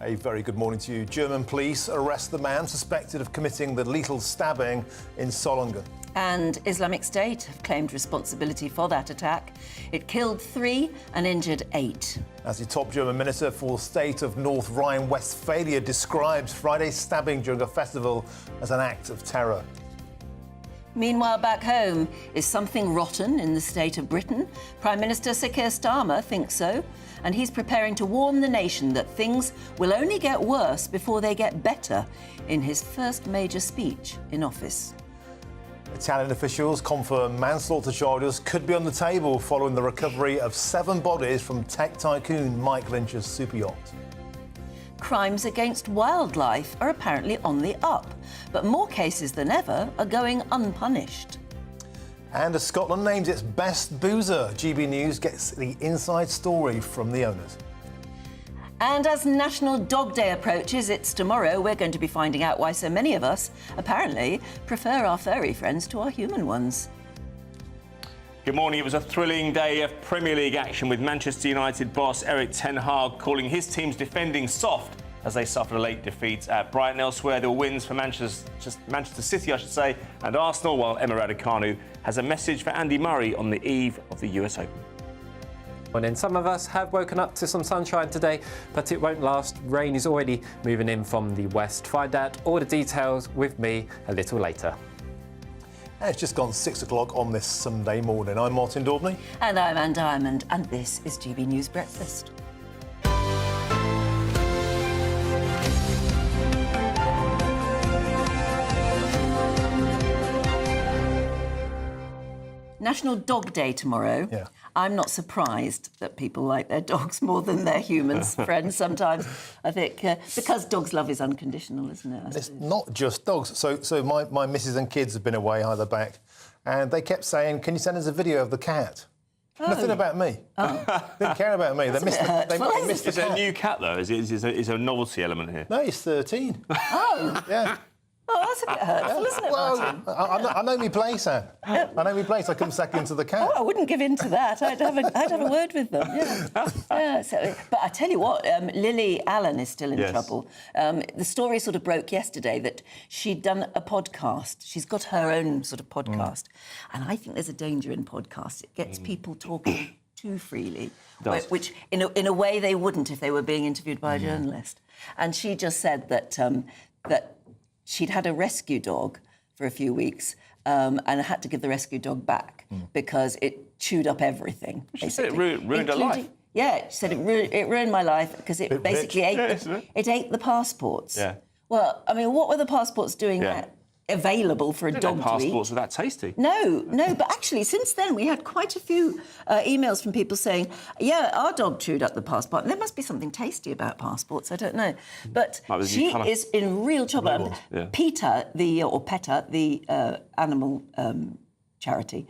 A very good morning to you. German police arrest the man suspected of committing the lethal stabbing in Solingen. And Islamic State have claimed responsibility for that attack. It killed 3 and injured 8. As the top German minister for state of North Rhine-Westphalia describes Friday's stabbing during a festival as an act of terror. Meanwhile, back home, is something rotten in the state of Britain? Prime Minister Sir Keir Starmer thinks so, and he's preparing to warn the nation that things will only get worse before they get better in his first major speech in office. Italian officials confirm manslaughter charges could be on the table following the recovery of 7 bodies from tech tycoon Mike Lynch's Superyacht. Crimes against wildlife are apparently on the up, but more cases than ever are going unpunished. And as Scotland names its best boozer, GB News gets the inside story from the owners. And as National Dog Day approaches, it's tomorrow, we're going to be finding out why so many of us, apparently, prefer our furry friends to our human ones. Good morning. It was a thrilling day of Premier League action with Manchester United boss Erik ten Hag calling his team's defending soft as they suffered a late defeat at Brighton. Elsewhere, there were wins for Manchester City, I should say, and Arsenal, while Emma Raducanu has a message for Andy Murray on the eve of the US Open. And then some of us have woken up to some sunshine today, but it won't last. Rain is already moving in from the west. Find out all the details with me a little later. It's just gone 6 o'clock on this Sunday morning. I'm Martin Daubney. And I'm Anne Diamond, and this is GB News Breakfast. National Dog Day tomorrow. Yeah. I'm not surprised that people like their dogs more than their humans, friends, sometimes. I think because dogs' love is unconditional, isn't it? It's not just dogs. So my missus and kids have been away either back, and they kept saying, "Can you send us a video of the cat?" Oh. Nothing about me. Oh. Didn't care about me. They missed the Is it a new cat, though? Is there a novelty element here? No, he's 13. Oh. Yeah. Oh, that's a bit hurtful, isn't it, Martin? I know me place, Anne. I know me place. I come second to the cat. Oh, I wouldn't give in to that. I'd have a word with them. Yeah. But I tell you what, Lily Allen is still in trouble. The story sort of broke yesterday that she'd done a podcast. She's got her own sort of podcast, and I think there's a danger in podcasts. It gets people talking too freely, which in a way they wouldn't if they were being interviewed by a journalist. And she just said that she'd had a rescue dog for a few weeks and had to give the rescue dog back because it chewed up everything. She said it ruined her life. Yeah, she said it ruined my life because it basically ate the passports. Yeah. Well, I mean, what were the passports doing available for a dog to eat? Passports were that tasty. No, but actually, since then, we had quite a few emails from people saying, yeah, our dog chewed up the passport. There must be something tasty about passports, I don't know. But she is in real trouble. PETA, the animal charity,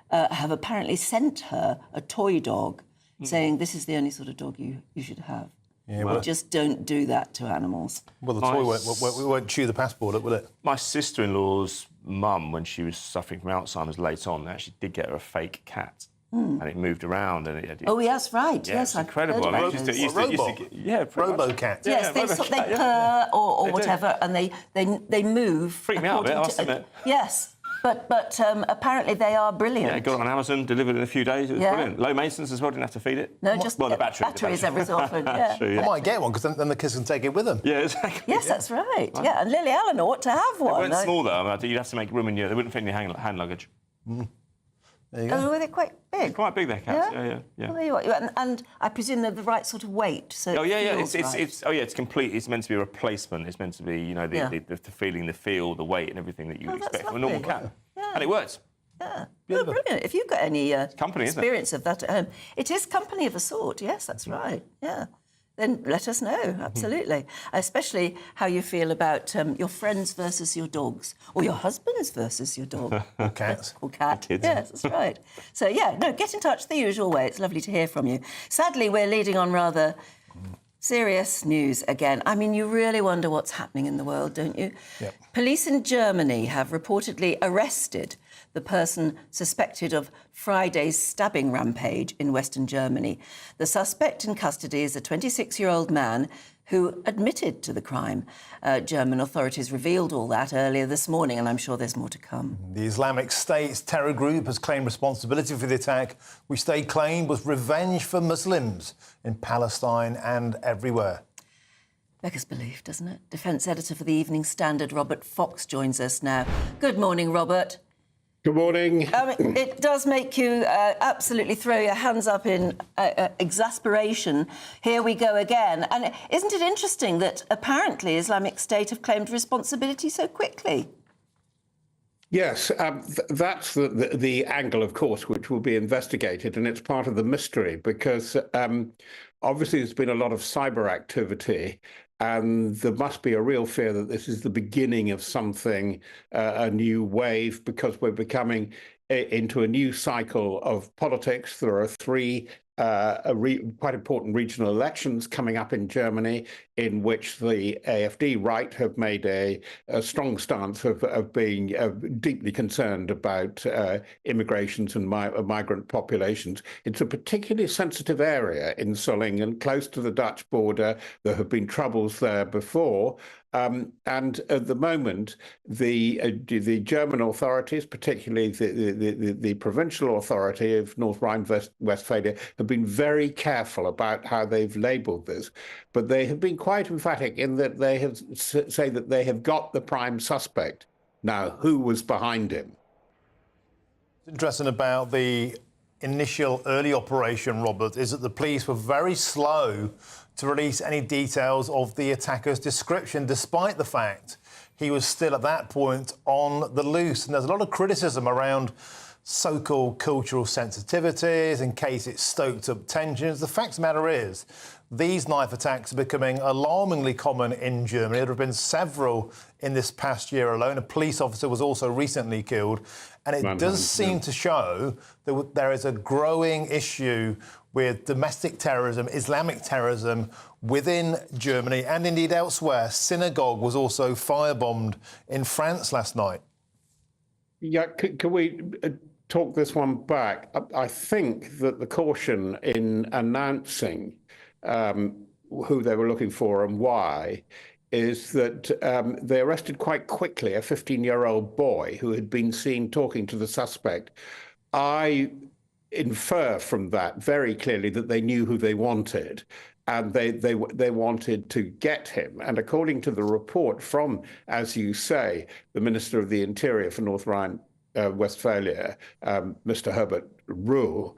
have apparently sent her a toy dog saying this is the only sort of dog you should have. Yeah, well, just don't do that to animals. Well, the toy won't chew the passport up, will it? My sister-in-law's mum, when she was suffering from Alzheimer's late on, actually did get her a fake cat. And it moved around. Oh, yes, right. Yeah, yes, it's incredible. Robo cat. Yes, they purr or whatever, and they move. Freaked me out a bit, I must admit. Yes. But apparently they are brilliant. Yeah, got it on Amazon, delivered in a few days. It was brilliant. Low maintenance as well, didn't have to feed it. No, just the batteries every so often. Yeah. True, yeah. I might get one because then the kids can take it with them. Yeah, exactly. Yes, that's right. Yeah, and Lily Allen ought to have one. They weren't small though. You'd have to make room in your. They wouldn't fit in your hand luggage. There you go. Oh, were they quite big? They're quite big, they're cats. Yeah. Well, there you are. And I presume they're the right sort of weight. So It's complete. It's meant to be a replacement. It's meant to be, the feeling, the feel, the weight, and everything that you would expect from a normal cat. Yeah. And it works. Yeah. Oh, brilliant. If you've got any experience of that at home, it is company of a sort. Yes, that's right. Yeah. Then let us know, absolutely. Especially how you feel about your friends versus your dogs, or your husbands versus your dog. Or cats. Or cat. Yes, that's right. So, get in touch the usual way. It's lovely to hear from you. Sadly, we're leading on rather serious news again. I mean, you really wonder what's happening in the world, don't you? Yep. Police in Germany have reportedly arrested the person suspected of Friday's stabbing rampage in Western Germany. The suspect in custody is a 26-year-old man who admitted to the crime. German authorities revealed all that earlier this morning, and I'm sure there's more to come. The Islamic State's terror group has claimed responsibility for the attack, which they claimed was revenge for Muslims in Palestine and everywhere. Beggars belief, doesn't it? Defence editor for the Evening Standard, Robert Fox, joins us now. Good morning, Robert. Good morning. It does make you absolutely throw your hands up in exasperation. Here we go again. And isn't it interesting that apparently Islamic State have claimed responsibility so quickly? Yes, that's the angle, of course, which will be investigated, and it's part of the mystery because obviously there's been a lot of cyber activity, and there must be a real fear that this is the beginning of something, a new wave, because we're becoming into a new cycle of politics. There are three quite important regional elections coming up in Germany, in which the AfD right have made a strong stance of being deeply concerned about immigrations and migrant populations. It's a particularly sensitive area in Solingen, close to the Dutch border. There have been troubles there before. And at the moment, the German authorities, particularly the provincial authority of North Rhine-Westphalia, have been very careful about how they've labelled this. But they have been quite emphatic in that they have say that they have got the prime suspect. Now, who was behind him? What's interesting about the initial early operation, Robert, is that the police were very slow to release any details of the attacker's description, despite the fact he was still at that point on the loose. And there's a lot of criticism around so-called cultural sensitivities in case it stoked up tensions. The fact of the matter is, these knife attacks are becoming alarmingly common in Germany. There have been several in this past year alone. A police officer was also recently killed. And it does seem to show that there is a growing issue with domestic terrorism, Islamic terrorism within Germany and indeed elsewhere. Synagogue was also firebombed in France last night. Yeah, can we talk this one back? I think that the caution in announcing who they were looking for and why is that they arrested quite quickly a 15-year-old boy who had been seen talking to the suspect. I infer from that very clearly that they knew who they wanted, and they wanted to get him. And according to the report from, as you say, the Minister of the Interior for North Rhine-Westphalia, Mr. Herbert Ruhl,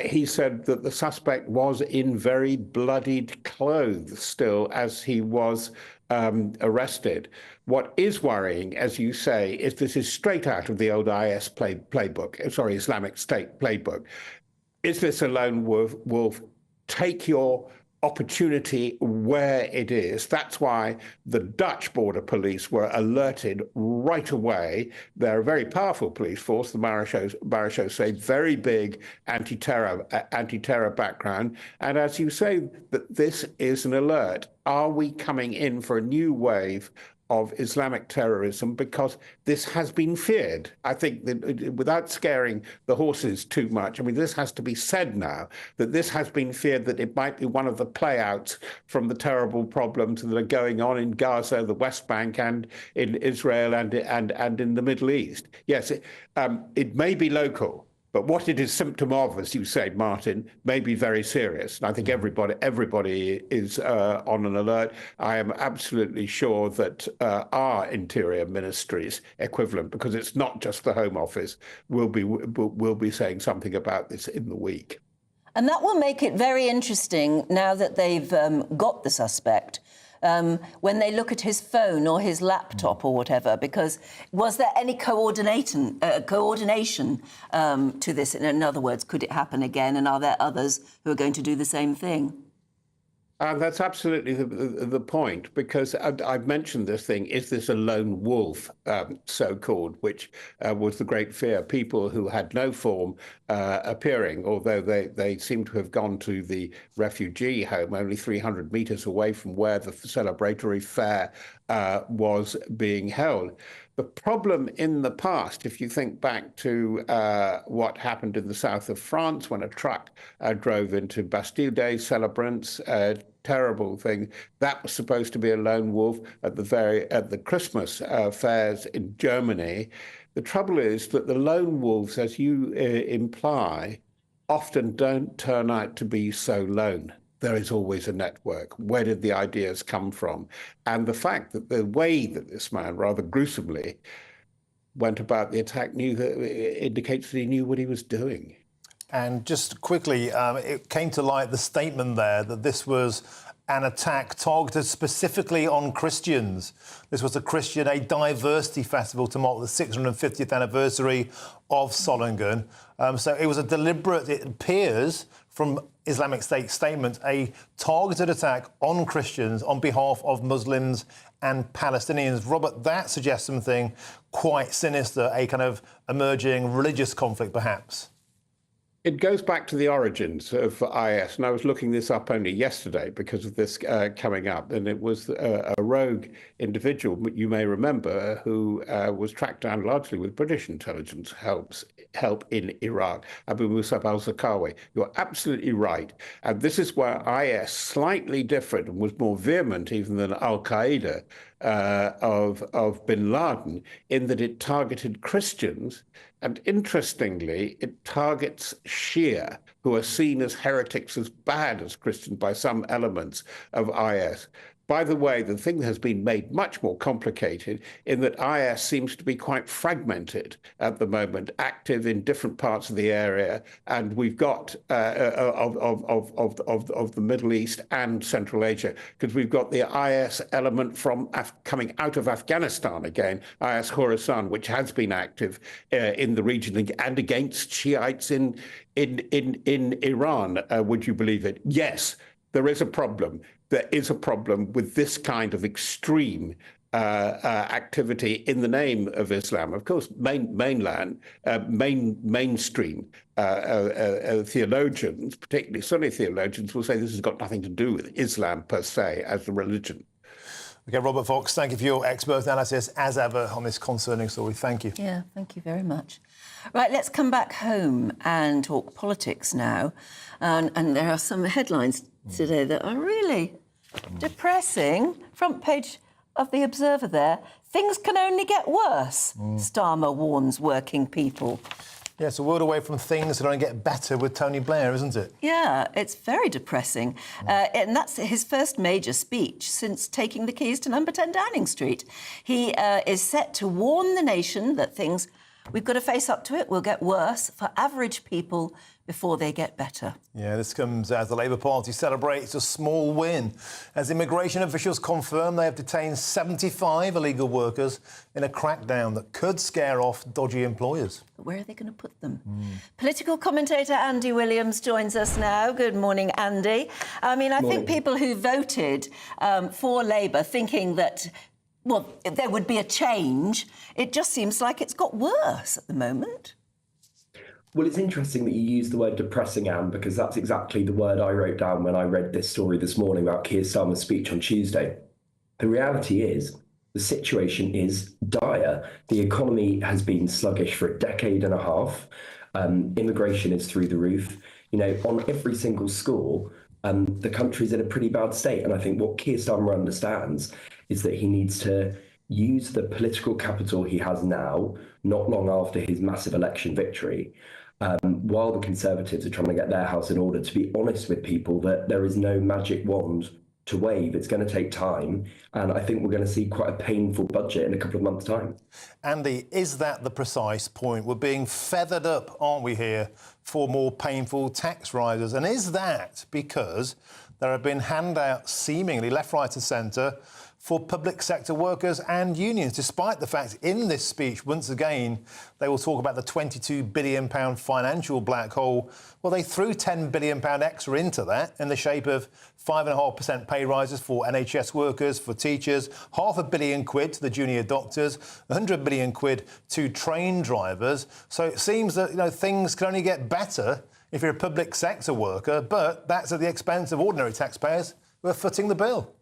he said that the suspect was in very bloodied clothes still as he was arrested. What is worrying, as you say, is this is straight out of the old IS playbook, sorry, Islamic State playbook. Is this a lone wolf? Take your opportunity where it is. That's why the Dutch border police were alerted right away. They're a very powerful police force, the Maréchaux say, very big anti-terror background. And as you say, that this is an alert. Are we coming in for a new wave of Islamic terrorism? Because this has been feared. I think that without scaring the horses too much, I mean, this has to be said now, that this has been feared, that it might be one of the playouts from the terrible problems that are going on in Gaza, the West Bank, and in Israel and in the Middle East. Yes, it may be local, but what it is symptom of, as you say, Martin, may be very serious. And I think everybody is on an alert. I am absolutely sure that our Interior Ministry's equivalent, because it's not just the Home Office, will be saying something about this in the week. And that will make it very interesting now that they've got the suspect. When they look at his phone or his laptop or whatever, because was there any coordination to this? In other words, could it happen again? And are there others who are going to do the same thing? That's absolutely the point, because I've mentioned this thing, is this a lone wolf, so-called, which was the great fear, people who had no form appearing, although they seem to have gone to the refugee home only 300 meters away from where the celebratory fair was being held. The problem in the past, if you think back to what happened in the south of France when a truck drove into Bastille Day celebrants terrible thing. That was supposed to be a lone wolf at the Christmas fairs in Germany. The trouble is that the lone wolves, as you imply, often don't turn out to be so lone. There is always a network. Where did the ideas come from? And the fact that the way that this man, rather gruesomely, went about the attack indicates that he knew what he was doing. And just quickly, it came to light, the statement there, that this was an attack targeted specifically on Christians. This was a diversity festival to mark the 650th anniversary of Solingen. So it was a deliberate, it appears, from Islamic State statement, a targeted attack on Christians on behalf of Muslims and Palestinians. Robert, that suggests something quite sinister, a kind of emerging religious conflict, perhaps. It goes back to the origins of IS, and I was looking this up only yesterday because of this coming up, and it was a rogue individual, you may remember, who was tracked down largely with British intelligence help in Iraq, Abu Musab al-Zarqawi. You're absolutely right. And this is where IS, slightly different and was more vehement even than Al-Qaeda of bin Laden, in that it targeted Christians. And interestingly, it targets Shia, who are seen as heretics as bad as Christians by some elements of IS. By the way, the thing has been made much more complicated in that IS seems to be quite fragmented at the moment, active in different parts of the area, and we've got of the Middle East and Central Asia, because we've got the IS element from coming out of Afghanistan again, IS Khorasan, which has been active in the region and against Shiites in Iran. Would you believe it? Yes, there is a problem. There is a problem with this kind of extreme activity in the name of Islam. Of course, mainstream theologians, particularly Sunni theologians, will say this has got nothing to do with Islam per se as a religion. OK, Robert Fox, thank you for your expert analysis, as ever, on this concerning story. Thank you. Yeah, thank you very much. Right, let's come back home and talk politics now. And there are some headlines today that are really depressing. Front page of The Observer there. Things can only get worse, Starmer warns working people. Yeah, it's a word away from things that only get better with Tony Blair, isn't it? Yeah, it's very depressing. And that's his first major speech since taking the keys to number 10 Downing Street. He is set to warn the nation that things, we've got to face up to it, will get worse for average people before they get better. Yeah, this comes as the Labour Party celebrates a small win, as immigration officials confirm they have detained 75 illegal workers in a crackdown that could scare off dodgy employers. But where are they going to put them? Political commentator Andy Williams joins us now. Good morning, Andy. I mean, I think people who voted for Labour thinking that, well, there would be a change, it just seems like it's got worse at the moment. Well, it's interesting that you use the word depressing, Anne, because that's exactly the word I wrote down when I read this story this morning about Keir Starmer's speech on Tuesday. The reality is the situation is dire. The economy has been sluggish for a decade and a half. Immigration is through the roof. You know, on every single score, the country's in a pretty bad state. And I think what Keir Starmer understands is that he needs to use the political capital he has now, not long after his massive election victory, while the Conservatives are trying to get their house in order, to be honest with people that there is no magic wand to wave. It's going to take time. And I think we're going to see quite a painful budget in a couple of months' time. Andy, is that the precise point? We're being feathered up, aren't we, here, for more painful tax rises? And is that because there have been handouts, seemingly left, right and centre, for public sector workers and unions, despite the fact in this speech, once again, they will talk about the £22 billion financial black hole. Well, they threw £10 billion extra into that in the shape of 5.5% pay rises for NHS workers, for teachers, £500 million to the junior doctors, 100 million quid to train drivers. So it seems that, you know, things can only get better if you're a public sector worker, but that's at the expense of ordinary taxpayers who are footing the bill.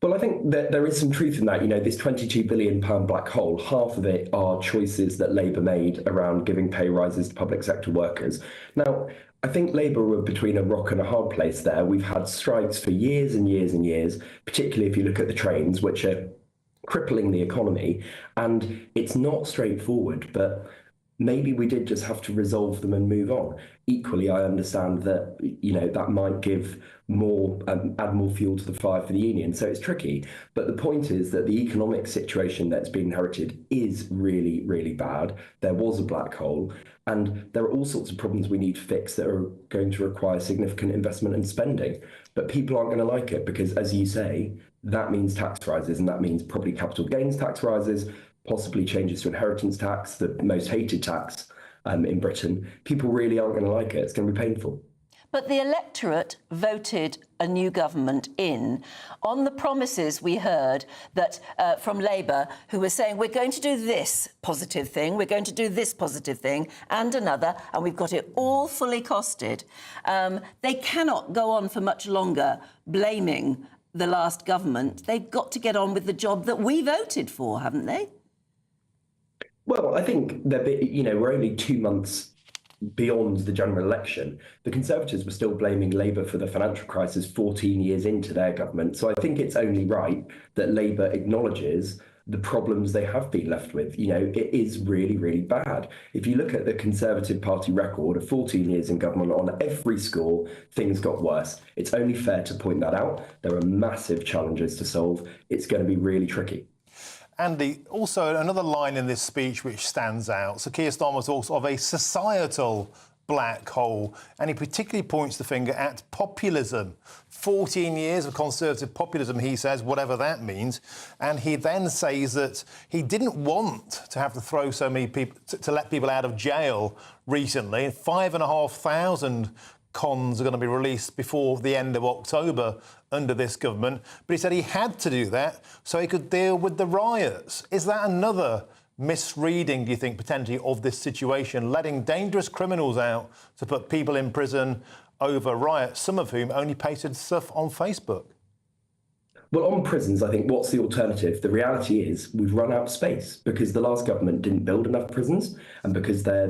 Well, I think that there is some truth in that. You know, this £22 billion black hole, half of it are choices that Labour made around giving pay rises to public sector workers. Now, I think Labour were between a rock and a hard place there. We've had strikes for years and years and years, particularly if you look at the trains, which are crippling the economy. And it's not straightforward, but maybe we did just have to resolve them and move on. Equally, I understand that, you know, that might give more, add more fuel to the fire for the union. So it's tricky. But the point is that the economic situation that's been inherited is really, really bad. There was a black hole, and there are all sorts of problems we need to fix that are going to require significant investment and spending. But people aren't going to like it because, as you say, that means tax rises, and that means probably capital gains tax rises, possibly changes to inheritance tax, the most hated tax in Britain. People really aren't going to like it. It's going to be painful. But the electorate voted a new government in on the promises we heard that from Labour, who were saying, we're going to do this positive thing, we're going to do this positive thing and another, and we've got it all fully costed. They cannot go on for much longer blaming the last government. They've got to get on with the job that we voted for, haven't they? Well, I think that, you know, we're only 2 months beyond the general election. The Conservatives were still blaming Labour for the financial crisis 14 years into their government. So I think it's only right that Labour acknowledges the problems they have been left with. You know, it is really, really bad. If you look at the Conservative Party record of 14 years in government, on every score, things got worse. It's only fair to point that out. There are massive challenges to solve. It's going to be really tricky. Andy, also another line in this speech which stands out. So Keir Starmer talks of a societal black hole, and he particularly points the finger at populism. 14 years of Conservative populism, he says, whatever that means. And he then says that he didn't want to have to throw so many people, to let people out of jail recently. 5,500 cons are going to be released before the end of October under this government. But he said he had to do that so he could deal with the riots. Is that another misreading, do you think, potentially, of this situation, letting dangerous criminals out to put people in prison over riots, some of whom only posted stuff on Facebook? Well, on prisons, I think, what's the alternative? The reality is we've run out of space because the last government didn't build enough prisons and because their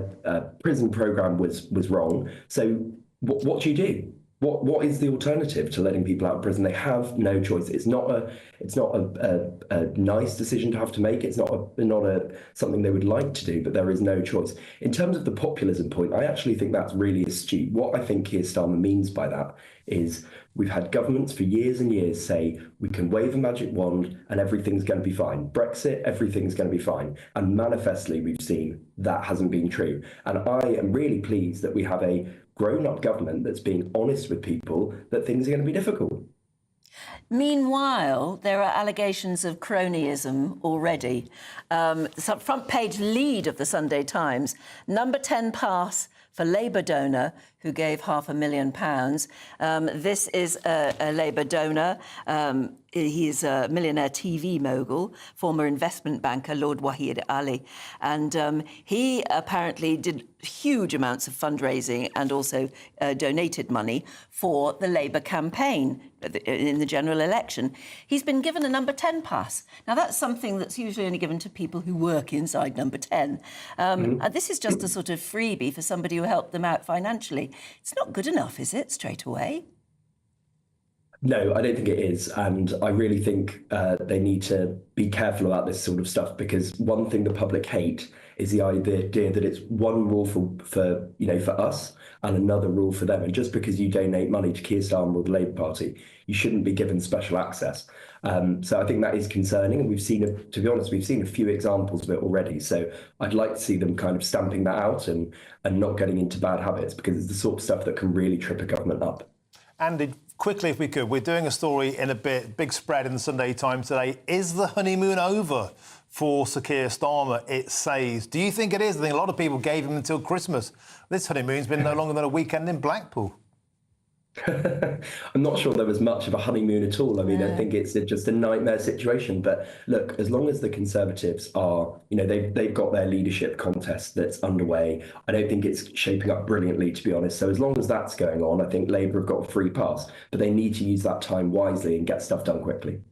prison programme was wrong. So what do you do? What is the alternative to letting people out of prison? They have no choice. It's not a nice decision to have to make. It's not something they would like to do, but there is no choice. In terms of the populism point, I actually think that's really astute. What I think Keir Starmer means by that is we've had governments for years and years say we can wave a magic wand and everything's going to be fine. Brexit, everything's going to be fine. And manifestly, we've seen that hasn't been true. And I am really pleased that we have a grown-up government that's being honest with people that things are going to be difficult. Meanwhile, there are allegations of cronyism already. The front page lead of the Sunday Times, number 10 pass for Labour donor who gave £500,000. This is a Labour donor. He's a millionaire TV mogul, former investment banker, Lord Wahid Ali. And he apparently did huge amounts of fundraising and also donated money for the Labour campaign in the general election. He's been given a number 10 pass. Now, that's something that's usually only given to people who work inside number 10. And this is just a sort of freebie for somebody who helped them out financially. It's not good enough, is it, straight away? No, I don't think it is. And I really think they need to be careful about this sort of stuff, because one thing the public hate is the idea that it's one rule for us and another rule for them. And just because you donate money to Keir Starmer or the Labour Party, you shouldn't be given special access. So I think that is concerning. And we've seen, to be honest, we've seen a few examples of it already. So I'd like to see them kind of stamping that out and not getting into bad habits, because it's the sort of stuff that can really trip a government up. Andy, quickly, if we could, we're doing a story in a bit, big spread in the Sunday Times today. Is the honeymoon over for Sir Keir Starmer, it says? Do you think it is? I think a lot of people gave him until Christmas. This honeymoon's been no longer than a weekend in Blackpool. I'm not sure there was much of a honeymoon at all. I mean, I think it's just a nightmare situation. But look, as long as the Conservatives are, they've got their leadership contest that's underway. I don't think it's shaping up brilliantly, to be honest. So as long as that's going on, I think Labour have got a free pass. But they need to use that time wisely and get stuff done quickly.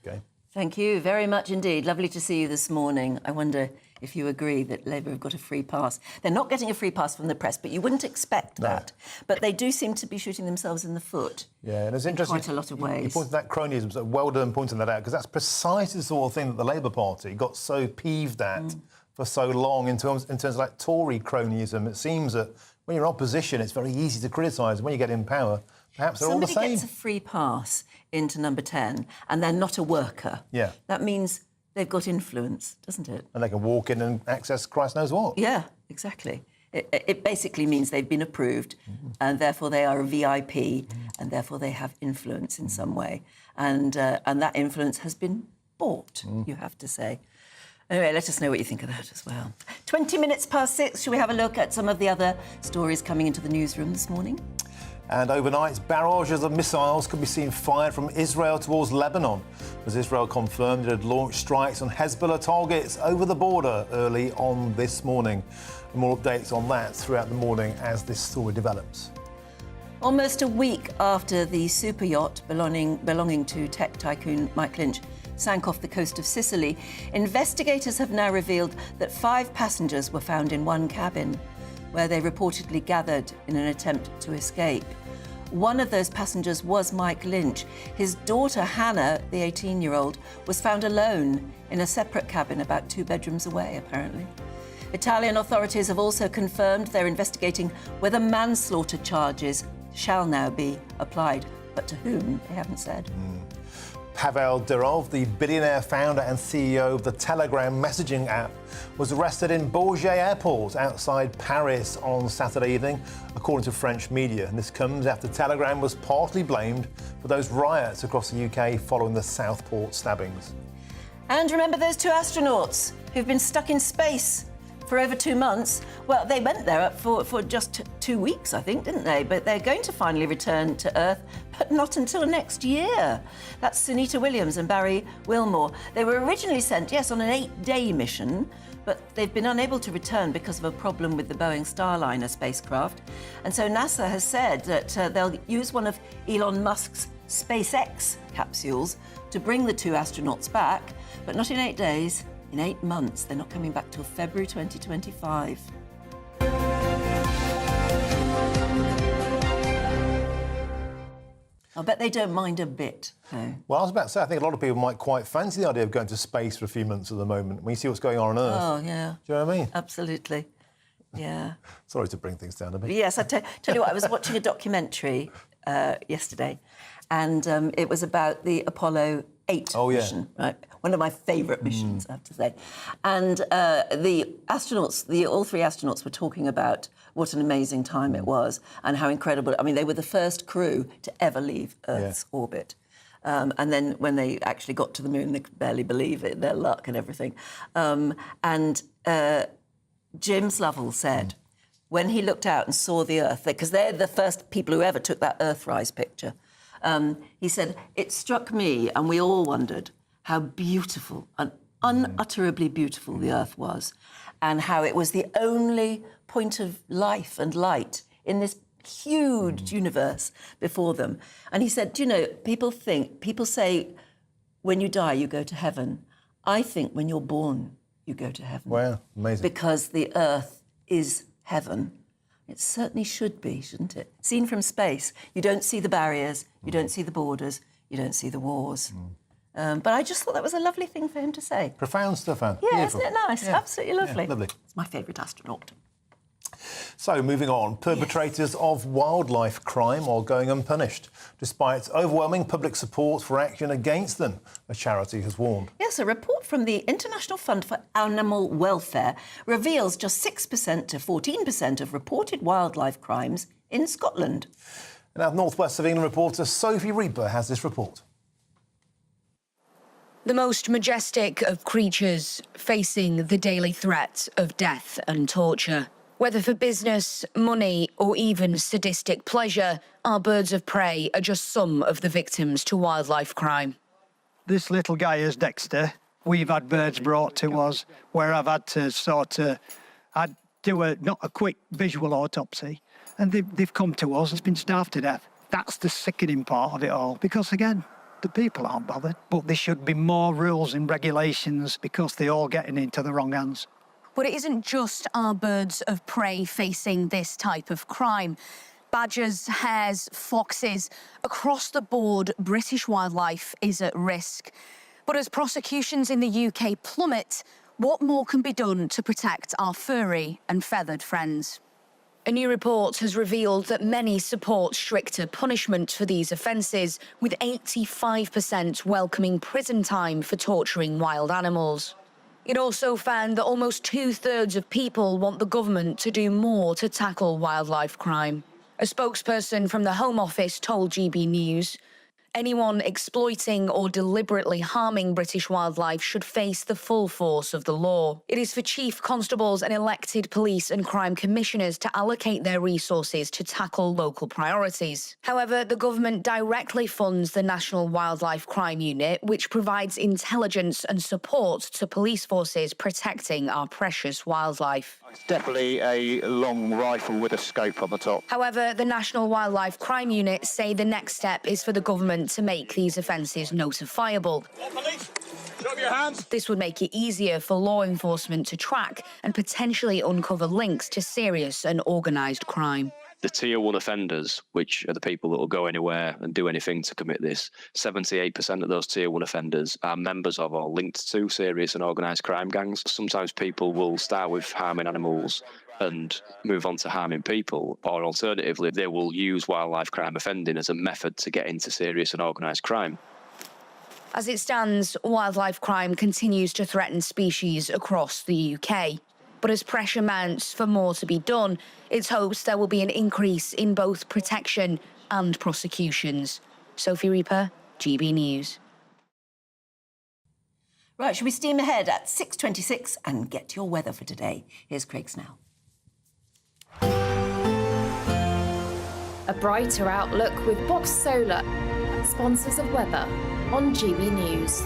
Okay. Thank you very much indeed. Lovely to see you this morning. I wonder if you agree that Labour have got a free pass. They're not getting a free pass from the press, but you wouldn't expect that. But they do seem to be shooting themselves in the foot. Yeah, and it's interesting. Quite a lot of ways. You pointed that cronyism, so well done pointing that out, because that's precisely the sort of thing that the Labour Party got so peeved at for so long in terms of like Tory cronyism. It seems that when you're opposition, it's very easy to criticise. When you get in power, perhaps they're all the same. Somebody gets a free pass into number 10 and they're not a worker. Yeah. That means they've got influence, doesn't it? And they can walk in and access Christ knows what. Yeah, exactly. It basically means they've been approved and therefore they are a VIP and therefore they have influence in some way. And that influence has been bought, you have to say. Anyway, let us know what you think of that as well. 20 minutes past 6, shall we have a look at some of the other stories coming into the newsroom this morning? And overnight, barrages of missiles could be seen fired from Israel towards Lebanon, as Israel confirmed it had launched strikes on Hezbollah targets over the border early on this morning. And more updates on that throughout the morning as this story develops. Almost a week after the superyacht belonging to tech tycoon Mike Lynch sank off the coast of Sicily, investigators have now revealed that 5 passengers were found in one cabin, where they reportedly gathered in an attempt to escape. One of those passengers was Mike Lynch. His daughter, Hannah, the 18-year-old, was found alone in a separate cabin about 2 bedrooms away, apparently. Italian authorities have also confirmed they're investigating whether manslaughter charges shall now be applied. But to whom, they haven't said. Pavel Durov, the billionaire founder and CEO of the Telegram messaging app, was arrested in Bourget Airport outside Paris on Saturday evening, according to French media. And this comes after Telegram was partly blamed for those riots across the UK following the Southport stabbings. And remember those 2 astronauts who've been stuck in space for over 2 months? Well, they went there for just 2 weeks, I think, didn't they? But they're going to finally return to Earth, but not until next year. That's Sunita Williams and Barry Wilmore. They were originally sent, yes, on an 8-day mission, but they've been unable to return because of a problem with the Boeing Starliner spacecraft. And so NASA has said that they'll use one of Elon Musk's SpaceX capsules to bring the 2 astronauts back, but not in 8 days. In 8 months. They're not coming back till February 2025. I bet they don't mind a bit, though. Well, I was about to say, I think a lot of people might quite fancy the idea of going to space for a few months at the moment when you see what's going on Earth. Oh, yeah. Do you know what I mean? Absolutely. Yeah. Sorry to bring things down a bit. Yes, tell you what, I was watching a documentary yesterday, and it was about the Apollo 8 mission, right? One of my favourite missions, I have to say. And the astronauts, all 3 astronauts were talking about what an amazing time it was and how incredible. I mean, they were the first crew to ever leave Earth's orbit. And then when they actually got to the moon, they could barely believe it, their luck and everything. James Lovell said, when he looked out and saw the Earth, because they're the first people who ever took that Earthrise picture, he said, it struck me, and we all wondered, how beautiful and unutterably beautiful the Earth was, and how it was the only point of life and light in this huge universe before them. And he said, do you know, people say, when you die, you go to heaven. I think when you're born, you go to heaven. Wow, amazing. Because the Earth is heaven. It certainly should be, shouldn't it? Seen from space, you don't see the barriers, you don't see the borders, you don't see the wars. But I just thought that was a lovely thing for him to say. Profound stuff, Anne. Yeah, Beautiful. isn't it nice? Yeah. Absolutely lovely. Yeah, lovely. It's my favourite astronaut. So, moving on, perpetrators of wildlife crime are going unpunished, despite overwhelming public support for action against them, a charity has warned. Yes, a report from the International Fund for Animal Welfare reveals just 6% to 14% of reported wildlife crimes in Scotland. And our North West of England reporter Sophie Reaper has this report. The most majestic of creatures facing the daily threat of death and torture. Whether for business, money, or even sadistic pleasure, our birds of prey are just some of the victims to wildlife crime. This little guy is Dexter. We've had birds brought to us where I've had to I'd do not a quick visual autopsy, and they've come to us, it's been starved to death. That's the sickening part of it all, because again, The people aren't bothered, but there should be more rules and regulations because they're all getting into the wrong hands. But it isn't just our birds of prey facing this type of crime. Badgers, hares, foxes, across the board, British wildlife is at risk. But as prosecutions in the UK plummet, what more can be done to protect our furry and feathered friends? A new report has revealed that many support stricter punishment for these offences, with 85% welcoming prison time for torturing wild animals. It also found that almost 2/3 of people want the government to do more to tackle wildlife crime. A spokesperson from the Home Office told GB News, anyone exploiting or deliberately harming British wildlife should face the full force of the law. It is for chief constables and elected police and crime commissioners to allocate their resources to tackle local priorities. However, the government directly funds the National Wildlife Crime Unit, which provides intelligence and support to police forces protecting our precious wildlife. It's definitely a long rifle with a scope on the top. However, the National Wildlife Crime Unit say the next step is for the government to make these offences notifiable. Police, drop your hands. This would make it easier for law enforcement to track and potentially uncover links to serious and organised crime. The Tier 1 offenders, which are the people that will go anywhere and do anything to commit this, 78% of those Tier 1 offenders are members of or linked to serious and organised crime gangs. Sometimes people will start with harming animals and move on to harming people, or alternatively, they will use wildlife crime offending as a method to get into serious and organised crime. As it stands, wildlife crime continues to threaten species across the UK. But as pressure mounts for more to be done, it's hoped there will be an increase in both protection and prosecutions. Sophie Reaper, GB News. Right, should we steam ahead at 6:26 and get your weather for today? Here's Craig's now. A brighter outlook with Box Solar, sponsors of weather on GB News.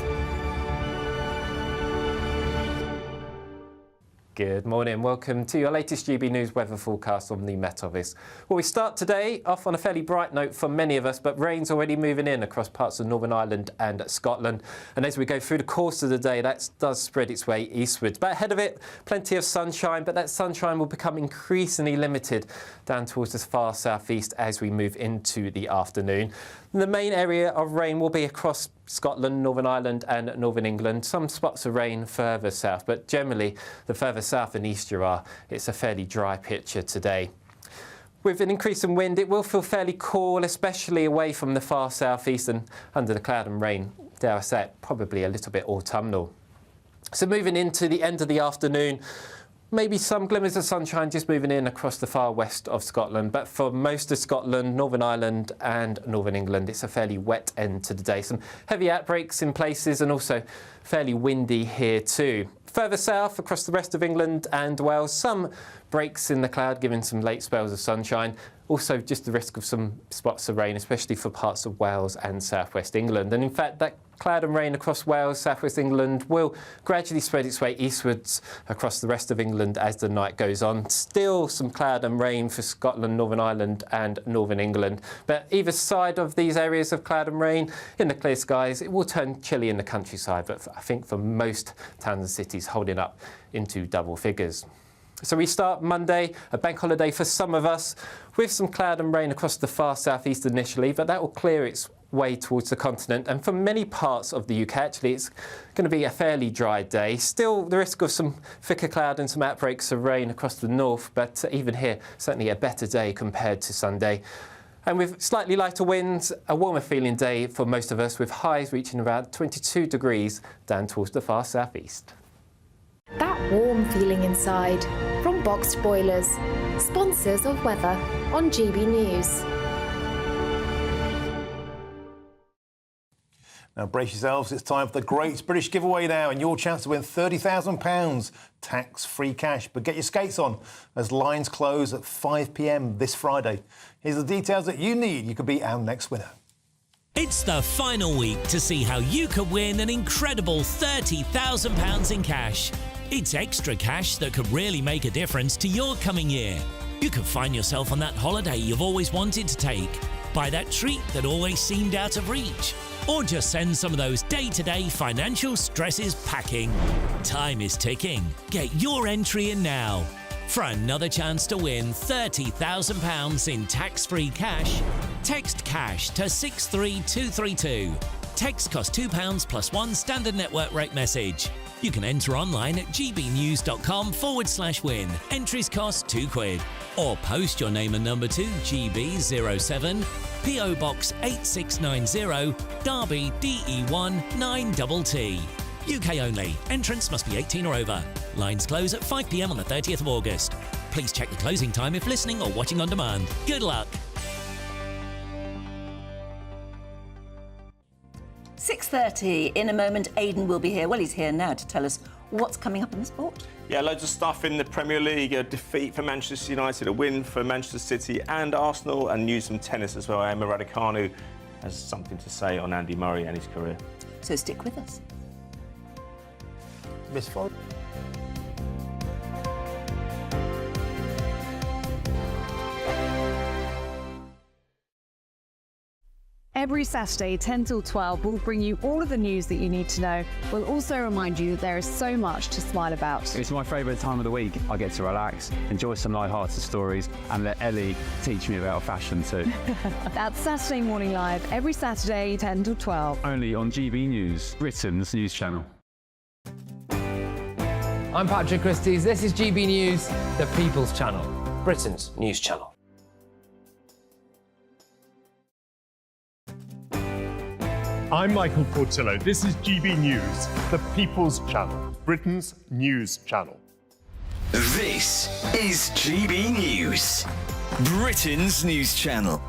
Good morning. Welcome to your latest GB News weather forecast from the Met Office. Well, we start today off on a fairly bright note for many of us, but rain's already moving in across parts of Northern Ireland and Scotland. And as we go through the course of the day, that does spread its way eastwards. But ahead of it, plenty of sunshine, but that sunshine will become increasingly limited down towards the far southeast as we move into the afternoon. The main area of rain will be across Scotland, Northern Ireland and Northern England. Some spots of rain further south, but generally the further south and east you are, it's a fairly dry picture today. With an increase in wind, it will feel fairly cool, especially away from the far southeast and under the cloud and rain, dare I say it, probably a little bit autumnal. So moving into the end of the afternoon, maybe some glimmers of sunshine just moving in across the far west of Scotland, but for most of Scotland, Northern Ireland and Northern England, it's a fairly wet end to the day. Some heavy outbreaks in places and also fairly windy here too. Further south, across the rest of England and Wales, some breaks in the cloud, giving some late spells of sunshine. Also just the risk of some spots of rain, especially for parts of Wales and southwest England. And in fact, that cloud and rain across Wales, southwest England will gradually spread its way eastwards across the rest of England as the night goes on. Still some cloud and rain for Scotland, Northern Ireland and Northern England. But either side of these areas of cloud and rain, in the clear skies, it will turn chilly in the countryside. But I think for most towns and cities, holding up into double figures. So we start Monday, a bank holiday for some of us, with some cloud and rain across the far southeast initially, but that will clear its way towards the continent. And for many parts of the UK, actually, it's going to be a fairly dry day. Still the risk of some thicker cloud and some outbreaks of rain across the north, but even here, certainly a better day compared to Sunday. And with slightly lighter winds, a warmer feeling day for most of us, with highs reaching around 22 degrees down towards the far southeast. That warm feeling inside from Boxed Boilers, sponsors of weather on GB News. Now brace yourselves, it's time for the Great British Giveaway now, and your chance to win £30,000 tax-free cash. But get your skates on as lines close at 5 p.m. this Friday. Here's the details that you need. You could be our next winner. It's the final week to see how you could win an incredible £30,000 in cash. It's extra cash that could really make a difference to your coming year. You could find yourself on that holiday you've always wanted to take, Buy that treat that always seemed out of reach. Or just send some of those day-to-day financial stresses packing. Time is ticking. Get your entry in now. For another chance to win £30,000 in tax-free cash, text CASH to 63232. Text costs £2 plus one standard network rate message. You can enter online at gbnews.com/win. Entries cost £2. Or post your name and number to GB07, PO Box 8690, Derby DE1 9TT. UK only. Entrance must be 18 or over. Lines close at 5 p.m. on the 30th of August. Please check the closing time if listening or watching on demand. Good luck. 6:30. In a moment, Aidan will be here. Well, he's here now to tell us what's coming up in the sport. Yeah, loads of stuff in the Premier League. A defeat for Manchester United, a win for Manchester City and Arsenal, and news from tennis as well. Emma Raducanu has something to say on Andy Murray and his career. So stick with us. Miss Florida. Every Saturday, 10 till 12, we'll bring you all of the news that you need to know. We'll also remind you that there is so much to smile about. It's my favourite time of the week. I get to relax, enjoy some light-hearted stories, and let Ellie teach me about fashion too. That's Saturday Morning Live, every Saturday, 10 till 12. Only on GB News, Britain's news channel. I'm Patrick Christie's. This is GB News, the People's Channel, Britain's news channel. I'm Michael Portillo. This is GB News, the People's Channel, Britain's news channel. This is GB News, Britain's news channel.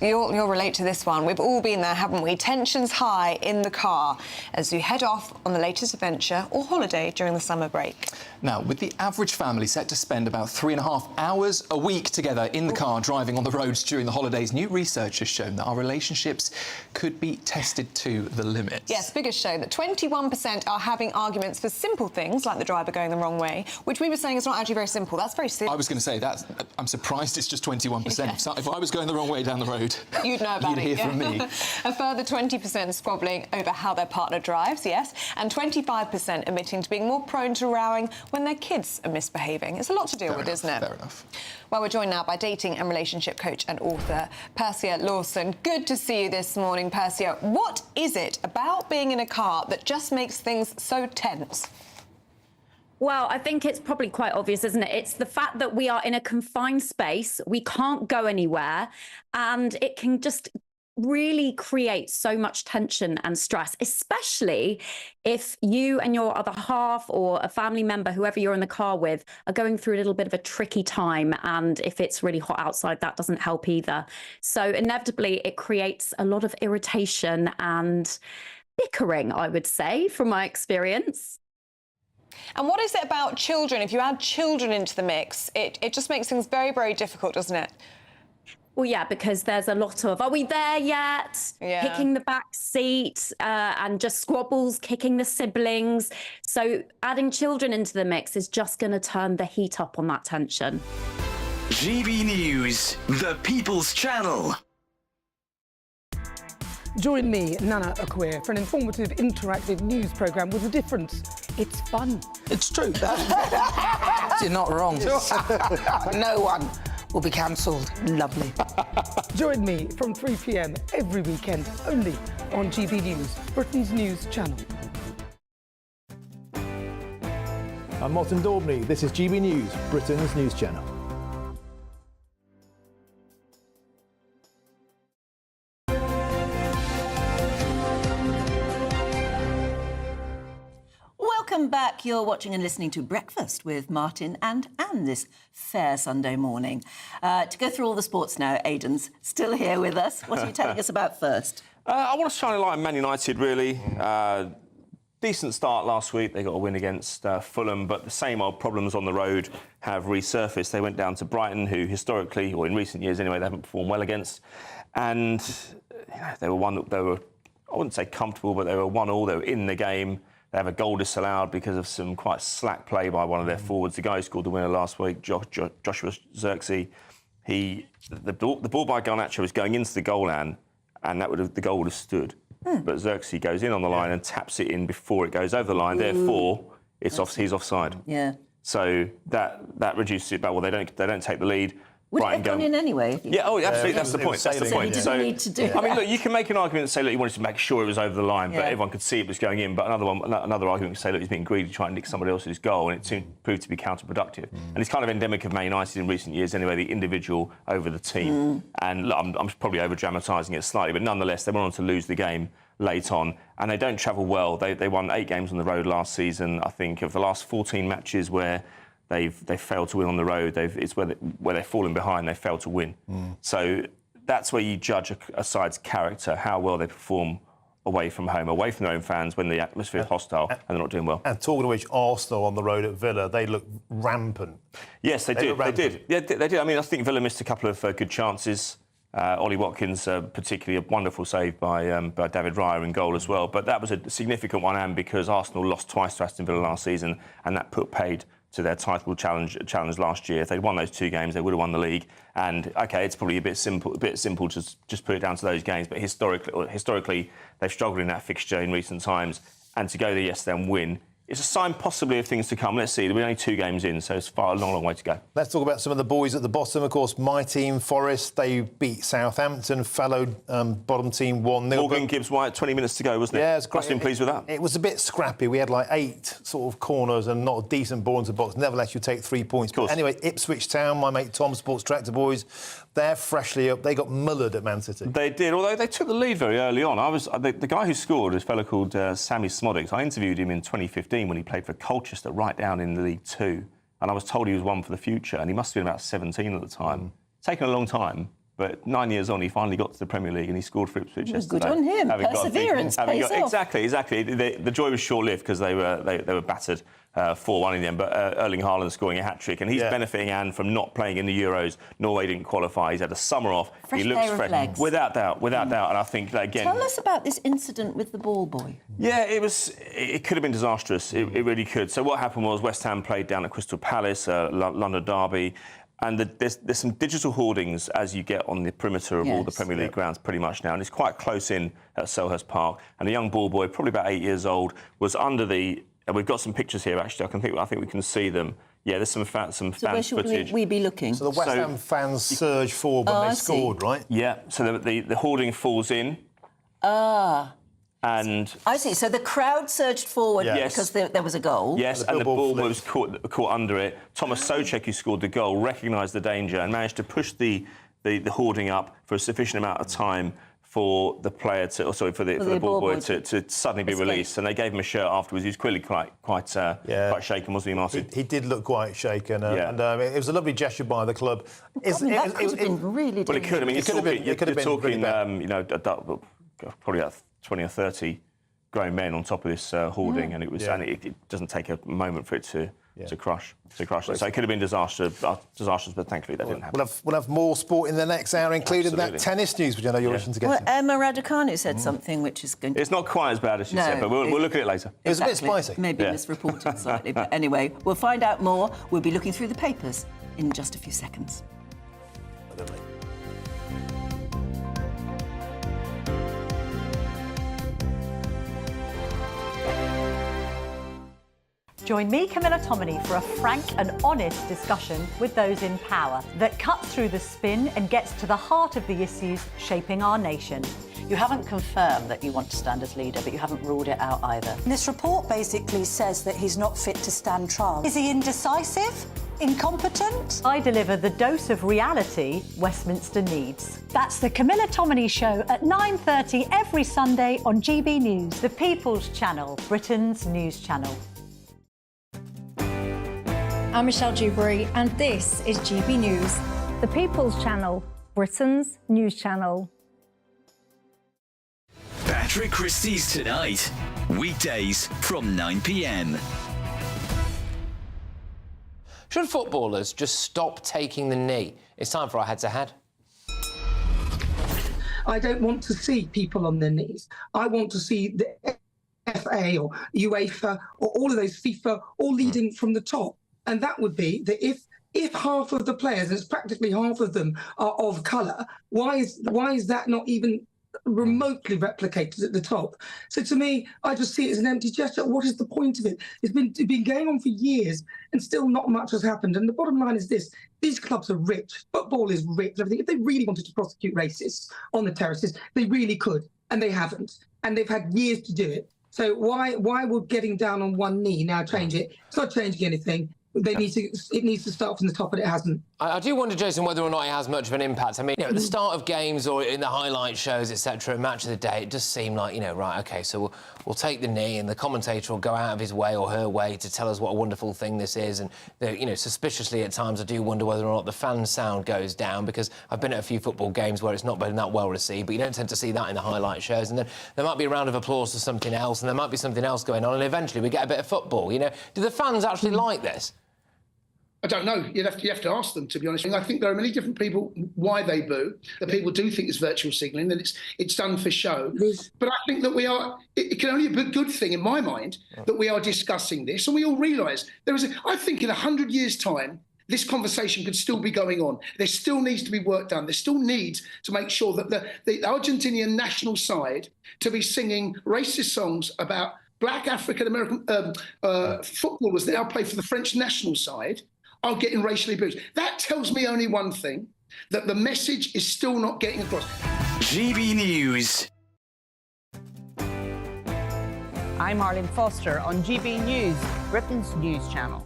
You'll relate to this one. We've all been there, haven't we? Tensions high in the car as you head off on the latest adventure or holiday during the summer break. Now, with the average family set to spend about 3.5 hours a week together in the car driving on the roads during the holidays, new research has shown that our relationships could be tested to the limit. Yes, figures show that 21% are having arguments for simple things like the driver going the wrong way, which we were saying is not actually very simple. That's very serious. I was going to say that. I'm surprised it's just 21%. Yeah. So if I was going the wrong way down the road, you'd know about it. You'd hear from me. A further 20% squabbling over how their partner drives, yes, and 25% admitting to being more prone to rowing when their kids are misbehaving. It's a lot to deal with, isn't it? Fair enough. Well, we're joined now by dating and relationship coach and author Persia Lawson. Good to see you this morning, Persia. What is it about being in a car that just makes things so tense? Well, I think it's probably quite obvious, isn't it? It's the fact that we are in a confined space, we can't go anywhere, and it can just really create so much tension and stress, especially if you and your other half or a family member, whoever you're in the car with, are going through a little bit of a tricky time. And if it's really hot outside, that doesn't help either. So inevitably, it creates a lot of irritation and bickering, I would say, from my experience. And what is it about children? If you add children into the mix, it just makes things very, very difficult, doesn't it? Well, yeah, because there's a lot of, are we there yet? Yeah. Kicking the back seat and just squabbles, kicking the siblings. So adding children into the mix is just going to turn the heat up on that tension. GB News, the People's Channel. Join me, Nana Akweer, for an informative, interactive news programme with a difference. It's fun. It's true. You're not wrong. No one will be cancelled. Lovely. Join me from 3 p.m. every weekend, only on GB News, Britain's news channel. I'm Martin Daubney. This is GB News, Britain's news channel. Welcome back. You're watching and listening to Breakfast with Martin and Anne this fair Sunday morning. To go through all the sports now, Aidan's still here with us. What are you telling us about first? I want to shine a light on Man United, really. Decent start last week. They got a win against Fulham, but the same old problems on the road have resurfaced. They went down to Brighton, who historically, or in recent years anyway, they haven't performed well against. And they were I wouldn't say comfortable, but they were 1-1. They were in the game. They have a goal disallowed because of some quite slack play by one of their forwards. The guy who scored the winner last week, Joshua Zirkzee, the ball by Garnacho was going into the goal line, and the goal would have stood. But Xerxes goes in on the line and taps it in before it goes over the line. Therefore, he's offside. Yeah. So that reduces it back. Well, they don't take the lead. Would it have gone in anyway? Yeah, absolutely. That's the point. That's the point. So need to do I mean, look, you can make an argument and say, look, you wanted to make sure it was over the line, but everyone could see it was going in. But another argument could say, look, he's being greedy, trying to nick somebody else's goal, and it proved to be counterproductive. And it's kind of endemic of Man United in recent years, anyway, the individual over the team. And look, I'm probably over-dramatising it slightly, but nonetheless, they went on to lose the game late on, and they don't travel well. They won 8 games on the road last season. I think of the last 14 matches where they've failed to win on the road. It's where they're falling behind. They failed to win. So that's where you judge a side's character, how well they perform away from home, away from their own fans when the atmosphere is hostile and they're not doing well. And talking of which, Arsenal on the road at Villa, they look rampant. Yes, they did. They did. Yeah, they did. I mean, I think Villa missed a couple of good chances. Ollie Watkins, particularly a wonderful save by David Raya in goal as well. But that was a significant one, and because Arsenal lost twice to Aston Villa last season, and that put paid to their title challenge last year. If they'd won those 2 games, they would have won the league. And OK, it's probably a bit simple to just put it down to those games. But historically, they've struggled in that fixture in recent times. And to go there yesterday and win, it's a sign possibly of things to come. Let's see, we're only 2 games in, so it's a long way to go. Let's talk about some of the boys at the bottom. Of course, my team, Forest, they beat Southampton, fellow bottom team 1-0. Morgan Gibbs White, 20 minutes to go, wasn't it? Yeah, it's great. Must have been pleased with that. It was a bit scrappy. We had like 8 sort of corners and not a decent ball into the box. Nevertheless, you take 3 points. But anyway, Ipswich Town, my mate Tom, Sports Tractor Boys, they're freshly up. They got mullered at Man City. They did, although they took the lead very early on. The guy who scored is a fellow called Sammy Smodics. I interviewed him in 2015 when he played for Colchester, right down in the League 2. And I was told he was one for the future, and he must have been about 17 at the time. Taken a long time, but 9 years on, he finally got to the Premier League and he scored for Ipswich yesterday. Good on him. Perseverance pays off. Exactly. The joy was short-lived because they were battered 4-1 in the end, but Erling Haaland scoring a hat-trick, and he's benefiting, Anne, from not playing in the Euros. Norway didn't qualify. He's had a summer off. He looks fresh. Without doubt. And I think that, again... Tell us about this incident with the ball boy. Yeah, it could have been disastrous. It really could. So what happened was West Ham played down at Crystal Palace, London derby, and there's some digital hoardings as you get on the perimeter of all the Premier League grounds pretty much now, and it's quite close in at Selhurst Park. And a young ball boy, probably about 8 years old, was under the... And we've got some pictures here, actually. I think we can see them. Yeah, there's some fan footage. So where should we be looking? So the West Ham fans surged forward when they scored, right? Yeah, so the hoarding falls in. And I see. So the crowd surged forward because there was a goal. Yes, and the ball was caught under it. Thomas Souček, who scored the goal, recognised the danger and managed to push the hoarding up for a sufficient amount of time for the player for the ball boy to suddenly be released. And they gave him a shirt afterwards. He was clearly quite shaken, wasn't he, Martin? He did look quite shaken, and it was a lovely gesture by the club. That could have been really dangerous. Well, it could. I mean, you're talking probably about 20 or 30 grown men on top of this hoarding, and it doesn't take a moment for it to crush. So it could have been disastrous, but thankfully that didn't happen. We'll have more sport in the next hour, including that tennis news, which I know you're wishing to get to. Emma Raducanu said something which is going to... It's not quite as bad as she said, but we'll look at it later. It was a bit spicy. Maybe misreported slightly, but anyway, we'll find out more. We'll be looking through the papers in just a few seconds. Join me, Camilla Tominey, for a frank and honest discussion with those in power that cuts through the spin and gets to the heart of the issues shaping our nation. You haven't confirmed that you want to stand as leader, but you haven't ruled it out either. This report basically says that he's not fit to stand trial. Is he indecisive? Incompetent? I deliver the dose of reality Westminster needs. That's the Camilla Tominey Show at 9:30 every Sunday on GB News, the People's Channel, Britain's news channel. I'm Michelle Dewberry, and this is GB News, the People's Channel, Britain's news channel. Patrick Christie's Tonight, weekdays from 9 p.m. Should footballers just stop taking the knee? It's time for our head-to-head. I don't want to see people on their knees. I want to see the FA or UEFA or all of those FIFA all leading from the top. And that would be that if if half of the players, and it's practically half of them, are of colour, why is that not even remotely replicated at the top? So to me, I just see it as an empty gesture. What is the point of it? It's been going on for years and still not much has happened. And the bottom line is this: these clubs are rich. Football is rich. Everything. If they really wanted to prosecute racists on the terraces, they really could, and they haven't. And they've had years to do it. So why would getting down on one knee now change it? It's not changing anything. It needs to start from the top, and it hasn't. I do wonder, Jason, whether or not it has much of an impact. I mean, at the start of games or in the highlight shows, etc., match of the day, it does seem like, right, OK, so we'll take the knee and the commentator will go out of his way or her way to tell us what a wonderful thing this is. And, suspiciously at times I do wonder whether or not the fan sound goes down, because I've been at a few football games where it's not been that well received, but you don't tend to see that in the highlight shows. And then there might be a round of applause for something else, and there might be something else going on, and eventually we get a bit of football. Do the fans actually like this? I don't know. You have to ask them, to be honest. I think there are many different people why they boo. That people do think it's virtual signalling, that it's done for show. But I think that it can only be a good thing in my mind that we are discussing this, and we all realise I think in 100 years' time, this conversation could still be going on. There still needs to be work done. There still needs to make sure that the Argentinian national side to be singing racist songs about black African-American footballers that now play for the French national side are getting racially abused. That tells me only one thing, that the message is still not getting across. GB News. I'm Arlene Foster on GB News, Britain's news channel.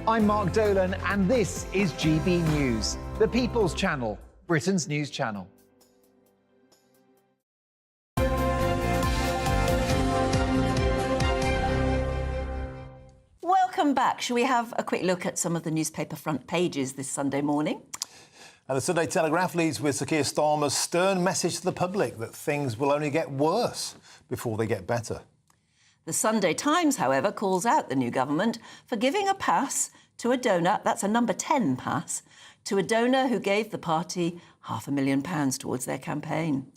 I'm Mark Dolan, and this is GB News, the People's Channel, Britain's news channel. Welcome back. Shall we have a quick look at some of the newspaper front pages this Sunday morning? And the Sunday Telegraph leads with Sir Keir Starmer's stern message to the public that things will only get worse before they get better. The Sunday Times, however, calls out the new government for giving a pass to a donor, that's a number 10 pass, to a donor who gave the party £500,000 towards their campaign.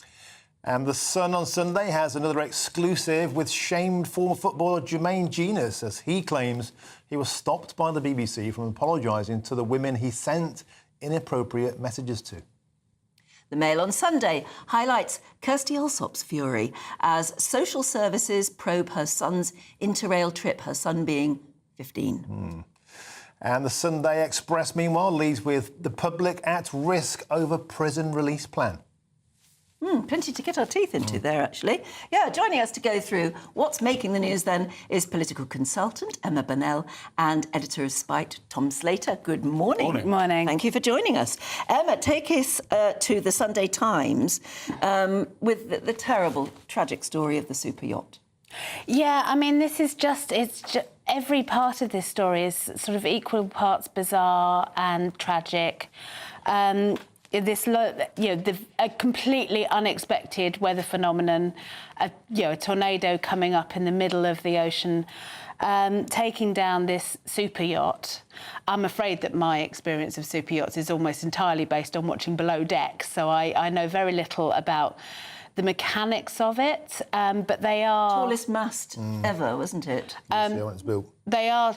And The Sun on Sunday has another exclusive with shamed former footballer Jermaine Jenas, as he claims he was stopped by the BBC from apologising to the women he sent inappropriate messages to. The Mail on Sunday highlights Kirsty Allsop's fury as social services probe her son's Interrail trip, her son being 15. And the Sunday Express, meanwhile, leads with the public at risk over prison release plan. Plenty to get our teeth into there, actually. Yeah, joining us to go through what's making the news then is political consultant Emma Burnell and editor of Spite, Tom Slater. Good morning. Good morning. Thank you for joining us. Emma, take us to the Sunday Times with the terrible, tragic story of the Superyacht. Yeah, I mean, it's just every part of this story is sort of equal parts bizarre and tragic. A completely unexpected weather phenomenon, a tornado coming up in the middle of the ocean, taking down this super yacht. I'm afraid that my experience of super yachts is almost entirely based on watching Below Deck, so I know very little about the mechanics of it, but they are... Tallest mast ever, wasn't it? When it's built. They are,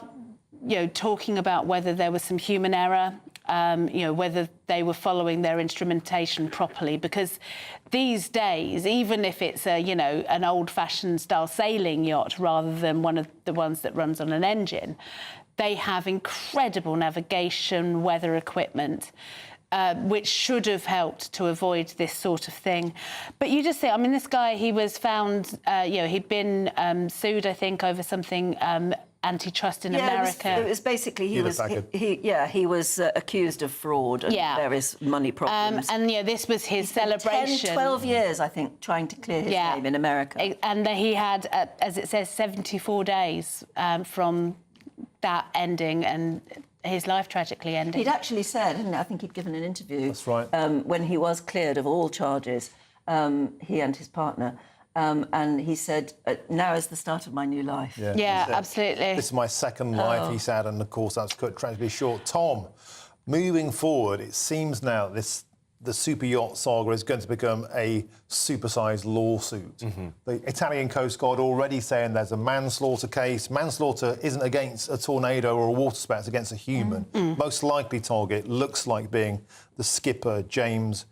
talking about whether there was some human error, whether they were following their instrumentation properly, because these days, even if it's an old-fashioned style sailing yacht rather than one of the ones that runs on an engine, they have incredible navigation, weather equipment, which should have helped to avoid this sort of thing. But you just think, I mean, this guy, he was found, he'd been sued, I think, over something antitrust in America. It was basically he was accused of fraud and various money problems. This was his celebration. 10, 12 years, I think, trying to clear his name in America. And he had, as it says, 74 days from that ending and his life tragically ending. He'd actually said, I think he'd given an interview. That's right. When he was cleared of all charges, he and his partner, and he said, now is the start of my new life. Yeah, absolutely. This is my second life, he said, and of course that's cut tragically short. Tom, moving forward, it seems now this the Superyacht saga is going to become a supersized lawsuit. The Italian Coast Guard already saying there's a manslaughter case. Manslaughter isn't against a tornado or a water spout, it's against a human. Most likely target looks like being the skipper, James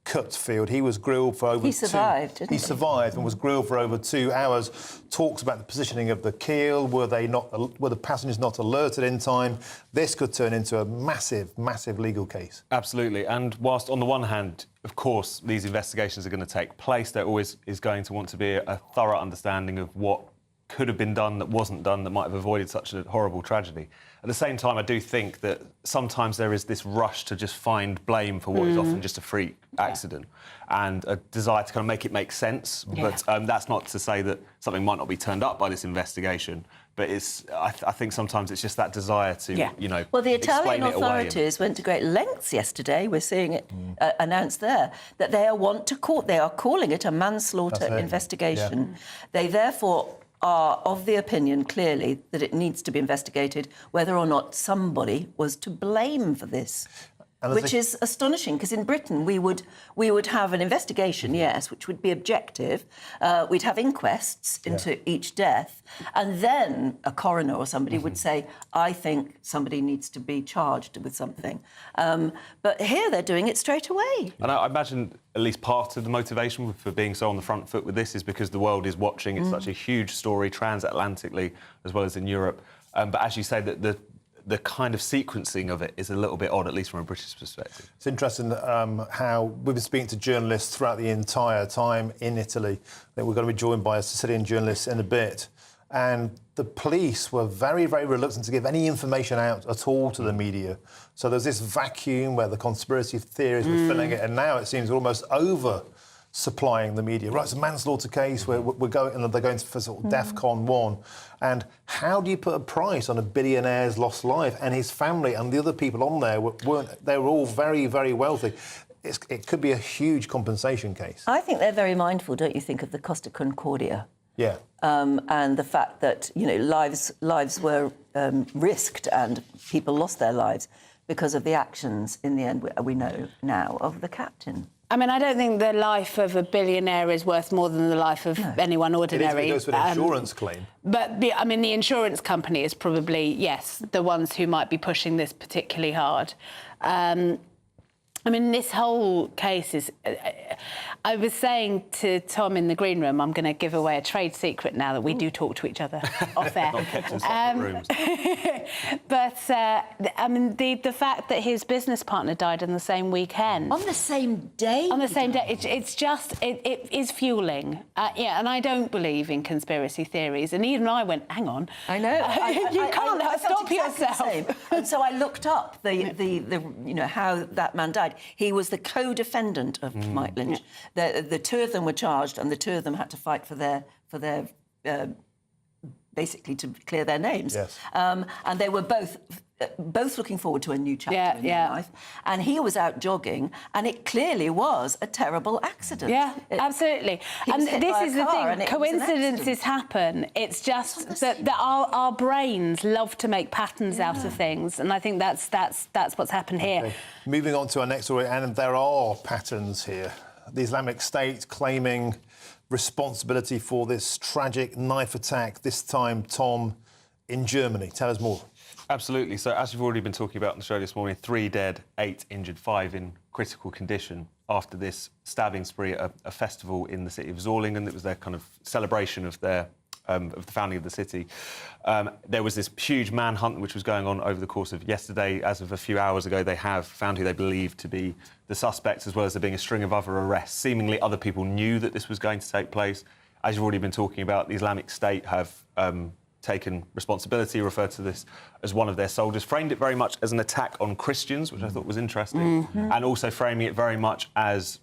Cutfield. He was grilled for over He survived, didn't he? He survived and was grilled for over 2 hours. Talks about the positioning of the keel. Were the passengers not alerted in time? This could turn into a massive, massive legal case. Absolutely. And whilst on the one hand, of course, these investigations are going to take place, there always is going to want to be a thorough understanding of what could have been done that wasn't done that might have avoided such a horrible tragedy. At the same time, I do think that sometimes there is this rush to just find blame for what is often just a freak accident and a desire to kind of make it make sense. But that's not to say that something might not be turned up by this investigation. But I think sometimes it's just that desire to, you know, well, the Italian explain it away authorities went to great lengths yesterday. We're seeing it announced there that they are calling it a manslaughter investigation. They therefore are of the opinion, clearly, that it needs to be investigated whether or not somebody was to blame for this. Which is astonishing, because in Britain we would have an investigation, yes, which would be objective. We'd have inquests into each death, and then a coroner or somebody would say, I think somebody needs to be charged with something. But here they're doing it straight away. And I imagine at least part of the motivation for being so on the front foot with this is because the world is watching. It's such a huge story, transatlantically, as well as in Europe. But as you say, that the kind of sequencing of it is a little bit odd, at least from a British perspective. It's interesting how we've been speaking to journalists throughout the entire time in Italy. I think we're going to be joined by a Sicilian journalist in a bit. And the police were very, very reluctant to give any information out at all to the media. So there's this vacuum where the conspiracy theories were filling it, and now it seems almost over supplying the media. Right, it's a manslaughter case where they're going for sort of DEFCON 1. And how do you put a price on a billionaire's lost life? And his family and the other people on there they were all very, very wealthy. It could be a huge compensation case. I think they're very mindful, don't you think, of the Costa Concordia? Yeah. And the fact that, you know, lives were risked and people lost their lives because of the actions, in the end, we know now, of the captain. I mean, I don't think the life of a billionaire is worth more than the life of anyone ordinary. It goes for an insurance claim. But, I mean, the insurance company is probably, yes, the ones who might be pushing this particularly hard. I mean, this whole case is... I was saying to Tom in the green room, I'm going to give away a trade secret now that we do talk to each other off air. Not kept in separate rooms. But, I mean, the fact that his business partner died on the same weekend... On the same day? On the same day. It's just... It is fueling. And I don't believe in conspiracy theories. And even I went, hang on. I know. You can't stop yourself. And so I looked up how that man died. He was the co-defendant of Mike Lynch. The two of them were charged, and the two of them had to fight for their basically to clear their names. Yes. And they were both looking forward to a new chapter in their life. And he was out jogging, and it clearly was a terrible accident. Yeah, absolutely. And this is the thing, coincidences happen. It's just that our brains love to make patterns out of things, and I think that's what's happened here. Okay. Moving on to our next story, and there are patterns here. The Islamic State claiming responsibility for this tragic knife attack, this time, Tom, in Germany. Tell us more. Absolutely. So, as you've already been talking about on the show this morning, 3 dead, 8 injured, 5 in critical condition after this stabbing spree at a festival in the city of Zorlingen. It was their kind of celebration of the founding of the city. There was this huge manhunt which was going on over the course of yesterday. As of a few hours ago, they have found who they believe to be the suspects, as well as there being a string of other arrests. Seemingly, other people knew that this was going to take place. As you've already been talking about, the Islamic State have taken responsibility, referred to this as one of their soldiers, framed it very much as an attack on Christians, which I thought was interesting, and also framing it very much as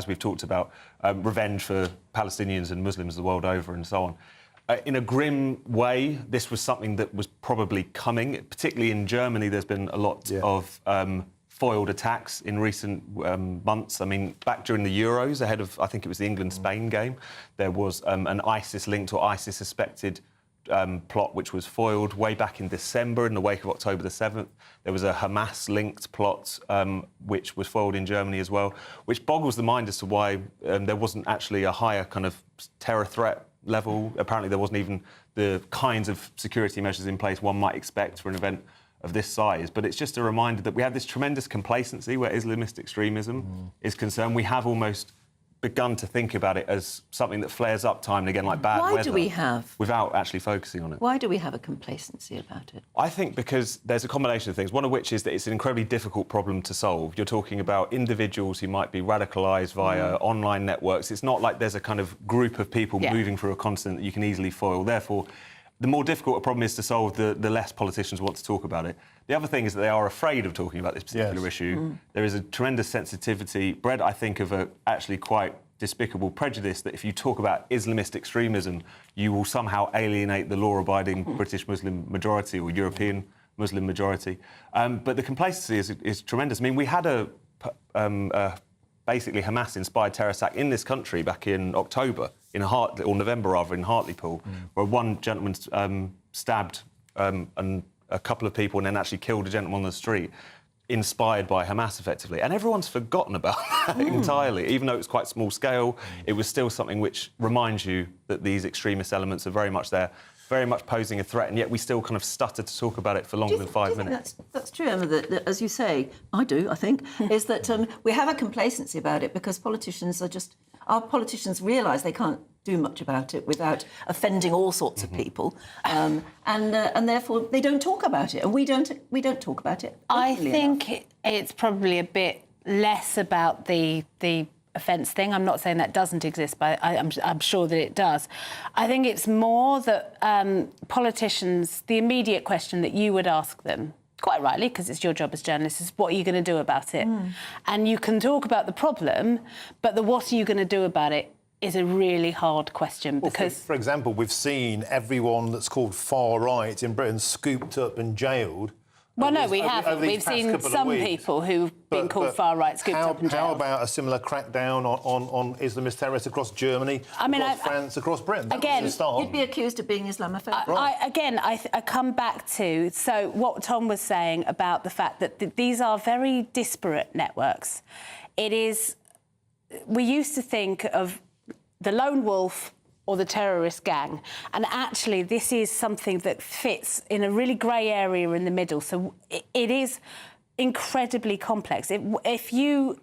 we've talked about, revenge for Palestinians and Muslims the world over and so on. In a grim way, this was something that was probably coming. Particularly in Germany, there's been a lot of foiled attacks in recent months. I mean, back during the Euros, ahead of, I think it was the England-Spain game, there was an ISIS-linked or ISIS-suspected plot which was foiled way back in December in the wake of October the 7th. There was a Hamas-linked plot which was foiled in Germany as well, which boggles the mind as to why there wasn't actually a higher kind of terror threat level. Apparently there wasn't even the kinds of security measures in place one might expect for an event of this size. But it's just a reminder that we have this tremendous complacency where Islamist extremism is concerned. We have almost begun to think about it as something that flares up time and again like bad weather. Why do we have? Without actually focusing on it. Why do we have a complacency about it? I think because there's a combination of things, one of which is that it's an incredibly difficult problem to solve. You're talking about individuals who might be radicalised via online networks. It's not like there's a kind of group of people moving through a continent that you can easily foil. Therefore, the more difficult a problem is to solve, the less politicians want to talk about it. The other thing is that they are afraid of talking about this particular issue. There is a tremendous sensitivity, bred, I think, of a actually quite despicable prejudice that if you talk about Islamist extremism, you will somehow alienate the law-abiding British Muslim majority or European Muslim majority. But the complacency is tremendous. I mean, we had a basically Hamas-inspired terror attack in this country back in October, or November rather, in Hartlepool, where one gentleman stabbed and a couple of people and then actually killed a gentleman on the street, inspired by Hamas, effectively. And everyone's forgotten about that entirely. Even though it was quite small scale, it was still something which reminds you that these extremist elements are very much there, very much posing a threat, and yet we still kind of stutter to talk about it for longer than 5 minutes. That's true, Emma, that, as you say, I do, I think, is that we have a complacency about it because our politicians realise they can't do much about it without offending all sorts of people, and therefore they don't talk about it, and we don't talk about it. I think it's probably a bit less about the offence thing. I'm not saying that doesn't exist, but I'm sure that it does. I think it's more that politicians, the immediate question that you would ask them, quite rightly, because it's your job as journalists, is what are you going to do about it? And you can talk about the problem, but the what are you going to do about it is a really hard question because... For example, we've seen everyone that's called far right in Britain scooped up and jailed. Well, no, we haven't. We've seen some people who've been called far right scooped up and jailed. How about a similar crackdown on Islamist terrorists across Germany, across France, across Britain? Again, you'd be accused of being Islamophobic. I come back to what Tom was saying about the fact that these are very disparate networks. We used to think of the lone wolf or the terrorist gang. And actually, this is something that fits in a really grey area in the middle. So it is incredibly complex. If you...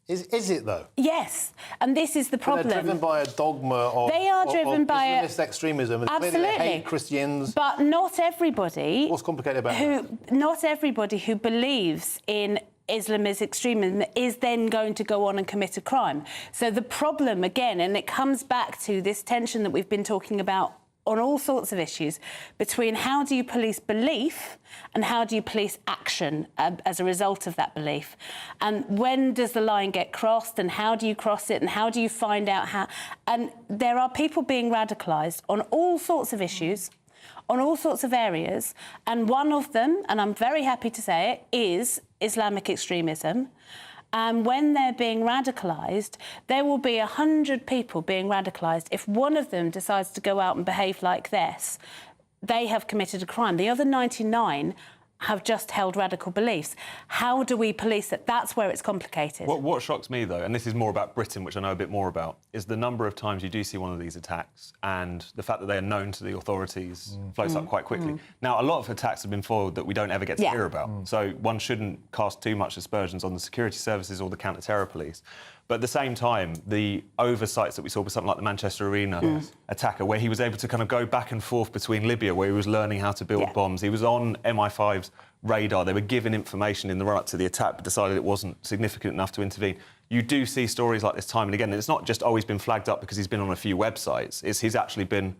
Is it, though? Yes. And this is the problem. They're driven by a dogma of Islamist extremism. And absolutely. They hate Christians. But not everybody... What's complicated about that? Not everybody who believes in Islamist extremism is then going to go on and commit a crime. So the problem, again, and it comes back to this tension that we've been talking about on all sorts of issues, between how do you police belief and how do you police action as a result of that belief. And when does the line get crossed and how do you cross it and how do you find out how... And there are people being radicalised on all sorts of issues, on all sorts of areas, and one of them, and I'm very happy to say it, is Islamic extremism. And when they're being radicalised, there will be 100 people being radicalised. If one of them decides to go out and behave like this, they have committed a crime. The other 99 have just held radical beliefs. How do we police it? That's where it's complicated. What shocks me, though, and this is more about Britain, which I know a bit more about, is the number of times you do see one of these attacks and the fact that they are known to the authorities floats up quite quickly. Now, a lot of attacks have been foiled that we don't ever get to hear about, so one shouldn't cast too much aspersions on the security services or the counter-terror police. But at the same time, the oversights that we saw with something like the Manchester Arena attacker, where he was able to kind of go back and forth between Libya, where he was learning how to build bombs. He was on MI5's radar. They were given information in the run-up to the attack, but decided it wasn't significant enough to intervene. You do see stories like this time and again. And it's not just, he's been flagged up because he's been on a few websites. He's actually been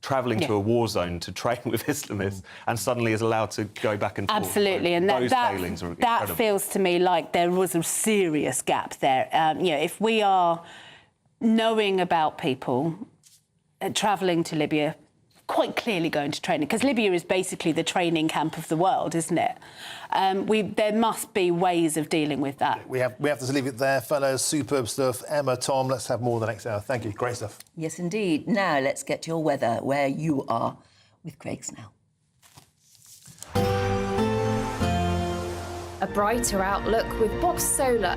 travelling to a war zone to train with Islamists and suddenly is allowed to go back and forth. Absolutely, and that feels to me like there was a serious gap there. If we are knowing about people travelling to Libya, quite clearly going to training, because Libya is basically the training camp of the world, isn't it? There must be ways of dealing with that. We have to leave it there, fellas. Superb stuff. Emma, Tom, let's have more the next hour. Thank you. Great stuff. Yes, indeed. Now let's get to your weather, where you are, with Craig Snell. A brighter outlook with Box Solar,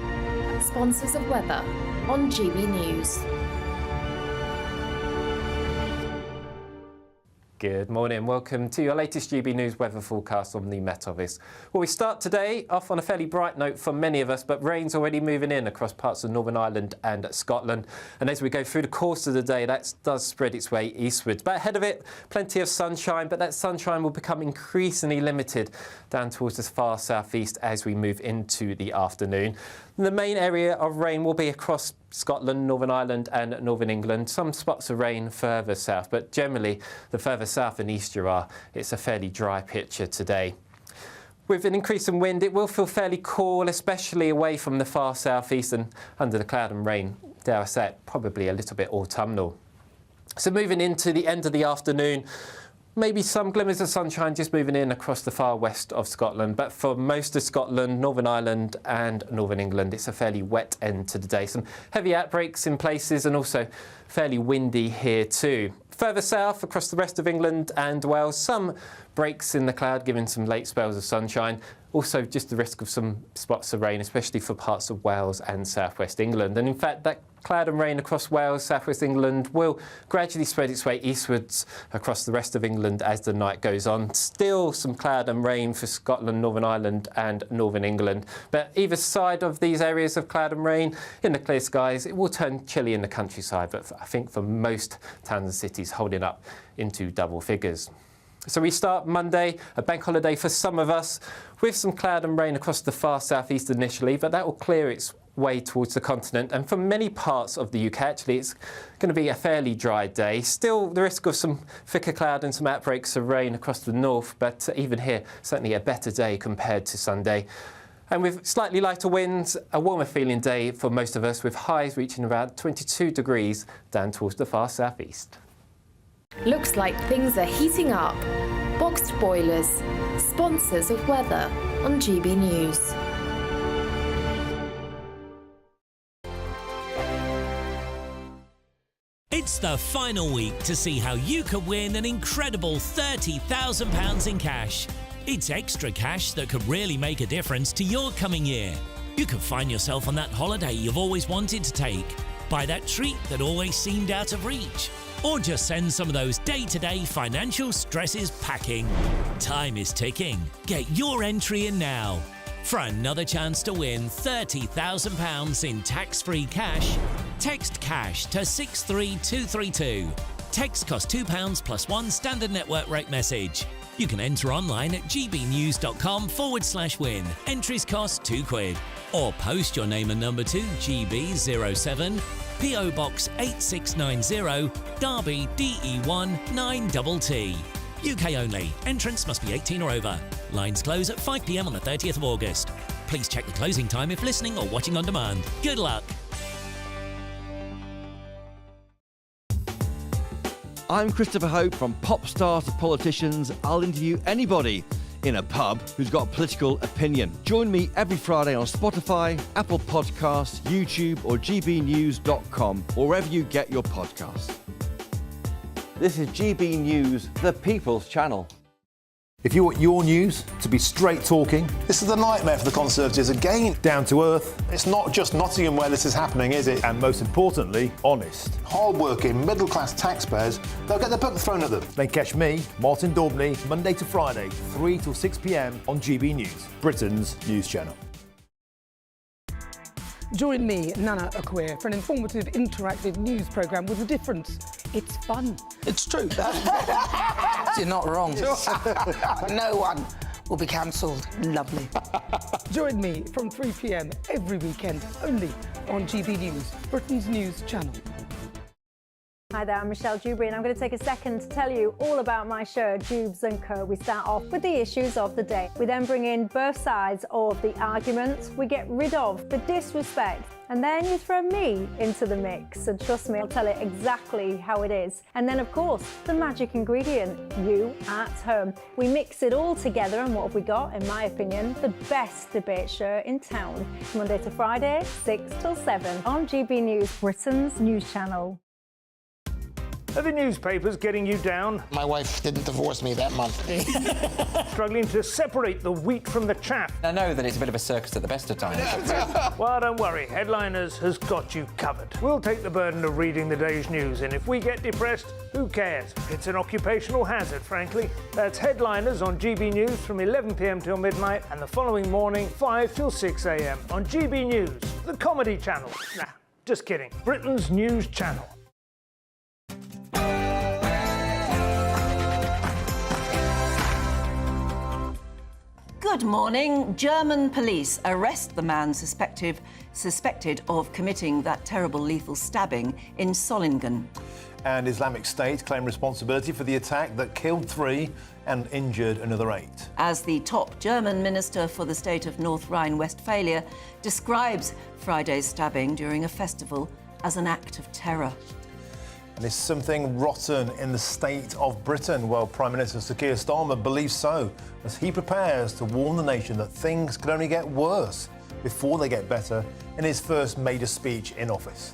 sponsors of weather on GB News. Good morning. Welcome to your latest GB News weather forecast on the Met Office. Well, we start today off on a fairly bright note for many of us, but rain's already moving in across parts of Northern Ireland and Scotland. And as we go through the course of the day, that does spread its way eastwards. But ahead of it, plenty of sunshine, but that sunshine will become increasingly limited down towards the far southeast as we move into the afternoon. The main area of rain will be across Scotland, Northern Ireland and Northern England. Some spots of rain further south, but generally the further south and east you are, it's a fairly dry picture today. With an increase in wind, it will feel fairly cool, especially away from the far southeast and under the cloud and rain, dare I say it, probably a little bit autumnal. So moving into the end of the afternoon, maybe some glimmers of sunshine just moving in across the far west of Scotland, but for most of Scotland, Northern Ireland and Northern England, it's a fairly wet end to the day. Some heavy outbreaks in places and also fairly windy here too. Further south, across the rest of England and Wales, some breaks in the cloud, giving some late spells of sunshine. Also just the risk of some spots of rain, especially for parts of Wales and southwest England. And in fact, that cloud and rain across Wales, southwest England will gradually spread its way eastwards across the rest of England as the night goes on. Still some cloud and rain for Scotland, Northern Ireland and Northern England. But either side of these areas of cloud and rain, in the clear skies, it will turn chilly in the countryside. But I think for most towns and cities, holding up into double figures. So we start Monday, a bank holiday for some of us, with some cloud and rain across the far southeast initially, but that will clear its way towards the continent. And for many parts of the UK, actually, it's going to be a fairly dry day. Still the risk of some thicker cloud and some outbreaks of rain across the north, but even here, certainly a better day compared to Sunday. And with slightly lighter winds, a warmer feeling day for most of us, with highs reaching around 22 degrees down towards the far southeast. Looks like things are heating up. Boxed Boilers, sponsors of weather on GB News. It's the final week to see how you could win an incredible £30,000 in cash. It's extra cash that could really make a difference to your coming year. You could find yourself on that holiday you've always wanted to take, buy that treat that always seemed out of reach, or just send some of those day-to-day financial stresses packing. Time is ticking. Get your entry in now. For another chance to win £30,000 in tax-free cash, text CASH to 63232. Text costs £2 plus one standard network rate message. You can enter online at gbnews.com/win. Entries cost £2. Or post your name and number to GB07, PO Box 8690, Derby DE1 9TT. UK only. Entrance must be 18 or over. Lines close at 5 p.m. on the 30th of August. Please check the closing time if listening or watching on demand. Good luck. I'm Christopher Hope. From pop stars to politicians, I'll interview anybody in a pub who's got a political opinion. Join me every Friday on Spotify, Apple Podcasts, YouTube or gbnews.com, or wherever you get your podcasts. This is GB News, the People's Channel. If you want your news to be straight talking, this is a nightmare for the Conservatives again. Down to earth. It's not just Nottingham where this is happening, is it? And most importantly, honest. Hard-working, middle-class taxpayers, they'll get their book thrown at them. Then catch me, Martin Daubney, Monday to Friday, 3 till 6 p.m. on GB News, Britain's news channel. Join me, Nana Akweer, for an informative, interactive news programme with a difference. It's fun. It's true. You're not wrong. No one will be cancelled. Lovely. Join me from 3 p.m. every weekend, only on GB News, Britain's news channel. Hi there, I'm Michelle Dewberry and I'm going to take a second to tell you all about my show, Dubes & Co. We start off with the issues of the day. We then bring in both sides of the argument. We get rid of the disrespect And then you throw me into the mix, and trust me, I'll tell it exactly how it is. And then, of course, the magic ingredient, you at home. We mix it all together, and what have we got? In my opinion, the best debate show in town. Monday to Friday, 6 till 7 on GB News, Britain's news channel. Are the newspapers getting you down? My wife didn't divorce me that month. Struggling to separate the wheat from the chaff? I know that it's a bit of a circus at the best of times. Well, don't worry, Headliners has got you covered. We'll take the burden of reading the day's news, and if we get depressed, who cares? It's an occupational hazard, frankly. That's Headliners on GB News from 11 p.m. till midnight, and the following morning, 5 till 6 a.m. on GB News, the comedy channel. Nah, just kidding. Britain's news channel. Good morning. German police arrest the man suspected of committing that terrible lethal stabbing in Solingen. And Islamic State claim responsibility for the attack that killed 3 and injured another 8. As the top German minister for the state of North Rhine-Westphalia describes Friday's stabbing during a festival as an act of terror. And is something rotten in the state of Britain? Well, Prime Minister Sir Keir Starmer believes so, as he prepares to warn the nation that things could only get worse before they get better in his first major speech in office.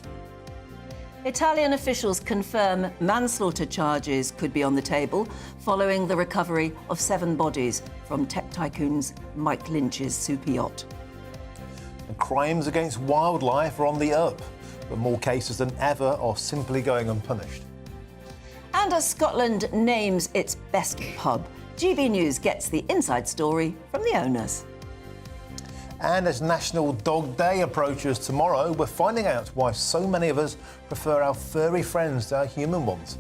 Italian officials confirm manslaughter charges could be on the table following the recovery of 7 bodies from tech tycoon's Mike Lynch's Superyacht. And crimes against wildlife are on the up, but more cases than ever are simply going unpunished. And as Scotland names its best pub, GB News gets the inside story from the owners. And as National Dog Day approaches tomorrow, we're finding out why so many of us prefer our furry friends to our human ones.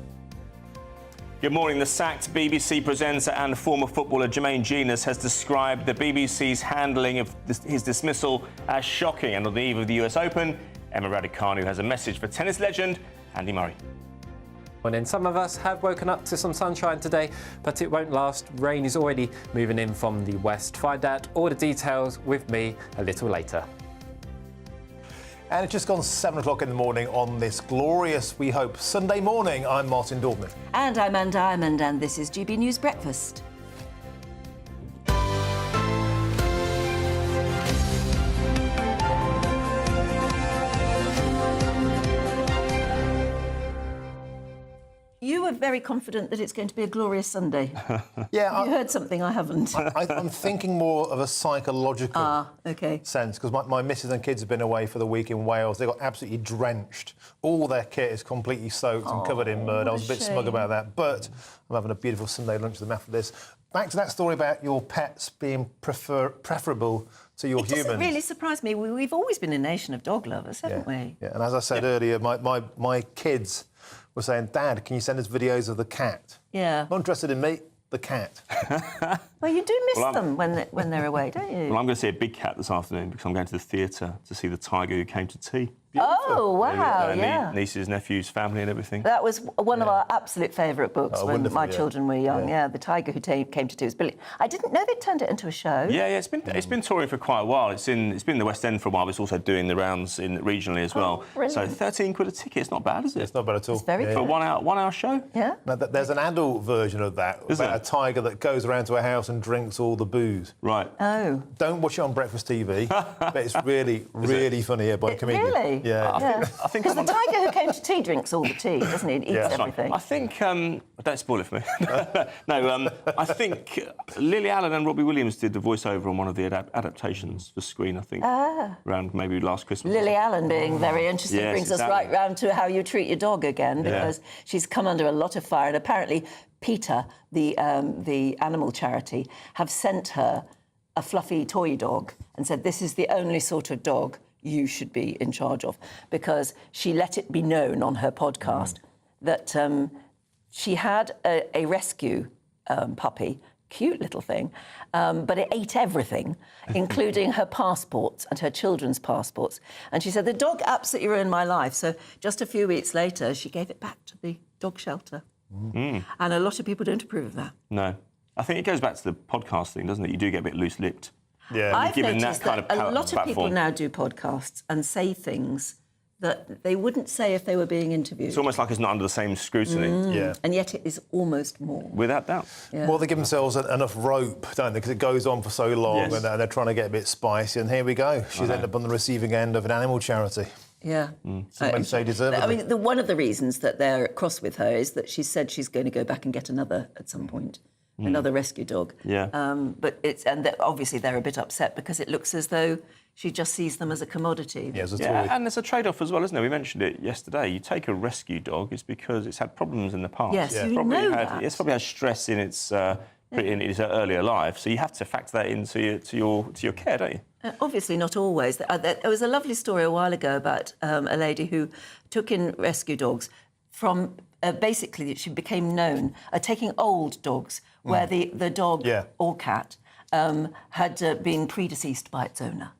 Good morning. The sacked BBC presenter and former footballer Jermaine Jenas has described the BBC's handling of his dismissal as shocking. And on the eve of the US Open, Emma Raducanu has a message for tennis legend Andy Murray. And then some of us have woken up to some sunshine today, but it won't last. Rain is already moving in from the west. Find out all the details with me a little later. And it's just gone 7 o'clock in the morning on this glorious, we hope, Sunday morning. I'm Martin Daubney. And I'm Anne Diamond, and this is GB News Breakfast. You were very confident that it's going to be a glorious Sunday. Yeah, you heard something I haven't. I'm thinking more of a psychological sense, because my missus and kids have been away for the week in Wales. They got absolutely drenched. All their kit is completely soaked and covered in mud. I was a bit smug about that, but I'm having a beautiful Sunday lunch with them after this. Back to that story about your pets being preferable to your humans. It really surprised me. We've always been a nation of dog lovers, haven't we? Yeah, and as I said earlier, my kids were saying, Dad, can you send us videos of the cat? Yeah. Not interested in me, the cat. Well, you do miss them when they're away, don't you? Well, I'm going to see a big cat this afternoon because I'm going to the theatre to see the tiger who came to tea. Oh, wow, Nieces, nephews, family and everything. That was one of our absolute favourite books when my children were young. Yeah, The Tiger Who Came to Tea was brilliant. I didn't know they'd turned it into a show. Yeah, it's been touring for quite a while. It's been in the West End for a while, but it's also doing the rounds regionally as well. So 13 quid a ticket, it's not bad, is it? It's not bad at all. It's very good. For a one-hour show? Yeah. Now, there's an adult version of that, about a tiger that goes around to a house and drinks all the booze. Right. Oh. Don't watch it on breakfast TV, but it's really, really funny by a comedian. Really? Yeah. I think because the tiger who came to tea drinks all the tea, doesn't he? It eats everything. Right. I think... don't spoil it for me. I think Lily Allen and Robbie Williams did the voiceover on one of the adaptations for screen, I think, around maybe last Christmas. Lily Allen being very interesting brings us right round to how you treat your dog again, because she's come under a lot of fire. And apparently PETA, the animal charity, have sent her a fluffy toy dog and said, this is the only sort of dog you should be in charge of, because she let it be known on her podcast that she had a rescue puppy, cute little thing, but it ate everything, including her passports and her children's passports. And she said, the dog absolutely ruined my life. So just a few weeks later, she gave it back to the dog shelter. And a lot of people don't approve of that. No. I think it goes back to the podcast thing, doesn't it? You do get a bit loose-lipped. Yeah, I've given that noticed kind of a lot of people platform. now do podcasts and say things that they wouldn't say if they were being interviewed. It's almost like it's not under the same scrutiny. Yeah. And yet it is almost more. Without doubt. Yeah. Well, they give themselves enough rope, don't they? Because it goes on for so long, Yes. and they're trying to get a bit spicy. And here we go. She's ended up on the receiving end of an animal charity. Yeah. Some may say deservedly. I mean, one of the reasons that they're cross with her is that she said she's going to go back and get another at some point, another rescue dog. Yeah. But obviously they're a bit upset because it looks as though she just sees them as a commodity. Yeah, as a toy. Yeah, and there's a trade-off as well, isn't there? We mentioned it yesterday. You take a rescue dog, it's because it's had problems in the past. Yes, It's you probably know had, that. It's probably had stress in its earlier life, so you have to factor that into your care, don't you? Obviously not always. There was a lovely story a while ago about a lady who took in rescue dogs from... basically, she became known taking old dogs where the dog or cat had been predeceased by its owner.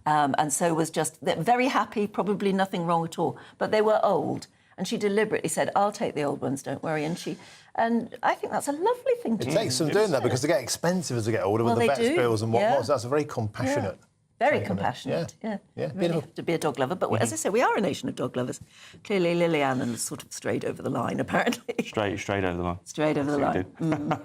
And so was just very happy, probably nothing wrong at all. But they were old. And she deliberately said, I'll take the old ones, don't worry. And I think that's a lovely thing to do. It takes some doing that because they get expensive as they get older with the they vet's do. bills and whatnot. Yeah. So that's a very compassionate. Very compassionate, yeah. Yeah, Really have to be a dog lover. But as I say, we are a nation of dog lovers. Clearly, Liliane has sort of strayed over the line, apparently. Straight over the line. Straight over the line.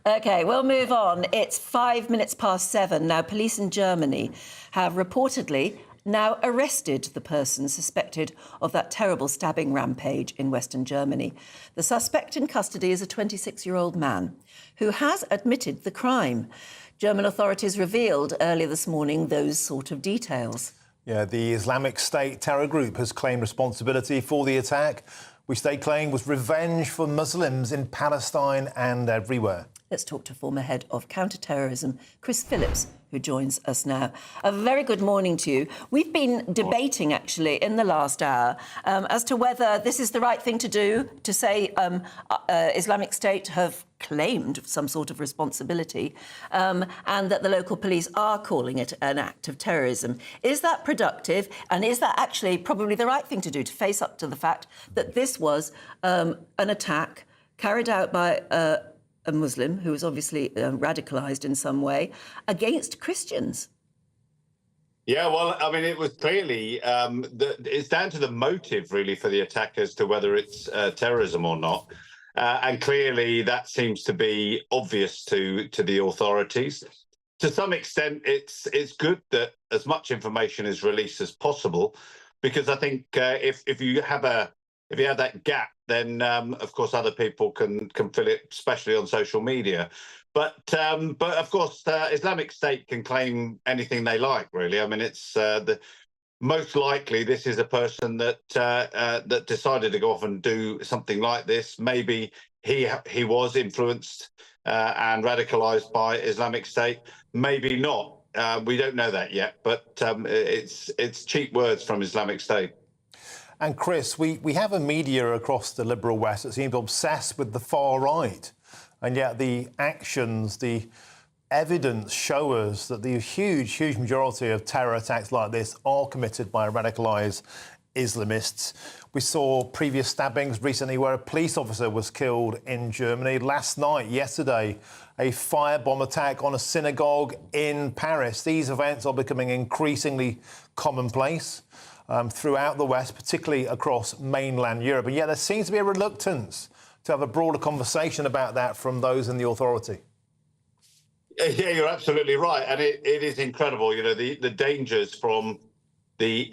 OK, we'll move on. It's 7:05 now. Police in Germany have reportedly now arrested the person suspected of that terrible stabbing rampage in Western Germany. The suspect in custody is a 26-year-old man who has admitted the crime. German authorities revealed earlier this morning those sort of details. Yeah, the Islamic State terror group has claimed responsibility for the attack, which they claim was revenge for Muslims in Palestine and everywhere. Let's talk to former head of Counter-terrorism, Chris Phillips, who joins us now. A very good morning to you. We've been debating, actually, in the last hour as to whether this is the right thing to do, to say Islamic State have claimed some sort of responsibility and that the local police are calling it an act of terrorism. Is that productive? And is that actually probably the right thing to do, to face up to the fact that this was an attack carried out by a Muslim who was obviously radicalised in some way against Christians? Yeah, well, I mean, it was clearly it's down to the motive, really, for the attack as to whether it's terrorism or not. And clearly that seems to be obvious to the authorities. To some extent, it's good that as much information is released as possible, because I think if you have that gap, then of course other people can fill it, especially on social media. But of course, Islamic State can claim anything they like, really. I mean, it's most likely this is a person that that decided to go off and do something like this. Maybe he was influenced and radicalised by Islamic State. Maybe not. We don't know that yet. But it's cheap words from Islamic State. And Chris, we have a media across the liberal West that seems obsessed with the far right, and yet the actions, the evidence show us that the huge majority of terror attacks like this are committed by radicalised Islamists. We saw previous stabbings recently where a police officer was killed in Germany. Last night, yesterday, a firebomb attack on a synagogue in Paris. These events are becoming increasingly commonplace throughout the West, particularly across mainland Europe. And yet there seems to be a reluctance to have a broader conversation about that from those in the authority. Yeah, you're absolutely right. And it is incredible, you know, the dangers from the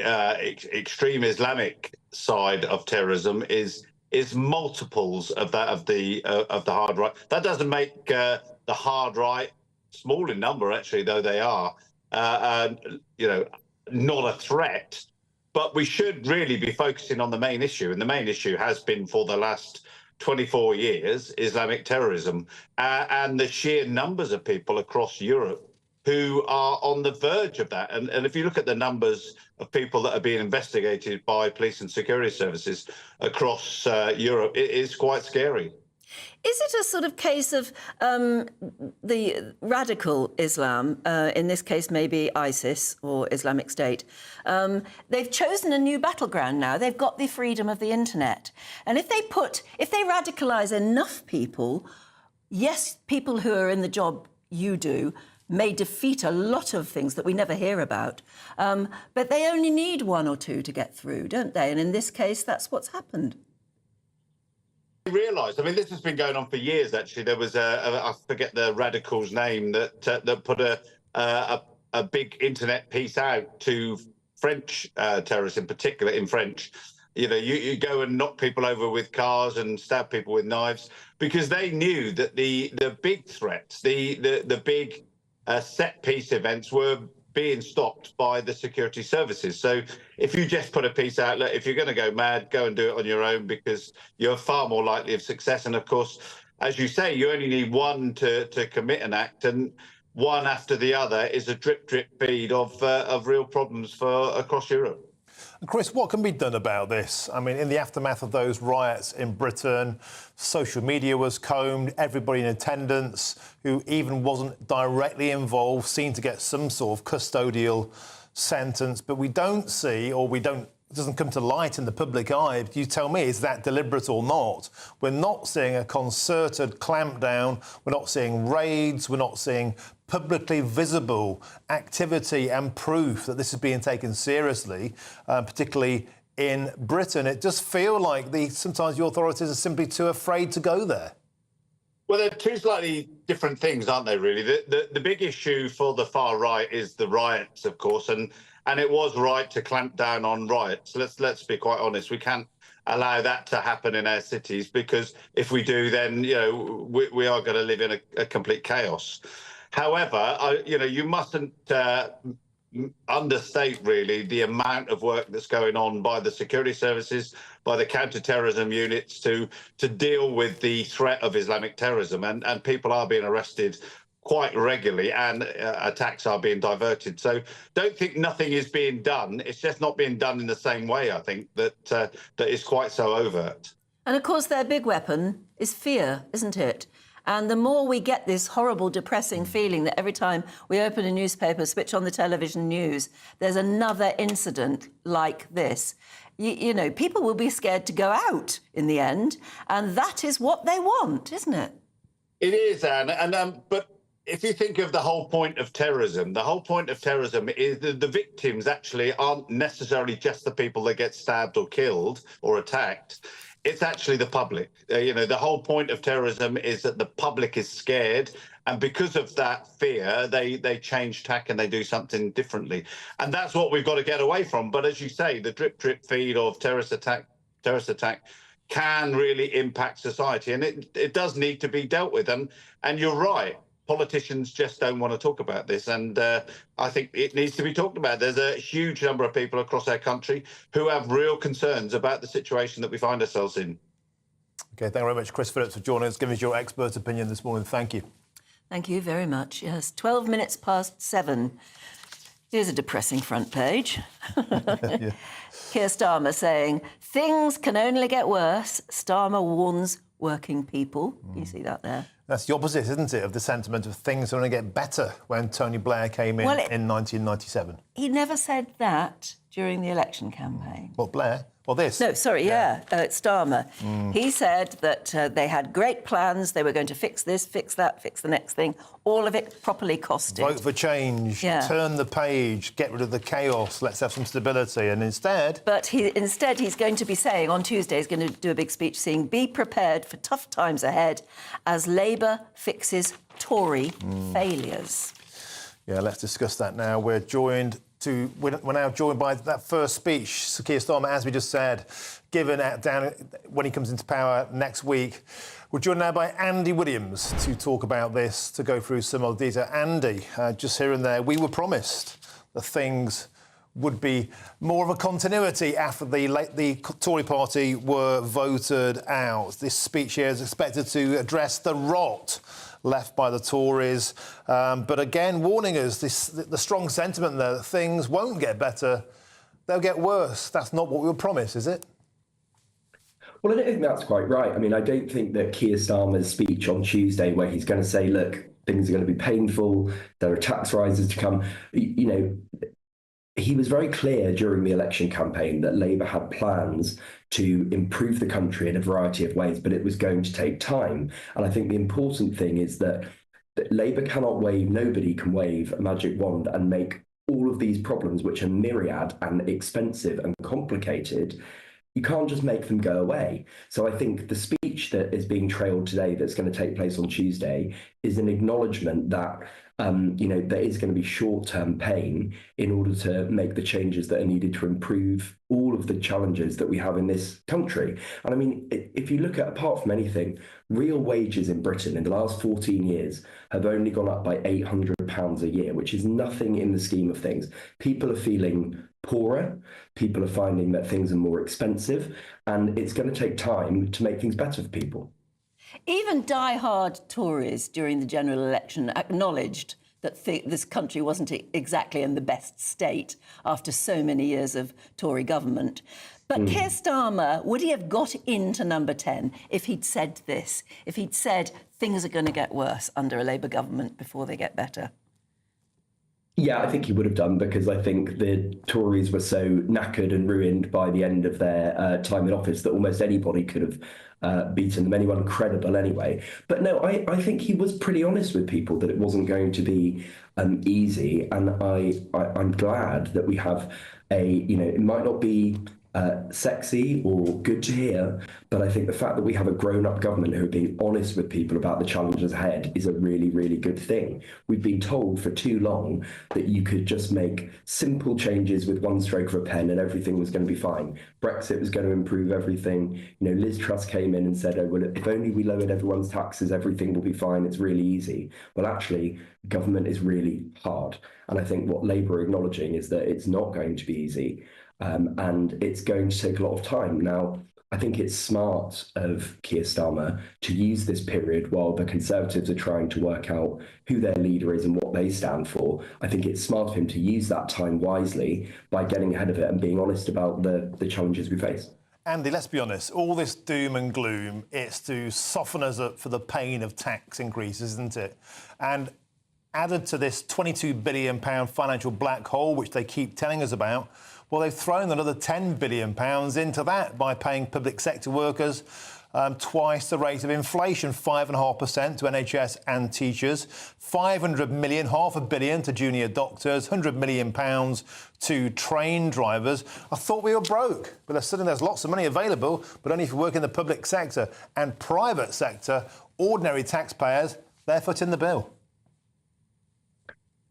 extreme Islamic side of terrorism is multiples of that of the hard right. That doesn't make the hard right, small in number actually, though they are, you know, not a threat. But we should really be focusing on the main issue, and the main issue has been for the last 24 years Islamic terrorism, and the sheer numbers of people across Europe who are on the verge of that. And if you look at the numbers of people that are being investigated by police and security services across Europe, it is quite scary. Is it a sort of case of the radical Islam, in this case maybe ISIS or Islamic State, they've chosen a new battleground now. They've got the freedom of the internet. And if they radicalise enough people, yes, people who are in the job you do, may defeat a lot of things that we never hear about. But they only need one or two to get through, don't they? And in this case, that's what's happened. Realised. I mean, this has been going on for years. Actually, there was I forget the radical's name that put a big internet piece out to French terrorists, in particular, in French. You know, you go and knock people over with cars and stab people with knives, because they knew that the big threats, the big set piece events were being stopped by the security services. So if you just put a piece out, look, if you're going to go mad, go and do it on your own, because you're far more likely of success. And of course, as you say, you only need one to commit an act, and one after the other is a drip feed of real problems for across Europe. Chris, what can be done about this? I mean, in the aftermath of those riots in Britain, social media was combed, everybody in attendance who even wasn't directly involved seemed to get some sort of custodial sentence, but we don't see, or it doesn't come to light in the public eye. You tell me, is that deliberate or not? We're not seeing a concerted clampdown. We're not seeing raids. We're not seeing publicly visible activity and proof that this is being taken seriously, particularly in Britain. It does feel like sometimes the authorities are simply too afraid to go there. Well, they're two slightly different things, aren't they, really? The big issue for the far right is the riots, of course, and it was right to clamp down on riots. Let's be quite honest. We can't allow that to happen in our cities, because if we do, then we are going to live in a complete chaos. However, you mustn't understate really the amount of work that's going on by the security services, by the counter-terrorism units to deal with the threat of Islamic terrorism, and people are being arrested quite regularly, and attacks are being diverted. So don't think nothing is being done. It's just not being done in the same way, I think, that is quite so overt. And of course, their big weapon is fear, isn't it? And the more we get this horrible, depressing feeling that every time we open a newspaper, switch on the television news, there's another incident like this. You know, people will be scared to go out in the end, and that is what they want, isn't it? It is, Anne. But if you think of the whole point of terrorism, is the victims actually aren't necessarily just the people that get stabbed or killed or attacked. It's actually the public. The whole point of terrorism is that the public is scared, and because of that fear, they change tack and they do something differently. And that's what we've got to get away from. But as you say, the drip feed of terrorist attack can really impact society, and it does need to be dealt with. And you're right. Politicians just don't want to talk about this, and I think it needs to be talked about. There's a huge number of people across our country who have real concerns about the situation that we find ourselves in. OK, thank you very much, Chris Phillips, for joining us, giving us your expert opinion this morning. Thank you. Thank you very much. Yes, 12 minutes past 7. Here's a depressing front page. Yeah. Keir Starmer saying, things can only get worse. Starmer warns working people. You see that there? That's the opposite, isn't it, of the sentiment of things are going to get better when Tony Blair came in 1997. He never said that during the election campaign. What, Blair? Well, this? No, sorry, it's Starmer. He said that they had great plans. They were going to fix this, fix that, fix the next thing. All of it properly costed. Vote for change, turn the page, get rid of the chaos, let's have some stability. And instead... But he's going to be saying, on Tuesday, he's going to do a big speech saying, be prepared for tough times ahead as Labour fixes Tory failures. Yeah, let's discuss that now. We're now joined by that first speech, Sir Keir Starmer, as we just said, given down when he comes into power next week. We're joined now by Andy Williams to talk about this, to go through some of the detail. Andy, just here and there, we were promised that things would be more of a continuity after the Tory party were voted out. This speech here is expected to address the rot left by the Tories, but again warning us the strong sentiment there that things won't get better, they'll get worse. That's not what we were promised, is it? Well, I don't think that's quite right. I mean, I don't think that Keir Starmer's speech on Tuesday, where he's going to say, look, things are going to be painful, there are tax rises to come, he was very clear during the election campaign that Labour had plans to improve the country in a variety of ways, but it was going to take time. And I think the important thing is that Labour cannot wave, nobody can wave a magic wand and make all of these problems, which are myriad and expensive and complicated, you can't just make them go away. So I think the speech that is being trailed today, that's going to take place on Tuesday, is an acknowledgement that there is going to be short-term pain in order to make the changes that are needed to improve all of the challenges that we have in this country. And I mean, if you look at, apart from anything, real wages in Britain in the last 14 years have only gone up by £800 a year, which is nothing in the scheme of things. People are feeling poorer, people are finding that things are more expensive, and it's going to take time to make things better for people. Even die-hard Tories during the general election acknowledged that this country wasn't exactly in the best state after so many years of Tory government. But Keir Starmer, would he have got into number 10 if he'd said this, if he'd said things are going to get worse under a Labour government before they get better? Yeah, I think he would have done, because I think the Tories were so knackered and ruined by the end of their time in office that almost anybody could have beaten them, anyone credible anyway. But no, I think he was pretty honest with people that it wasn't going to be easy. And I'm glad that we have it might not be sexy or good to hear, but I think the fact that we have a grown-up government who are being honest with people about the challenges ahead is a really, really good thing. We've been told for too long that you could just make simple changes with one stroke of a pen and everything was going to be fine. Brexit was going to improve everything. Liz Truss came in and said, oh, well, if only we lowered everyone's taxes, everything will be fine. It's really easy. Well, actually, government is really hard. And I think what Labour are acknowledging is that it's not going to be easy. And it's going to take a lot of time. Now, I think it's smart of Keir Starmer to use this period while the Conservatives are trying to work out who their leader is and what they stand for. I think it's smart of him to use that time wisely by getting ahead of it and being honest about the challenges we face. Andy, let's be honest, all this doom and gloom, it's to soften us up for the pain of tax increases, isn't it? And added to this £22 billion financial black hole, which they keep telling us about, well, they've thrown another £10 billion into that by paying public sector workers twice the rate of inflation, 5.5% to NHS and teachers, 500 million, £500 million to junior doctors, £100 million to train drivers. I thought we were broke, but suddenly there's lots of money available, but only if you work in the public sector and private sector. Ordinary taxpayers, they're footing the bill.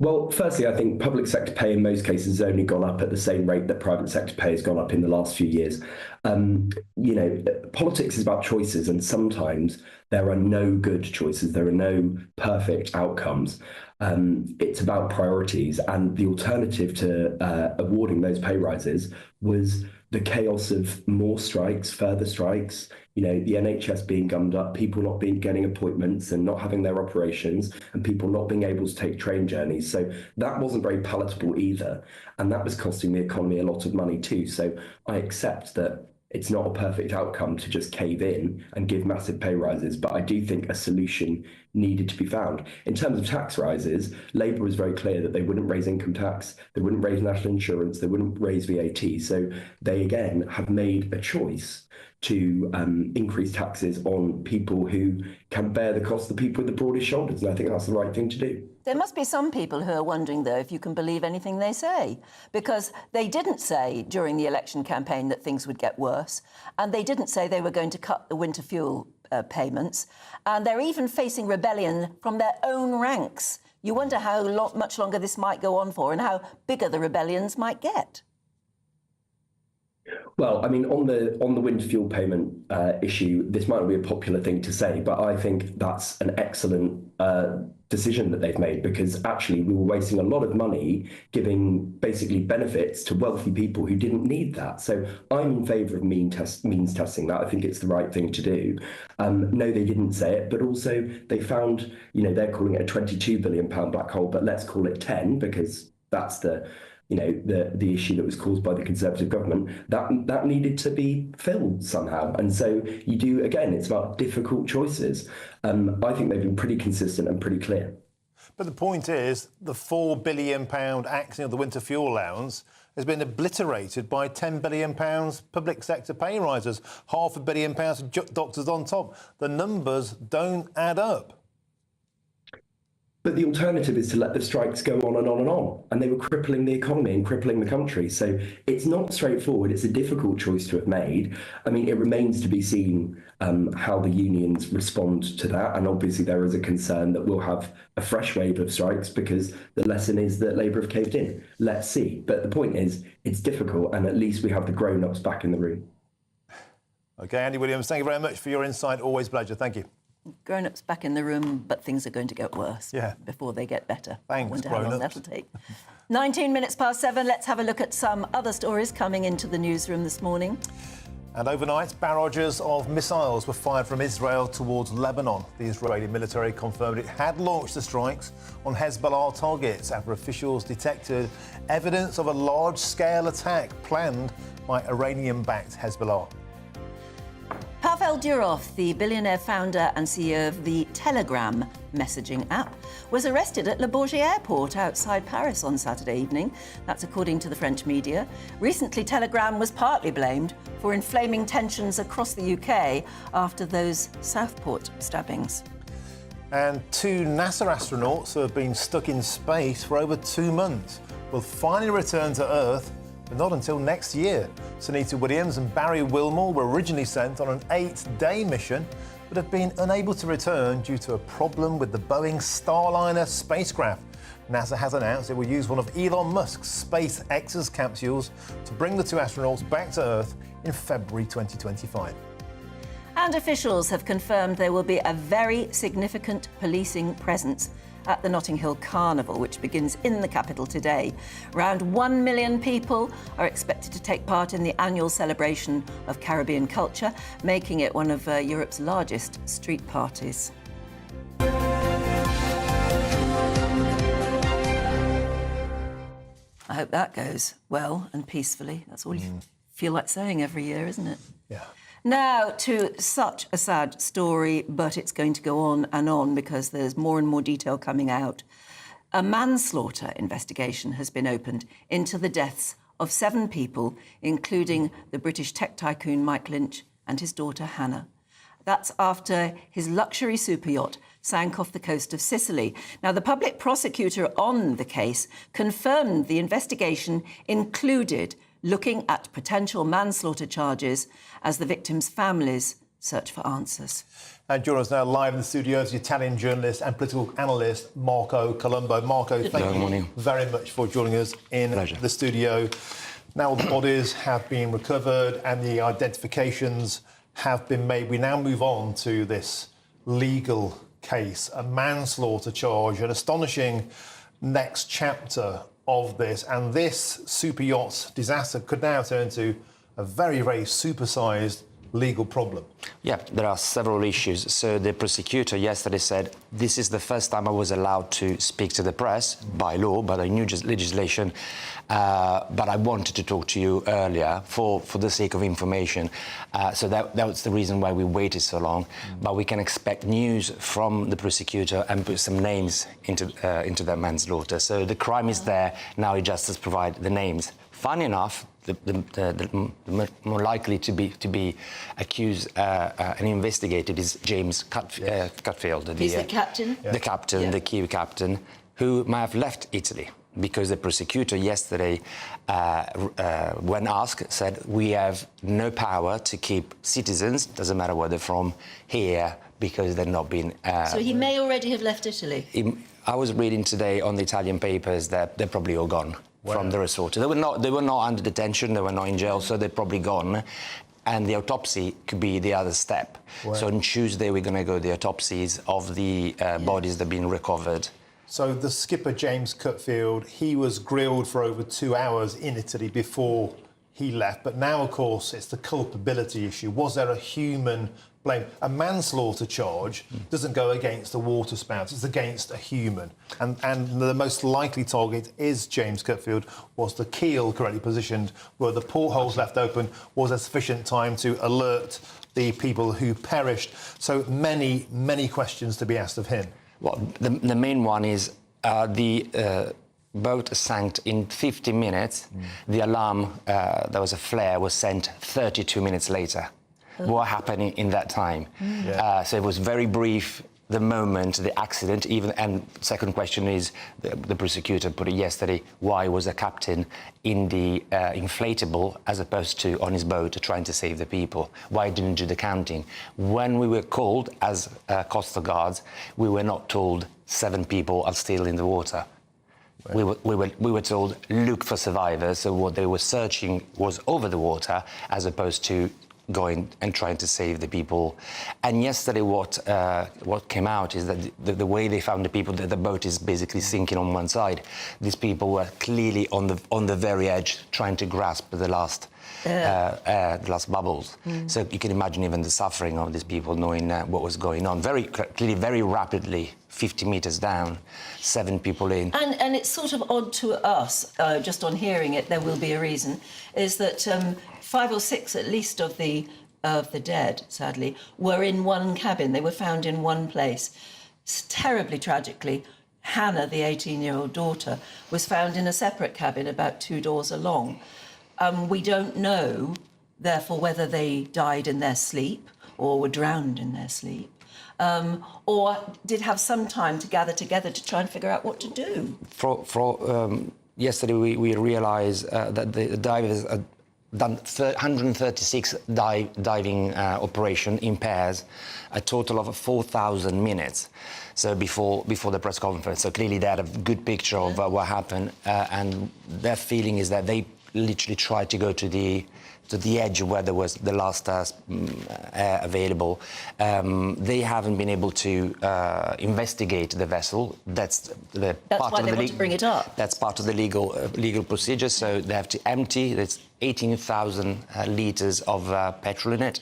Well, firstly, I think public sector pay in most cases has only gone up at the same rate that private sector pay has gone up in the last few years. Politics is about choices, and sometimes there are no good choices. There are no perfect outcomes. It's about priorities, and the alternative to awarding those pay rises was the chaos of more strikes, further strikes, the NHS being gummed up, people not getting appointments and not having their operations, and people not being able to take train journeys. So that wasn't very palatable either. And that was costing the economy a lot of money too. So I accept that it's not a perfect outcome to just cave in and give massive pay rises, but I do think a solution needed to be found. In terms of tax rises, Labour was very clear that they wouldn't raise income tax, they wouldn't raise national insurance, they wouldn't raise VAT. So they, again, have made a choice to increase taxes on people who can bear the cost, the people with the broadest shoulders. And I think that's the right thing to do. There must be some people who are wondering, though, if you can believe anything they say, because they didn't say during the election campaign that things would get worse, and they didn't say they were going to cut the winter fuel payments, and they're even facing rebellion from their own ranks. You wonder how much longer this might go on for and how bigger the rebellions might get. Well, I mean, on the winter fuel payment issue, this might not be a popular thing to say, but I think that's an excellent decision that they've made, because actually we were wasting a lot of money giving basically benefits to wealthy people who didn't need that. So I'm in favour of means testing that. I think it's the right thing to do. No, they didn't say it, but also they found, they're calling it a £22 billion black hole, but let's call it 10, because that's the issue that was caused by the Conservative government, that needed to be filled somehow. And so you do, again, it's about difficult choices. I think they've been pretty consistent and pretty clear. But the point is, the £4 billion axing of the winter fuel allowance has been obliterated by £10 billion public sector pay rises, £500 million to doctors on top. The numbers don't add up. But the alternative is to let the strikes go on and on and on. And they were crippling the economy and crippling the country. So it's not straightforward. It's a difficult choice to have made. I mean, it remains to be seen how the unions respond to that. And obviously there is a concern that we'll have a fresh wave of strikes because the lesson is that Labour have caved in. Let's see. But the point is, it's difficult. And at least we have the grown-ups back in the room. OK, Andy Williams, thank you very much for your insight. Always a pleasure. Thank you. Grown-ups back in the room, but things are going to get worse before they get better. Thanks, I wonder how long grown-ups. that'll take. 19 minutes past 7. Let's have a look at some other stories coming into the newsroom this morning. And overnight, barrages of missiles were fired from Israel towards Lebanon. The Israeli military confirmed it had launched the strikes on Hezbollah targets after officials detected evidence of a large-scale attack planned by Iranian-backed Hezbollah. Pavel Durov, the billionaire founder and CEO of the Telegram messaging app, was arrested at Le Bourget Airport outside Paris on Saturday evening. That's according to the French media. Recently, Telegram was partly blamed for inflaming tensions across the UK after those Southport stabbings. And 2 NASA astronauts who have been stuck in space for over 2 months will finally return to Earth, but not until next year. Sunita Williams and Barry Wilmore were originally sent on an 8-day mission, but have been unable to return due to a problem with the Boeing Starliner spacecraft. NASA has announced it will use one of Elon Musk's SpaceX's capsules to bring the 2 astronauts back to Earth in February 2025. And officials have confirmed there will be a very significant policing presence at the Notting Hill Carnival, which begins in the capital today. Around 1 million people are expected to take part in the annual celebration of Caribbean culture, making it one of Europe's largest street parties. I hope that goes well and peacefully. That's all you feel like saying every year, isn't it? Yeah. Now to such a sad story, but it's going to go on because there's more and more detail coming out. A manslaughter investigation has been opened into the deaths of 7 people, including the British tech tycoon Mike Lynch and his daughter Hannah. That's after his luxury super yacht sank off the coast of Sicily. Now, the public prosecutor on the case confirmed the investigation included looking at potential manslaughter charges as the victims' families search for answers. And joining us now live in the studio is the Italian journalist and political analyst Marco Colombo. Marco, thank you very much for joining us in the studio. Now the bodies have been recovered and the identifications have been made. We now move on to this legal case, a manslaughter charge, an astonishing next chapter of this. And this super yacht disaster could now turn to a very, very supersized legal problem. Yeah, there are several issues. So the prosecutor yesterday said, this is the first time I was allowed to speak to the press by law, by the new legislation, but I wanted to talk to you earlier for the sake of information. So that was the reason why we waited so long. But we can expect news from the prosecutor and put some names into that manslaughter. So the crime is there, now he just has to provide the names. Funny enough, the more likely to be accused and investigated is James Cutfield. He's the captain? The captain, the key captain, who might have left Italy because the prosecutor yesterday, when asked, said, we have no power to keep citizens, doesn't matter where they're from, here because they've not been... So he may already have left Italy? I was reading today on the Italian papers that they're probably all gone. From the resort. They were not under detention, they were not in jail, so they're probably gone. And the autopsy could be the other step. Wow. So on Tuesday, we're going to go the autopsies of the bodies that have been recovered. So the skipper, James Cutfield, he was grilled for over 2 hours in Italy before he left. But now, of course, it's the culpability issue. Was there a human blame? A manslaughter charge doesn't go against a water spout, it's against a human. And the most likely target is James Cutfield. Was the keel correctly positioned? Were the portholes left open? Was there sufficient time to alert the people who perished? So many, many questions to be asked of him. Well, the main one is the boat sank in 50 minutes. The alarm, there was a flare, was sent 32 minutes later. What happened in that time? So it was very brief. the moment, the accident, even, and second question is, the prosecutor put it yesterday, why was a captain in the inflatable as opposed to on his boat trying to save the people? Why didn't do the counting? When we were called as coastal guards, we were not told 7 people are still in the water. We were told, look for survivors, so what they were searching was over the water as opposed to going and trying to save the people. And yesterday what came out is that the way they found the people, that the boat is basically sinking on one side. These people were clearly on the very edge, trying to grasp the last bubbles. So you can imagine even the suffering of these people, knowing what was going on. Clearly, very rapidly, 50 meters down, 7 people in. And it's sort of odd to us, just on hearing it, there will be a reason, is that 5 or 6 at least of the dead, sadly, were in one cabin. They were found in one place. Terribly tragically, Hannah, the 18-year-old daughter, was found in a separate cabin about 2 doors along. We don't know, therefore, whether they died in their sleep or were drowned in their sleep, or did have some time to gather together to try and figure out what to do. Yesterday, we realised that the divers had done 136 diving operation in pairs, a total of 4,000 minutes. So before the press conference, so clearly they had a good picture of what happened, and their feeling is that they literally tried to go to the edge where there was the last air available. They haven't been able to investigate the vessel. That's part why of they the want to bring it up. That's part of the legal procedure. So they have to empty. There's 18,000 litres of petrol in it.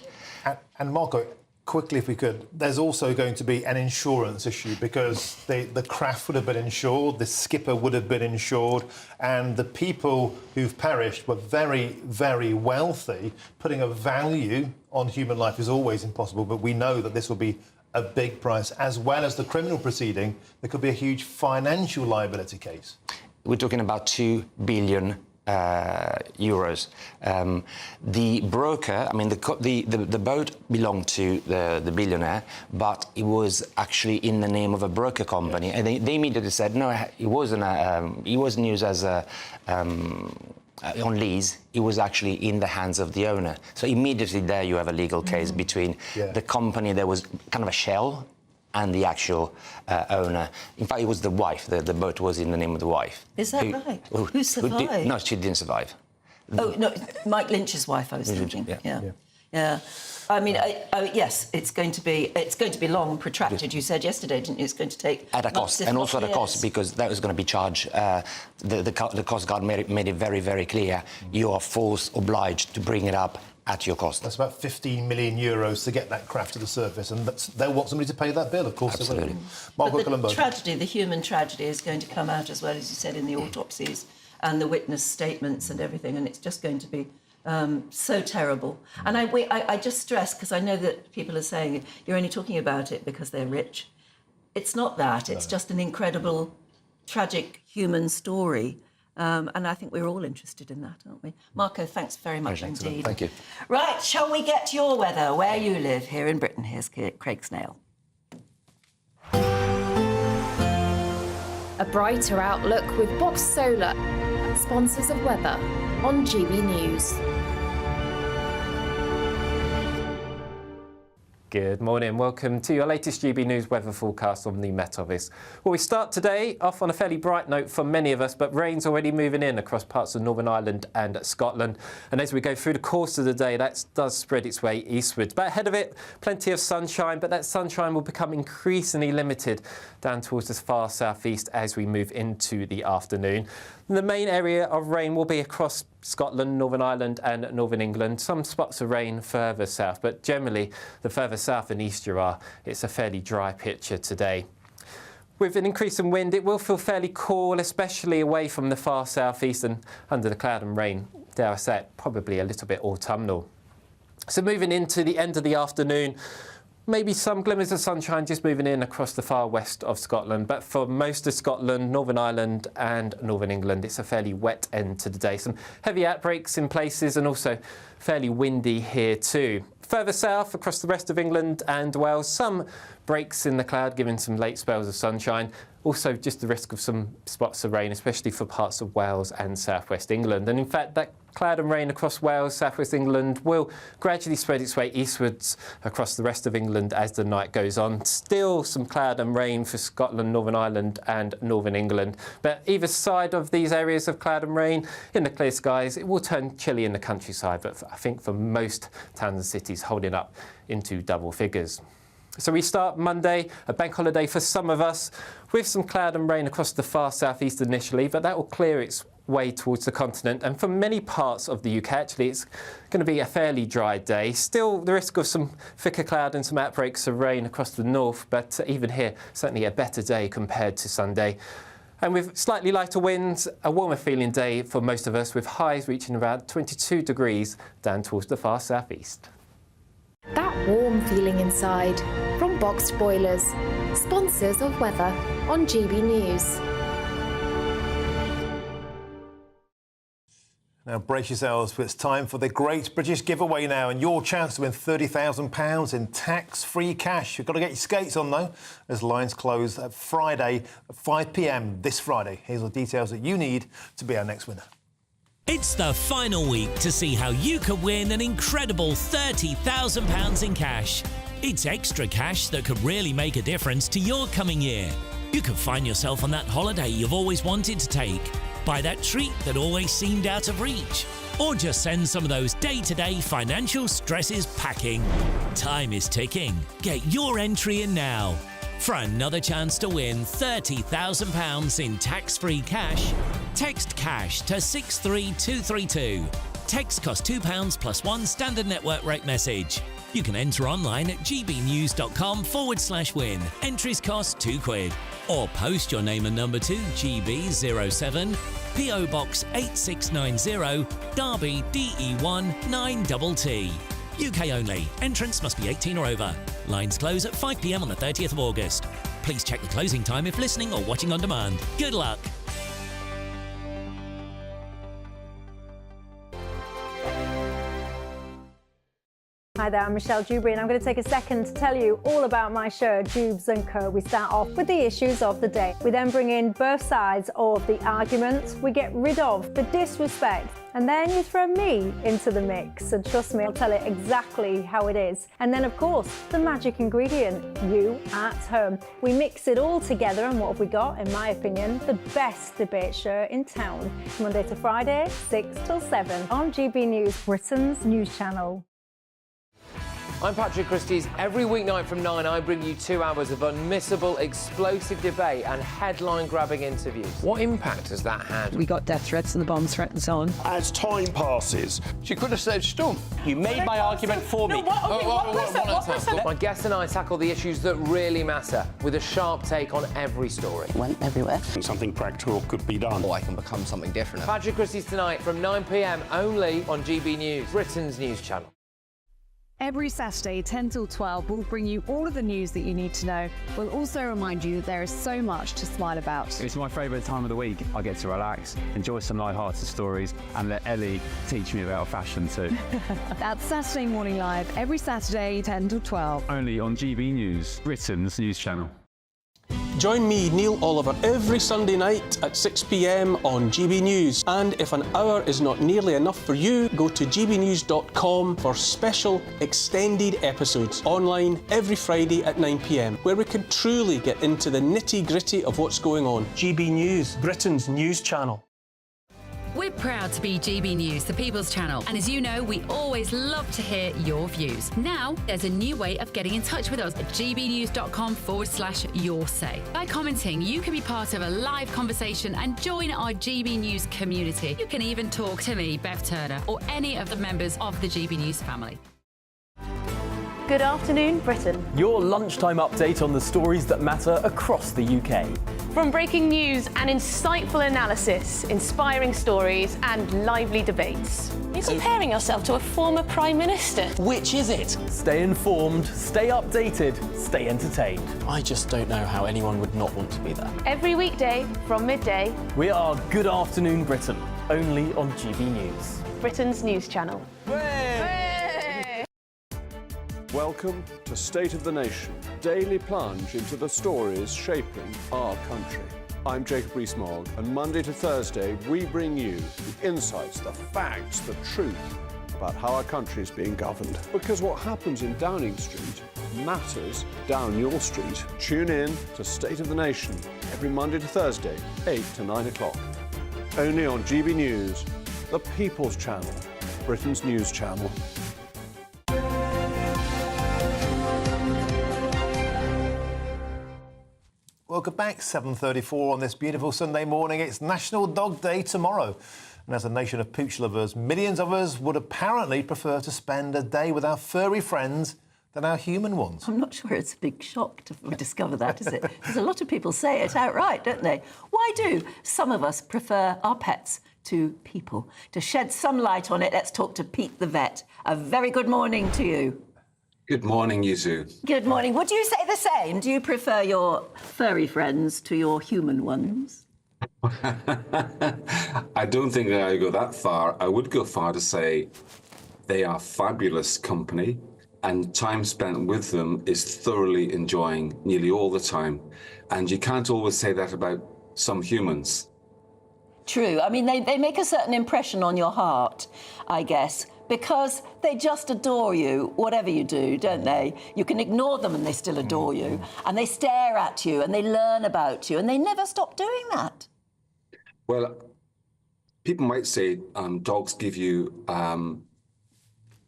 And Marco, quickly, if we could, there's also going to be an insurance issue because the craft would have been insured, the skipper would have been insured, and the people who've perished were very, very wealthy. Putting a value on human life is always impossible, but we know that this will be a big price, as well as the criminal proceeding. There could be a huge financial liability case. We're talking about 2 billion euros. The broker, I mean, the boat belonged to the billionaire, but it was actually in the name of a broker company, and they immediately said no, it wasn't. It wasn't used as on lease. It was actually in the hands of the owner. So immediately there you have a legal case between the company that was kind of a shell and the actual owner. In fact, it was the wife. The boat was in the name of the wife. Is that right? Who survived? No, she didn't survive. Oh, no, Mike Lynch's wife, I was thinking. Yeah. I mean, yes, it's going to be long and protracted. You said yesterday, didn't you? It's going to take at a cost, and also at a cost, because that was going to be charged. The Coast Guard made it very, very clear. You are obliged to bring it up at your cost. That's about 15 million euros to get that craft to the surface, and they'll want somebody to pay that bill, of course. Absolutely. But the tragedy, the human tragedy, is going to come out as well, as you said, in the autopsies and the witness statements and everything, and it's just going to be so terrible. And I just stress, because I know that people are saying you're only talking about it because they're rich. It's not that. It's just an incredible, tragic human story. And I think we're all interested in that, aren't we? Marco, thanks very much indeed. Thank you. Right, shall we get to your weather, where you live here in Britain? Here's Craig Snail. A brighter outlook with Box Solar, sponsors of weather on GB News. Good morning. Welcome to your latest GB News weather forecast on the Met Office. Well, we start today off on a fairly bright note for many of us, but rain's already moving in across parts of Northern Ireland and Scotland. And as we go through the course of the day, that does spread its way eastwards. But ahead of it, plenty of sunshine, but that sunshine will become increasingly limited down towards the far southeast as we move into the afternoon. The main area of rain will be across Scotland, Northern Ireland and Northern England. Some spots of rain further south, but generally the further south and east you are, it's a fairly dry picture today. With an increase in wind, it will feel fairly cool, especially away from the far southeast and under the cloud and rain, dare I say it, probably a little bit autumnal. So moving into the end of the afternoon, maybe some glimmers of sunshine just moving in across the far west of Scotland, but for most of Scotland, Northern Ireland and Northern England, it's a fairly wet end to the day. Some heavy outbreaks in places and also fairly windy here too. Further south, across the rest of England and Wales, some breaks in the cloud, giving some late spells of sunshine. Also, just the risk of some spots of rain, especially for parts of Wales and southwest England. And in fact, that cloud and rain across Wales, southwest England, will gradually spread its way eastwards across the rest of England as the night goes on. Still some cloud and rain for Scotland, Northern Ireland and Northern England. But either side of these areas of cloud and rain, in the clear skies, it will turn chilly in the countryside. But I think for most towns and cities, holding up into double figures. So we start Monday, a bank holiday for some of us, with some cloud and rain across the far southeast initially, but that will clear its way towards the continent. And for many parts of the UK, actually, it's going to be a fairly dry day. Still, the risk of some thicker cloud and some outbreaks of rain across the north, but even here, certainly a better day compared to Sunday. And with slightly lighter winds, a warmer feeling day for most of us, with highs reaching around 22 degrees down towards the far southeast. That warm feeling inside from Boxed Boilers, sponsors of weather on GB News. Now brace yourselves, but it's time for the Great British Giveaway now, and your chance to win £30,000 in tax-free cash. You've got to get your skates on, though, as lines close at Friday at 5 p.m. this Friday. Here's the details that you need to be our next winner. It's the final week to see how you could win an incredible £30,000 in cash. It's extra cash that could really make a difference to your coming year. You could find yourself on that holiday you've always wanted to take, buy that treat that always seemed out of reach, or just send some of those day-to-day financial stresses packing. Time is ticking. Get your entry in now. For another chance to win £30,000 in tax-free cash, text CASH to 63232. Text costs £2 plus one standard network rate message. You can enter online at gbnews.com/win. Entries cost £2. Or post your name and number to GB07, PO Box 8690, Derby DE1 9TT. UK only. Entrance must be 18 or over. Lines close at 5 p.m. on the 30th of August. Please check the closing time if listening or watching on demand. Good luck. Hi there, I'm Michelle Dewberry, and I'm going to take a second to tell you all about my show, Jubes & Co. We start off with the issues of the day. We then bring in both sides of the argument. We get rid of the disrespect. And then you throw me into the mix. And trust me, I'll tell it exactly how it is. And then, of course, the magic ingredient, you at home. We mix it all together, and what have we got? In my opinion, the best debate show in town. Monday to Friday, 6 till 7 on GB News, Britain's news channel. I'm Patrick Christie's. Every weeknight from 9, I bring you 2 hours of unmissable, explosive debate and headline-grabbing interviews. What impact has that had? We got death threats and the bomb threat and so on. As time passes, she could have said Stump. You made my argument for me. My guests and I tackle the issues that really matter, with a sharp take on every story. Went everywhere. Something practical could be done. Or I can become something different. Patrick Christie's tonight from 9 p.m. only on GB News, Britain's news channel. Every Saturday, 10 till 12, we'll bring you all of the news that you need to know. We'll also remind you that there is so much to smile about. It's my favourite time of the week. I get to relax, enjoy some light-hearted stories, and let Ellie teach me about fashion too. That's Saturday Morning Live, every Saturday, 10 till 12. Only on GB News, Britain's news channel. Join me, Neil Oliver, every Sunday night at 6 p.m. on GB News. And if an hour is not nearly enough for you, go to gbnews.com for special extended episodes online every Friday at 9 p.m, where we can truly get into the nitty-gritty of what's going on. GB News, Britain's news channel. We're proud to be GB News, the People's Channel. And as you know, we always love to hear your views. Now, there's a new way of getting in touch with us at gbnews.com/yoursay. By commenting, you can be part of a live conversation and join our GB News community. You can even talk to me, Bev Turner, or any of the members of the GB News family. Good afternoon, Britain. Your lunchtime update on the stories that matter across the UK. From breaking news and insightful analysis, inspiring stories and lively debates. You're comparing yourself to a former Prime Minister. Which is it? Stay informed, stay updated, stay entertained. I just don't know how anyone would not want to be there. Every weekday from midday. We are Good Afternoon Britain, only on GB News. Britain's news channel. Welcome to State of the Nation, daily plunge into the stories shaping our country. I'm Jacob Rees-Mogg, and Monday to Thursday we bring you the insights, the facts, the truth about how our country is being governed. Because what happens in Downing Street matters down your street. Tune in to State of the Nation every Monday to Thursday, 8 to 9 o'clock. Only on GB News, the People's Channel, Britain's news channel. Welcome back, 7:34 on this beautiful Sunday morning. It's National Dog Day tomorrow. And as a nation of pooch lovers, millions of us would apparently prefer to spend a day with our furry friends than our human ones. I'm not sure it's a big shock to discover that, is it? Because a lot of people say it outright, don't they? Why do some of us prefer our pets to people? To shed some light on it, let's talk to Pete the vet. A very good morning to you. Good morning, Yuzu. Good morning. Would you say the same? Do you prefer your furry friends to your human ones? I don't think I would go that far. I would go far to say they are fabulous company, and time spent with them is thoroughly enjoying nearly all the time. And you can't always say that about some humans. True. I mean, they make a certain impression on your heart, I guess, because they just adore you, whatever you do, don't they? You can ignore them and they still adore you, and they stare at you and they learn about you, and they never stop doing that. Well, people might say dogs give you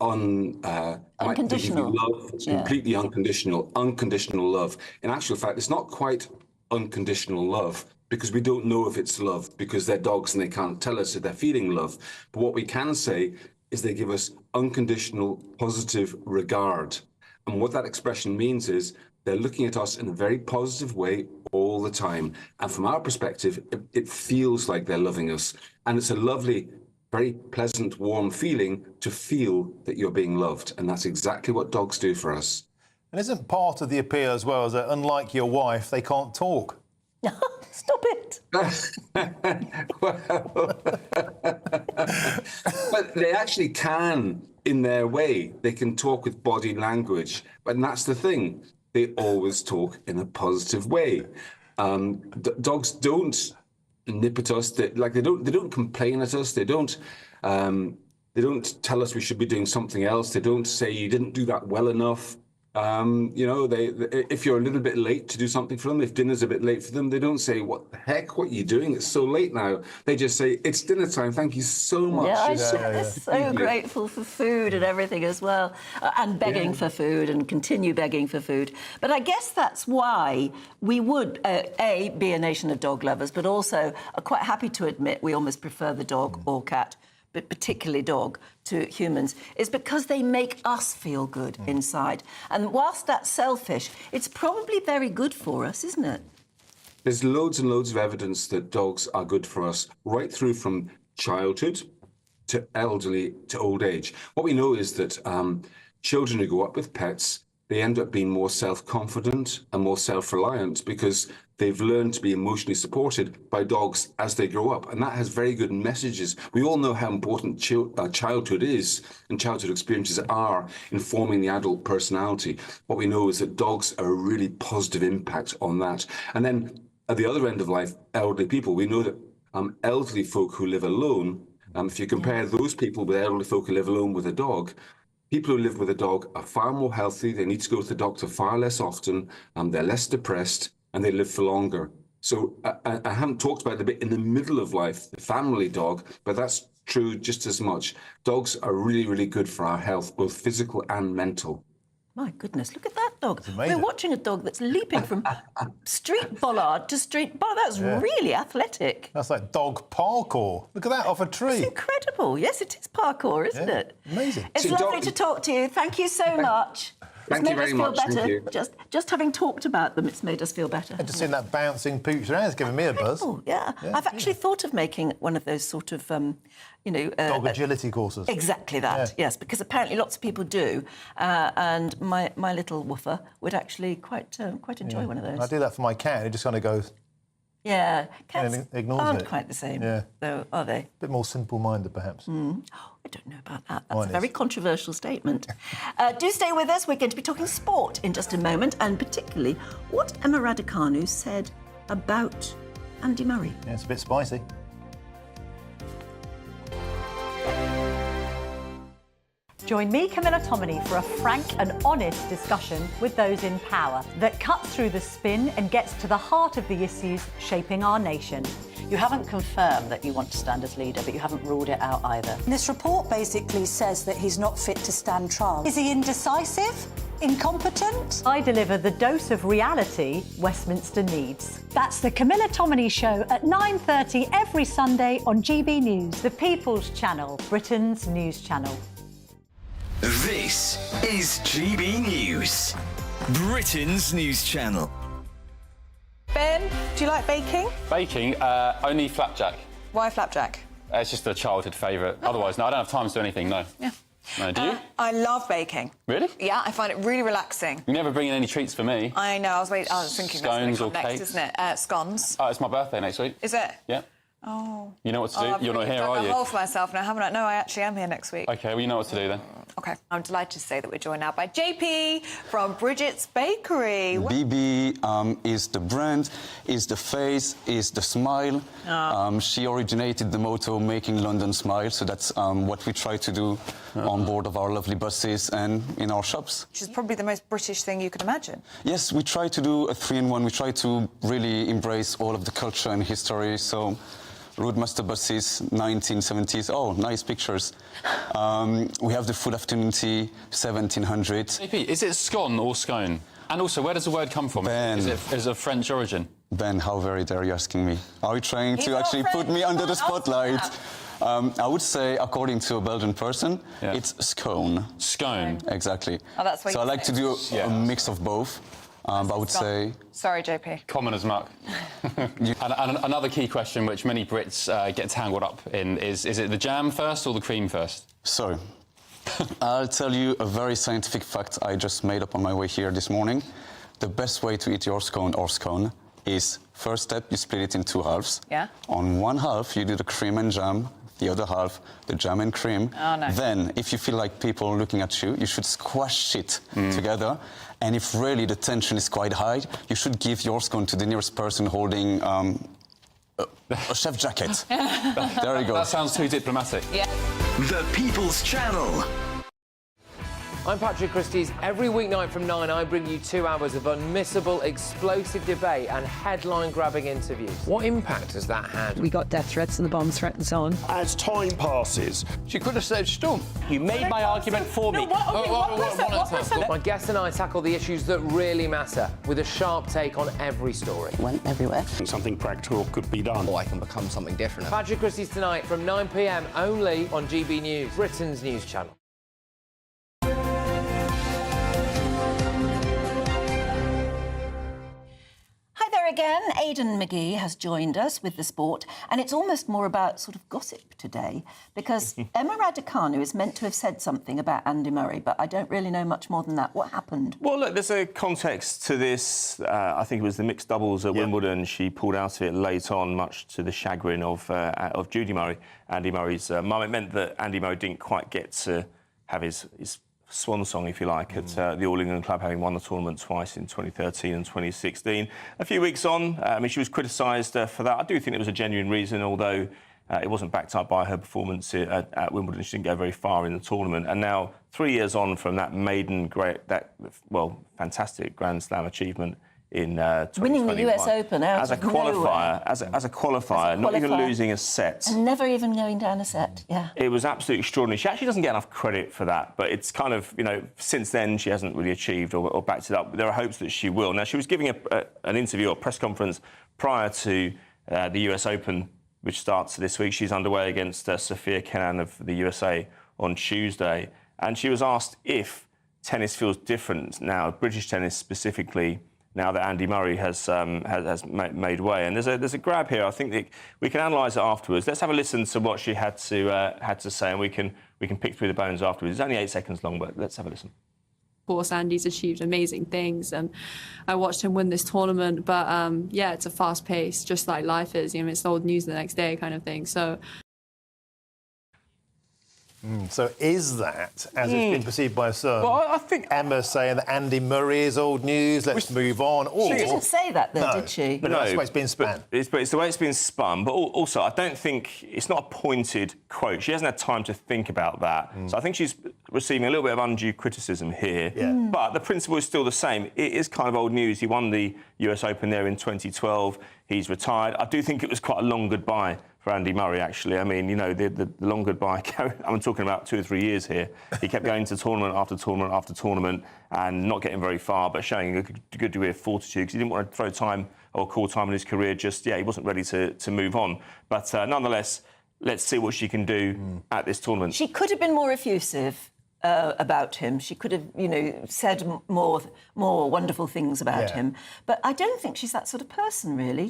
unconditional love. It's completely unconditional love. In actual fact, it's not quite unconditional love, because we don't know if it's love, because they're dogs and they can't tell us if they're feeling love. But what we can say is they give us unconditional, positive regard. And what that expression means is they're looking at us in a very positive way all the time. And from our perspective, it feels like they're loving us. And it's a lovely, very pleasant, warm feeling to feel that you're being loved. And that's exactly what dogs do for us. And isn't part of the appeal as well is that, unlike your wife, they can't talk? Stop it. But they actually can in their way. They can talk with body language. But that's the thing. They always talk in a positive way. Dogs don't nip at us. They don't complain at us. They don't tell us we should be doing something else. They don't say you didn't do that well enough. If you're a little bit late to do something for them, if dinner's a bit late for them, they don't say, what the heck, what are you doing? It's so late now. They just say, it's dinner time, thank you so much. They're so grateful for food and everything as well, and begging for food and continue begging for food. But I guess that's why we would, A, be a nation of dog lovers, but also are quite happy to admit we almost prefer the dog or cat, but particularly dog, to humans, is because they make us feel good inside. And whilst that's selfish, it's probably very good for us, isn't it? There's loads and loads of evidence that dogs are good for us, right through from childhood to elderly to old age. What we know is that children who grow up with pets, they end up being more self-confident and more self-reliant because they've learned to be emotionally supported by dogs as they grow up. And that has very good messages. We all know how important childhood is and childhood experiences are in forming the adult personality. What we know is that dogs are a really positive impact on that. And then at the other end of life, elderly people, we know that elderly folk who live alone, if you compare those people with elderly folk who live alone with a dog, people who live with a dog are far more healthy. They need to go to the doctor far less often. They're less depressed, and they live for longer. So I haven't talked about the bit in the middle of life, the family dog, but that's true just as much. Dogs are really, really good for our health, both physical and mental. My goodness, look at that dog. We're watching a dog that's leaping from street bollard to street bollard. That's really athletic. That's like dog parkour. Look at that, off a tree. It's incredible. Yes, it is parkour, isn't it? Amazing. It's lovely to talk to you. Thank you so much. Thank you very much. Better. Thank you. Just having talked about them, it's made us feel better. And just seeing that bouncing pooch around, it's giving me a buzz. Yeah. I've actually thought of making one of those sort of, dog agility courses. Exactly that, yes, because apparently lots of people do. And my little woofer would actually quite enjoy one of those. I do that for my cat, and it just kind of goes... Yeah, cats And ignores aren't it. quite the same, Yeah. though, are they? A bit more simple-minded, perhaps. Oh, I don't know about that. That's Mine a very is. controversial statement. Do stay with us. We're going to be talking sport in just a moment, and particularly what Emma Raducanu said about Andy Murray. Yeah, it's a bit spicy. Join me, Camilla Tominey, for a frank and honest discussion with those in power that cuts through the spin and gets to the heart of the issues shaping our nation. You haven't confirmed that you want to stand as leader, but you haven't ruled it out either. This report basically says that he's not fit to stand trial. Is he indecisive? Incompetent? I deliver the dose of reality Westminster needs. That's the Camilla Tominey Show at 9:30 every Sunday on GB News, the People's Channel, Britain's news channel. This is GB News, Britain's news channel. Ben, do you like baking? Baking, only flapjack. Why flapjack? It's just a childhood favourite. Otherwise, no, I don't have time to do anything, no. Yeah. No, do you? I love baking. Really? Yeah, I find it really relaxing. You never bring in any treats for me. I know, I was thinking Scones that's or going to come next, cakes? isn't it? Scones. Oh, it's my birthday next week. Is it? Yeah. Oh. You know what to do? I've You're not really here, dug are a you? hole for myself now, haven't I? No, I actually am here next week. OK, well, you know what to do then. OK. I'm delighted to say that we're joined now by JP from Bridget's Bakery. BB is the brand, is the face, is the smile. She originated the motto, making London smile, so that's what we try to do on board of our lovely buses and in our shops. Which is probably the most British thing you could imagine. Yes, we try to do a 3-in-1. We try to really embrace all of the culture and history, so Roadmaster buses, 1970s. Oh, nice pictures. We have the food afternoon tea, 1700. JP, is it scone or scone? And also, where does the word come from? Ben. Is it of French origin? Ben, how very dare you asking me? Are you trying to actually put me under the spotlight? I would say, according to a Belgian person, it's scone. Scone. Exactly. Oh, that's what so I you like to do a mix of both. But I would say... Sorry, JP. Common as muck. and another key question which many Brits get tangled up in is it the jam first or the cream first? So, I'll tell you a very scientific fact I just made up on my way here this morning. The best way to eat your scone or scone is, first step, you split it in 2 halves. Yeah. On one half, you do the cream and jam. The other half, the jam and cream. Oh, no. Then, if you feel like people looking at you, you should squash it together. And if really the tension is quite high, you should give your scone to the nearest person holding a chef jacket. There you go. That sounds too diplomatic. Yeah. The People's Channel. I'm Patrick Christie's. Every weeknight from 9, I bring you 2 hours of unmissable, explosive debate and headline-grabbing interviews. What impact has that had? We got death threats and the bomb threat and so on. As time passes, she could have said storm. You made my argument for me. My guests and I tackle the issues that really matter, with a sharp take on every story. It went everywhere. Something practical could be done. Or I can become something different. Patrick Christie's tonight from 9 p.m. only on GB News, Britain's news channel. Hi there again. Aidan McGee has joined us with the sport, and it's almost more about sort of gossip today, because Emma Raducanu is meant to have said something about Andy Murray, but I don't really know much more than that. What happened? Well, look, there's a context to this. I think it was the mixed doubles at Wimbledon. She pulled out of it late on, much to the chagrin of Judy Murray, Andy Murray's mum. It meant that Andy Murray didn't quite get to have his swan song, if you like, at the All England Club, having won the tournament twice in 2013 and 2016. A few weeks on, I mean, she was criticised for that. I do think it was a genuine reason, although it wasn't backed up by her performance at Wimbledon. She didn't go very far in the tournament. And now, 3 years on from that fantastic Grand Slam achievement in 2021. Winning the US Open out as a of qualifier, nowhere. as a qualifier, not even losing a set. And never even going down a set, yeah. It was absolutely extraordinary. She actually doesn't get enough credit for that, but it's kind of, since then she hasn't really achieved or backed it up. There are hopes that she will. Now, she was giving an interview or press conference prior to the US Open, which starts this week. She's underway against Sophia Kenin of the USA on Tuesday. And she was asked if tennis feels different now, British tennis specifically, now that Andy Murray has made way. And there's a grab here. I think that we can analyse it afterwards. Let's have a listen to what she had to say, and we can pick through the bones afterwards. It's only 8 seconds long, but let's have a listen. course, Andy's achieved amazing things, and I watched him win this tournament. But yeah, it's a fast pace, just like life is. You know, it's old news the next day kind of thing. So. So is that, as it's been perceived by some, Well, I think Emma saying that Andy Murray is old news, let's move on? Or, She didn't say that, though, did she? But that's the way it's been spun. But it's the way it's been spun. But also, I don't think it's not a pointed quote. She hasn't had time to think about that. So I think she's receiving a little bit of undue criticism here. But the principle is still the same. It is kind of old news. He won the US Open there in 2012. He's retired. I do think it was quite a long goodbye for Andy Murray, actually. I mean, you know, the long goodbye, I'm talking about 2 or 3 years here. He kept going to tournament after tournament after tournament and not getting very far, but showing a good degree of fortitude because he didn't want to throw time or call time in his career. He wasn't ready to move on. But nonetheless, let's see what she can do at this tournament. She could have been more effusive about him. She could have, you know, said more wonderful things about him. But I don't think she's that sort of person, really.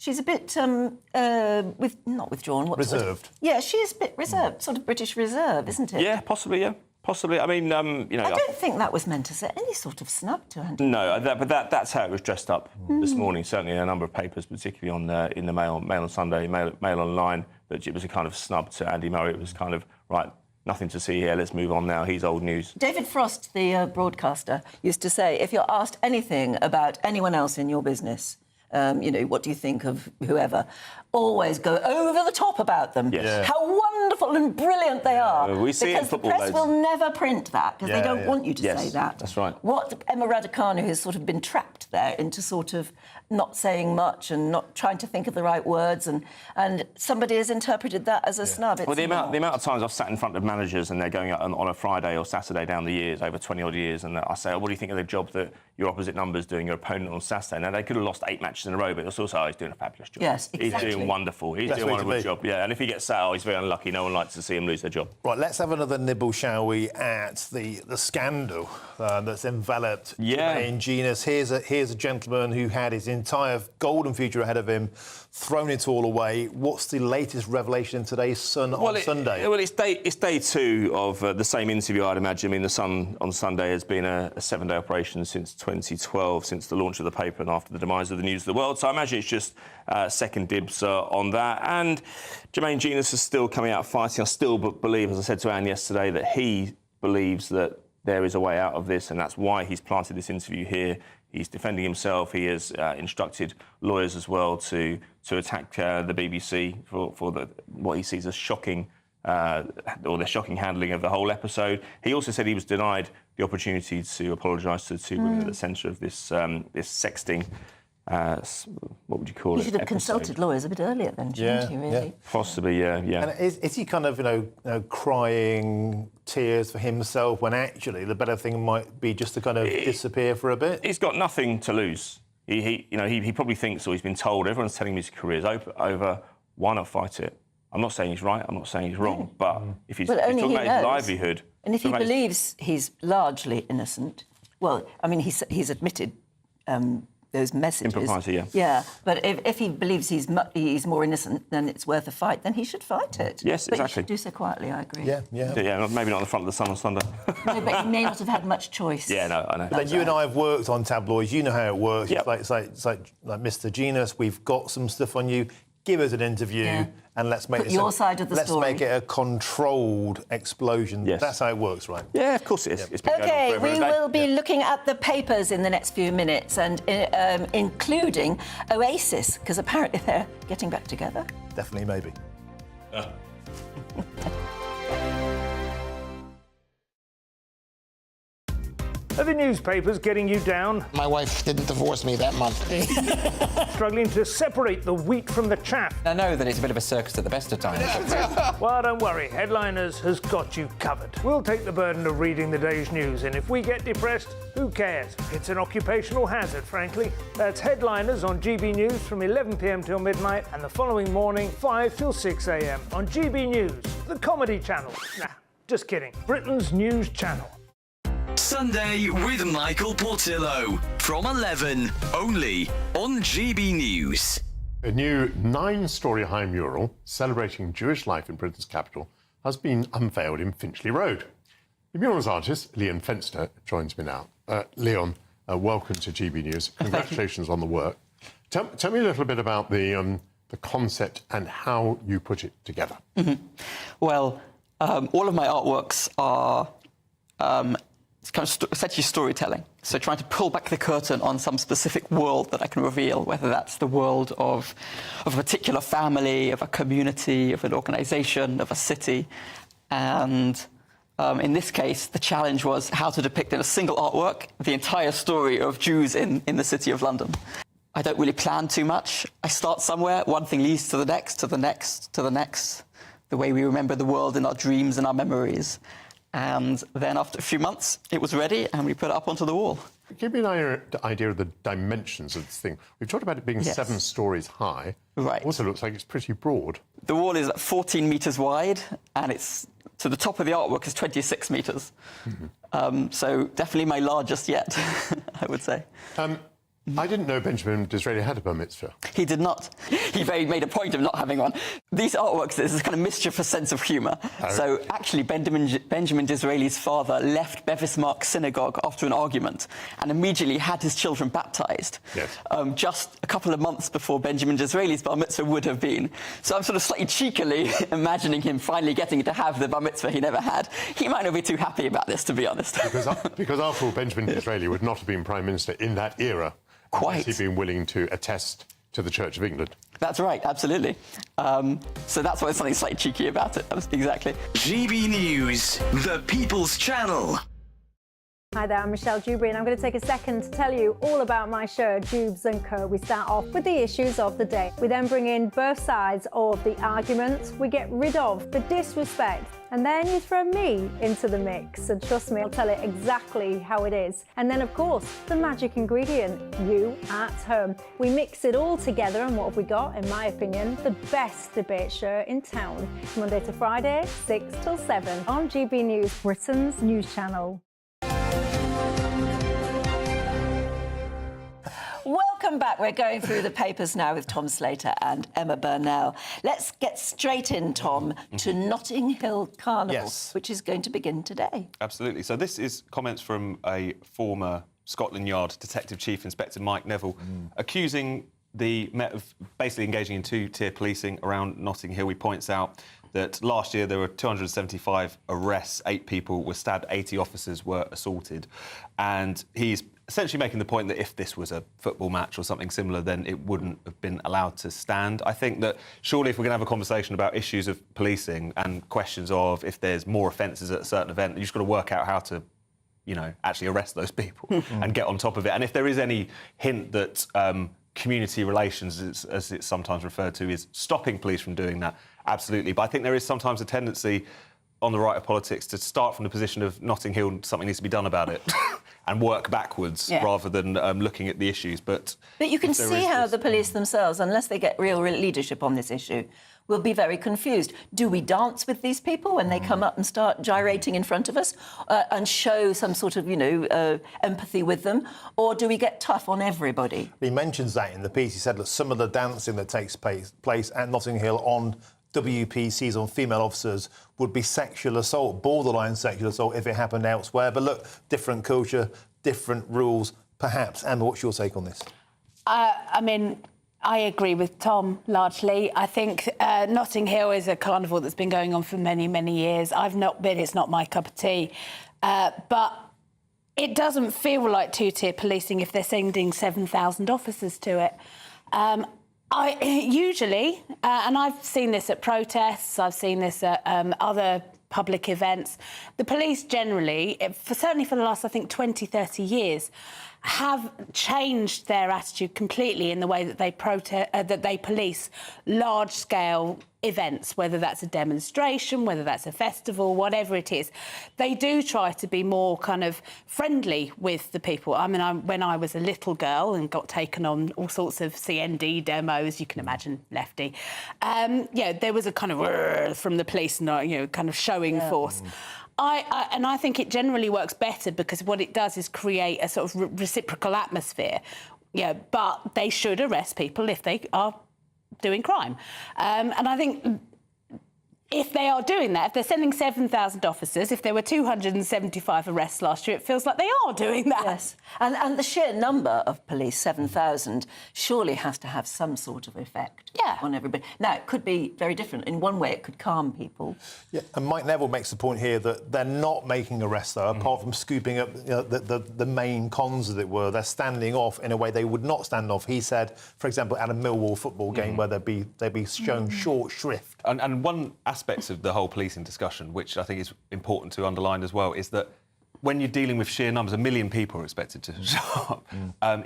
She's a bit not withdrawn. Reserved. Yeah, she is a bit reserved, sort of British reserve, isn't it? Yeah, possibly. Yeah, possibly. I mean, you know, I don't think that was meant to say any sort of snub to Andy. No, but that's how it was dressed up this morning. Certainly, in a number of papers, particularly on in the Mail on Sunday, Mail Online, that it was a kind of snub to Andy Murray. It was kind of right. Nothing to see here, let's move on now, he's old news. David Frost, the broadcaster, used to say, if you're asked anything about anyone else in your business, you know, what do you think of whoever, always go over the top about them. Yes. How wonderful and brilliant they are. We see it in football because the press loads. will never print that, because they don't want you to say that. That's right. What Emma Raducanu has sort of been trapped there into sort of not saying much and not trying to think of the right words, and somebody has interpreted that as a snub. Well, the amount of times I've sat in front of managers and they're going out on a Friday or Saturday down the years, over 20-odd years, and I say, what do you think of the job that your opposite number's doing, your opponent on Saturday? Now, they could have lost 8 matches in a row, but it's also, he's doing a fabulous job. Yes, exactly. He's doing wonderful. He's doing a wonderful job, yeah. And if he gets out, he's very unlucky. No one likes to see him lose their job. Right, let's have another nibble, shall we, at the scandal that's enveloped Jermaine Genius. Here's a gentleman who had his entire golden future ahead of him, thrown it all away. What's the latest revelation in today's Sun on Sunday? Well, it's day 2 of the same interview, I'd imagine. I mean, the Sun on Sunday has been a 7-day operation since 2012, since the launch of the paper and after the demise of the News of the World. So I imagine it's just second dibs on that. And Jermaine Genius is still coming out fighting. I still believe, as I said to Anne yesterday, that he believes that there is a way out of this, and that's why he's planted this interview here. He's defending himself. He has instructed lawyers as well to attack the BBC for what he sees as shocking or the shocking handling of the whole episode. He also said he was denied the opportunity to apologise to the 2 women at the centre of this sexting. What would you call it? He should have consulted lawyers a bit earlier then, shouldn't he, really? Yeah. Possibly, yeah. And is he kind of, crying tears for himself when actually the better thing might be just to kind of disappear for a bit? He's got nothing to lose. He probably thinks, or he's been told, everyone's telling him his career's over, why not fight it? I'm not saying he's right, I'm not saying he's wrong, but if he's talking about his livelihood... And if he believes he's largely innocent, well, I mean, he's admitted those messages. Impropriety, yeah. Yeah, but if he believes he's more innocent than it's worth a fight, then he should fight it. Yes, but exactly. He should do so quietly, I agree. Yeah. Maybe not on the front of the Sun on Sunday. No, but he may not have had much choice. Yeah, no, I know. But then you and I have worked on tabloids. You know how it works. Yep. It's like Mr. Genius. We've got some stuff on you. Give us an interview and let's make your side of the story. Let's make it a controlled explosion. Yes. That's how it works, right? Yeah, of course it is. It's been going on OK, forever we will be looking at the papers in the next few minutes, and including Oasis, because apparently they're getting back together. Definitely, maybe. Are the newspapers getting you down? My wife didn't divorce me that month. Struggling to separate the wheat from the chaff? I know that it's a bit of a circus at the best of times. Well, don't worry. Headliners has got you covered. We'll take the burden of reading the day's news, and if we get depressed, who cares? It's an occupational hazard, frankly. That's Headliners on GB News from 11 p.m. till midnight, and the following morning, 5 till 6 a.m. on GB News, the comedy channel. Nah, just kidding. Britain's news channel. Sunday with Michael Portillo from 11, only on GB News. A new 9-storey high mural celebrating Jewish life in Britain's capital has been unveiled in Finchley Road. The murals artist, Leon Fenster, joins me now. Leon, welcome to GB News. Congratulations on the work. Tell me a little bit about the concept and how you put it together. Well, all of my artworks are it's kind of essentially storytelling. So trying to pull back the curtain on some specific world that I can reveal, whether that's the world of a particular family, of a community, of an organisation, of a city. And in this case, the challenge was how to depict in a single artwork the entire story of Jews in the city of London. I don't really plan too much. I start somewhere, one thing leads to the next, to the next, to the next, the way we remember the world in our dreams and our memories. And then after a few months, it was ready and we put it up onto the wall. Give me an idea of the dimensions of this thing. We've talked about it being 7 stories high. Right. It also looks like it's pretty broad. The wall is 14 metres wide and it's to the top of the artwork is 26 metres. So definitely my largest yet, I would say. I didn't know Benjamin Disraeli had a bar mitzvah. He did not. He made a point of not having one. These artworks, there's this kind of mischievous sense of humour. So actually, Benjamin Disraeli's father left Bevis Mark Synagogue after an argument and immediately had his children baptised. Yes. Just a couple of months before Benjamin Disraeli's bar mitzvah would have been. So I'm sort of slightly cheekily imagining him finally getting to have the bar mitzvah he never had. He might not be too happy about this, to be honest. Because after all, Benjamin Disraeli would not have been Prime Minister in that era. Quite. He'd been willing to attest to the Church of England. That's right, absolutely. So that's why there's something slightly cheeky about it. Exactly. GB News, the People's Channel. Hi there, I'm Michelle Dewberry and I'm going to take a second to tell you all about my show, Dubes & Co. We start off with the issues of the day. We then bring in both sides of the argument. We get rid of the disrespect. And then you throw me into the mix. And trust me, I'll tell it exactly how it is. And then, of course, the magic ingredient, you at home. We mix it all together and what have we got, in my opinion, the best debate show in town. Monday to Friday, 6 till 7 on GB News, Britain's news channel. Welcome back. We're going through the papers now with Tom Slater and Emma Burnell. Let's get straight in, Tom, to Notting Hill Carnival, which is going to begin today. Absolutely. So this is comments from a former Scotland Yard Detective Chief Inspector Mike Neville, accusing the Met of basically engaging in two-tier policing around Notting Hill. He points out that last year there were 275 arrests, 8 people were stabbed, 80 officers were assaulted. And he's essentially making the point that if this was a football match or something similar, then it wouldn't have been allowed to stand. I think that surely if we're going to have a conversation about issues of policing and questions of if there's more offences at a certain event, you've just got to work out how to, you know, actually arrest those people and get on top of it. And if there is any hint that community relations, as it's sometimes referred to, is stopping police from doing that, absolutely. But I think there is sometimes a tendency on the right of politics to start from the position of Notting Hill, something needs to be done about it, and work backwards rather than looking at the issues. But you can see how the police themselves, unless they get real leadership on this issue, will be very confused. Do we dance with these people when they come up and start gyrating in front of us and show some sort of, empathy with them? Or do we get tough on everybody? He mentions that in the piece. He said that some of the dancing that takes place at Notting Hill on WPCs on female officers would be sexual assault, borderline sexual assault, if it happened elsewhere. But look, different culture, different rules, perhaps. Emma, what's your take on this? I mean, I agree with Tom largely. I think Notting Hill is a carnival that's been going on for many, many years. I've not been, it's not my cup of tea. But it doesn't feel like two-tier policing if they're sending 7,000 officers to it. I usually, and I've seen this at protests, I've seen this at other public events, the police generally, certainly for the last, I think, 20, 30 years, have changed their attitude completely in the way that they police large-scale events, whether that's a demonstration, whether that's a festival, whatever it is. They do try to be more kind of friendly with the people. I mean, when I was a little girl and got taken on all sorts of CND demos, you can imagine, lefty, there was a kind of from the police, kind of showing force. And I think it generally works better because what it does is create a sort of reciprocal atmosphere. But they should arrest people if they are doing crime. And I think if they are doing that, if they're sending 7,000 officers, if there were 275 arrests last year, it feels like they are doing that. Yes, and the sheer number of police, 7,000, surely has to have some sort of effect on everybody. Now, it could be very different. In one way, it could calm people. Yeah, and Mike Neville makes the point here that they're not making arrests, though, apart from scooping up the main cons, as it were. They're standing off in a way they would not stand off. He said, for example, at a Millwall football game where they'd be shown short shrift. And one aspect of the whole policing discussion, which I think is important to underline as well, is that when you're dealing with sheer numbers, 1 million people are expected to show up.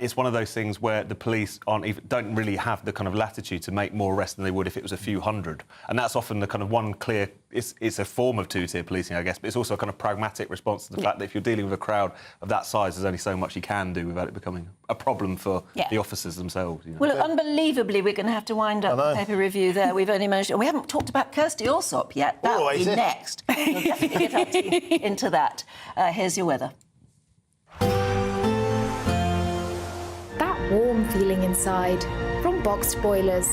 It's one of those things where the police don't really have the kind of latitude to make more arrests than they would if it was a few hundred. And that's often the kind of one clear... It's a form of two-tier policing, I guess, but it's also a kind of pragmatic response to the fact that if you're dealing with a crowd of that size, there's only so much you can do without it becoming a problem for the officers themselves. You know? Well, unbelievably, we're going to have to wind up the paper review there. We've only managed... We haven't talked about Kirsty Allsop yet. That'll be next. Get our teeth into that. Here's your weather. That warm feeling inside from Boxed Boilers,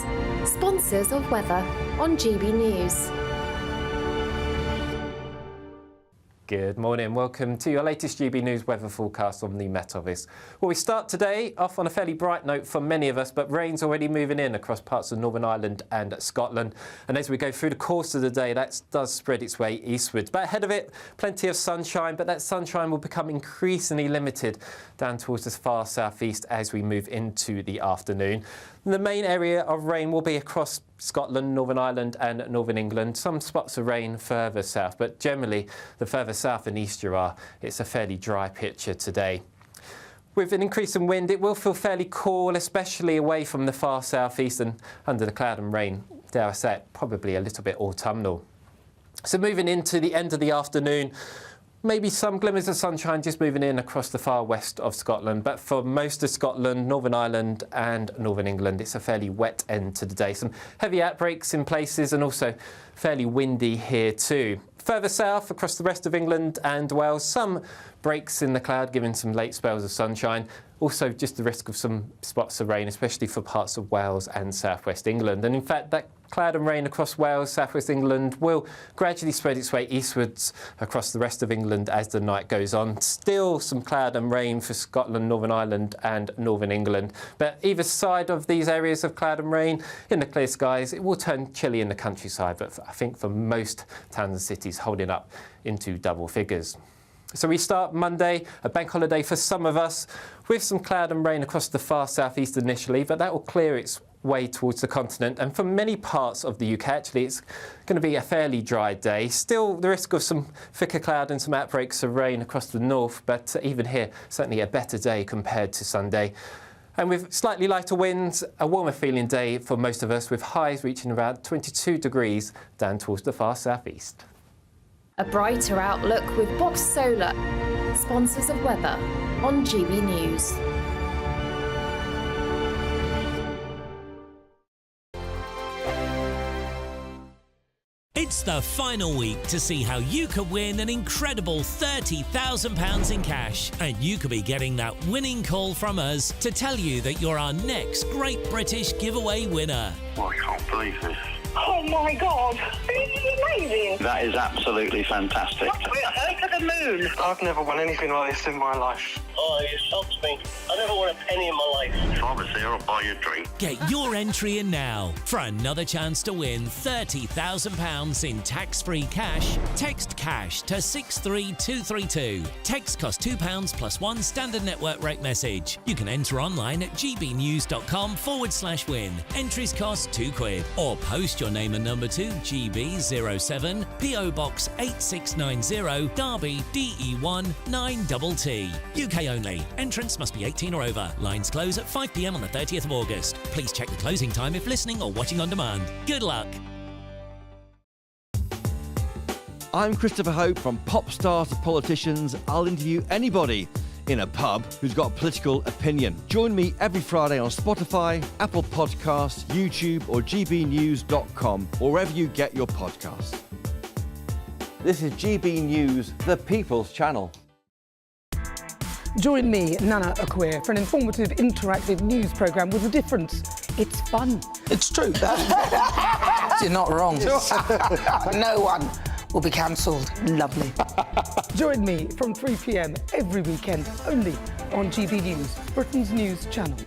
sponsors of weather on GB News. Good morning. Welcome to your latest GB News weather forecast on the Met Office. Well, we start today off on a fairly bright note for many of us, but rain's already moving in across parts of Northern Ireland and Scotland. And as we go through the course of the day, that does spread its way eastwards. But ahead of it, plenty of sunshine, but that sunshine will become increasingly limited down towards the far southeast as we move into the afternoon. The main area of rain will be across Scotland, Northern Ireland and Northern England. Some spots of rain further south, but generally the further south and east you are, it's a fairly dry picture today. With an increase in wind, it will feel fairly cool, especially away from the far southeast and under the cloud and rain, dare I say it, probably a little bit autumnal. So moving into the end of the afternoon, maybe some glimmers of sunshine just moving in across the far west of Scotland, but for most of Scotland, Northern Ireland and Northern England, it's a fairly wet end to the day. Some heavy outbreaks in places and also fairly windy here too. Further south, across the rest of England and Wales, some breaks in the cloud, giving some late spells of sunshine. Also, just the risk of some spots of rain, especially for parts of Wales and southwest England. And in fact, that cloud and rain across Wales, southwest England, will gradually spread its way eastwards across the rest of England as the night goes on. Still some cloud and rain for Scotland, Northern Ireland and Northern England. But either side of these areas of cloud and rain, in the clear skies, it will turn chilly in the countryside. But I think for most towns and cities, holding up into double figures. So we start Monday, a bank holiday for some of us, with some cloud and rain across the far southeast initially, but that will clear its way towards the continent. And for many parts of the UK, actually, it's going to be a fairly dry day. Still the risk of some thicker cloud and some outbreaks of rain across the north, but even here, certainly a better day compared to Sunday. And with slightly lighter winds, a warmer feeling day for most of us, with highs reaching around 22 degrees down towards the far southeast. A brighter outlook with Box Solar, sponsors of weather on GB News. It's the final week to see how you could win an incredible £30,000 in cash. And you could be getting that winning call from us to tell you that you're our next Great British Giveaway winner. Oh, I can't believe this. Oh my God, this is amazing. That is absolutely fantastic. We're over the moon. I've never won anything like this in my life. Oh, you shocked me. I never won a penny in my life. If I was there, I'll buy you a drink. Get your entry in now for another chance to win £30,000 in tax-free cash. Text cash to 63232. Text costs £2 plus one standard network rate message. You can enter online at gbnews.com/win. Entries cost £2 or post your name and number to GB07 PO Box 8690 Derby DE1 9TT. UK only. Entrants must be 18 or over. Lines close at 5 p.m. on the 30th of August. Please check the closing time if listening or watching on demand. Good luck. I'm Christopher Hope. From pop stars to politicians, I'll interview anybody in a pub who's got a political opinion. Join me every Friday on Spotify, Apple Podcasts, YouTube or gbnews.com, or wherever you get your podcasts. This is GB News, the People's Channel. Join me, Nana Akweer, for an informative, interactive news programme with a difference. It's fun. It's true. You're not wrong. No one will be cancelled. Lovely. Join me from 3 p.m. every weekend, only on GB News, Britain's news channel.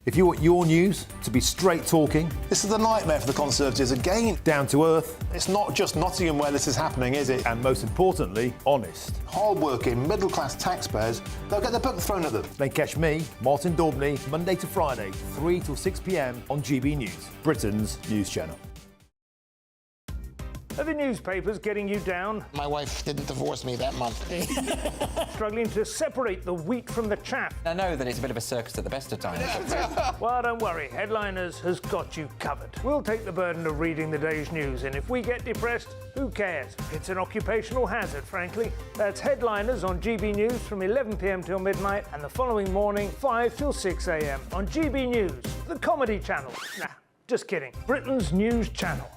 If you want your news to be straight talking, this is the nightmare for the Conservatives again. Down to earth. It's not just Nottingham where this is happening, is it? And most importantly, honest. Hard-working, middle-class taxpayers, they'll get their book thrown at them. They catch me, Martin Daubney, Monday to Friday, 3 till 6 p.m. on GB News, Britain's news channel. Are the newspapers getting you down? My wife didn't divorce me that month. Struggling to separate the wheat from the chaff? I know that it's a bit of a circus at the best of times. Well, don't worry, Headliners has got you covered. We'll take the burden of reading the day's news, and if we get depressed, who cares? It's an occupational hazard, frankly. That's Headliners on GB News from 11 p.m. till midnight, and the following morning, 5 till 6 a.m. on GB News, the comedy channel. Nah, just kidding. Britain's news channel.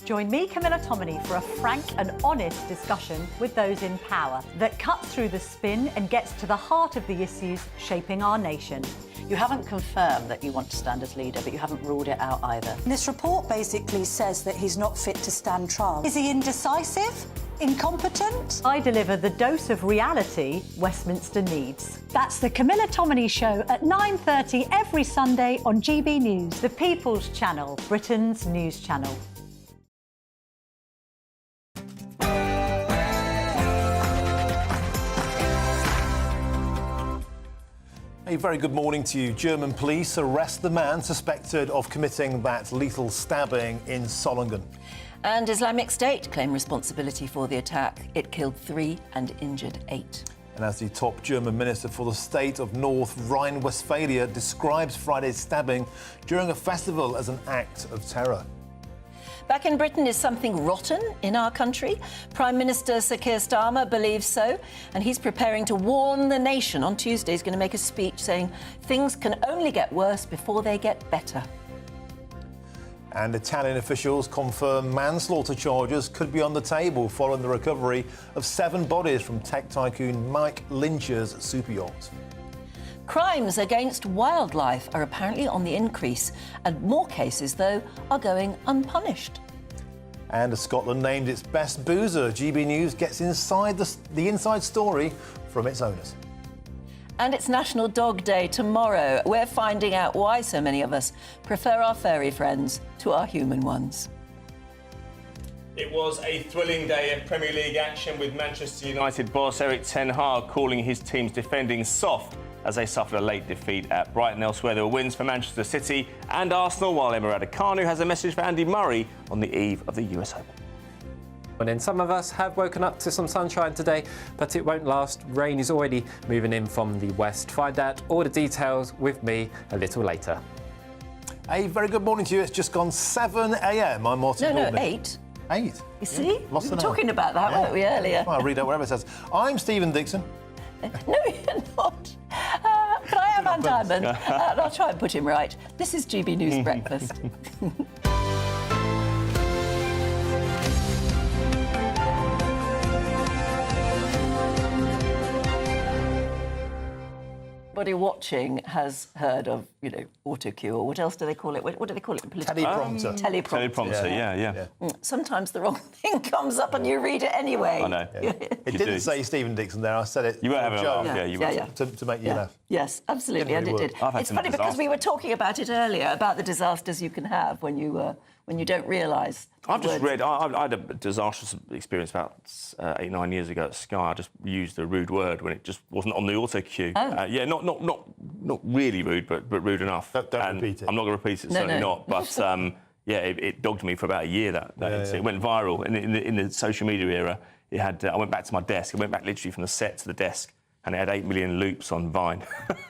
Join me, Camilla Tominey, for a frank and honest discussion with those in power that cuts through the spin and gets to the heart of the issues shaping our nation. You haven't confirmed that you want to stand as leader, but you haven't ruled it out either. This report basically says that he's not fit to stand trial. Is he indecisive? Incompetent? I deliver the dose of reality Westminster needs. That's the Camilla Tominey Show at 9:30 every Sunday on GB News, the People's Channel, Britain's news channel. A very good morning to you. German police arrest the man suspected of committing that lethal stabbing in Solingen. And Islamic State claim responsibility for the attack. It killed 3 and injured 8. And as the top German minister for the state of North Rhine-Westphalia describes Friday's stabbing during a festival as an act of terror. Back in Britain, is something rotten in our country? Prime Minister Sir Keir Starmer believes so, and he's preparing to warn the nation. On Tuesday, he's going to make a speech saying things can only get worse before they get better. And Italian officials confirm manslaughter charges could be on the table following the recovery of 7 bodies from tech tycoon Mike Lynch's Superyacht. Crimes against wildlife are apparently on the increase, and more cases, though, are going unpunished. And as Scotland named its best boozer, GB News gets inside the inside story from its owners. And it's National Dog Day tomorrow. We're finding out why so many of us prefer our furry friends to our human ones. It was a thrilling day of Premier League action with Manchester United boss Eric Ten Hag calling his team's defending soft as they suffered a late defeat at Brighton. Elsewhere, there were wins for Manchester City and Arsenal, while Emma Raducanu has a message for Andy Murray on the eve of the US Open. And then some of us have woken up to some sunshine today, but it won't last. Rain is already moving in from the west. Find out all the details with me a little later. A very good morning to you. It's just gone 7 a.m. I'm Martin Daubney. 8. 8. You see? Lost We were an hour. talking about that, weren't we, earlier? Well, I'll read out whatever it says. I'm Stephen Dixon. No, you're not. But I am Anne Diamond, and I'll try and put him right. This is GB News Breakfast. Everybody watching has heard of, autocue, or what else do they call it? What do they call it in political? Teleprompter. Teleprompter. Yeah. Sometimes the wrong thing comes up and you read it anyway. I know. It didn't say Stephen Dixon there. I said it. You were having a laugh. Yeah, You were. To make you laugh. Yes, absolutely, and it did. I've had It's some funny because we disasters. were talking about it earlier, about the disasters you can have when you don't realise. I've just read. I had a disastrous experience about 8-9 years ago at Sky. I just used a rude word when it just wasn't on the auto cue. Oh. Yeah, not really rude, but rude enough. Don't repeat it. I'm not going to repeat it. No, Certainly no. not. But it dogged me for about a year. That incident. It went viral in the social media era. It had. I went back to my desk. I went back literally from the set to the desk, and it had 8 million loops on Vine.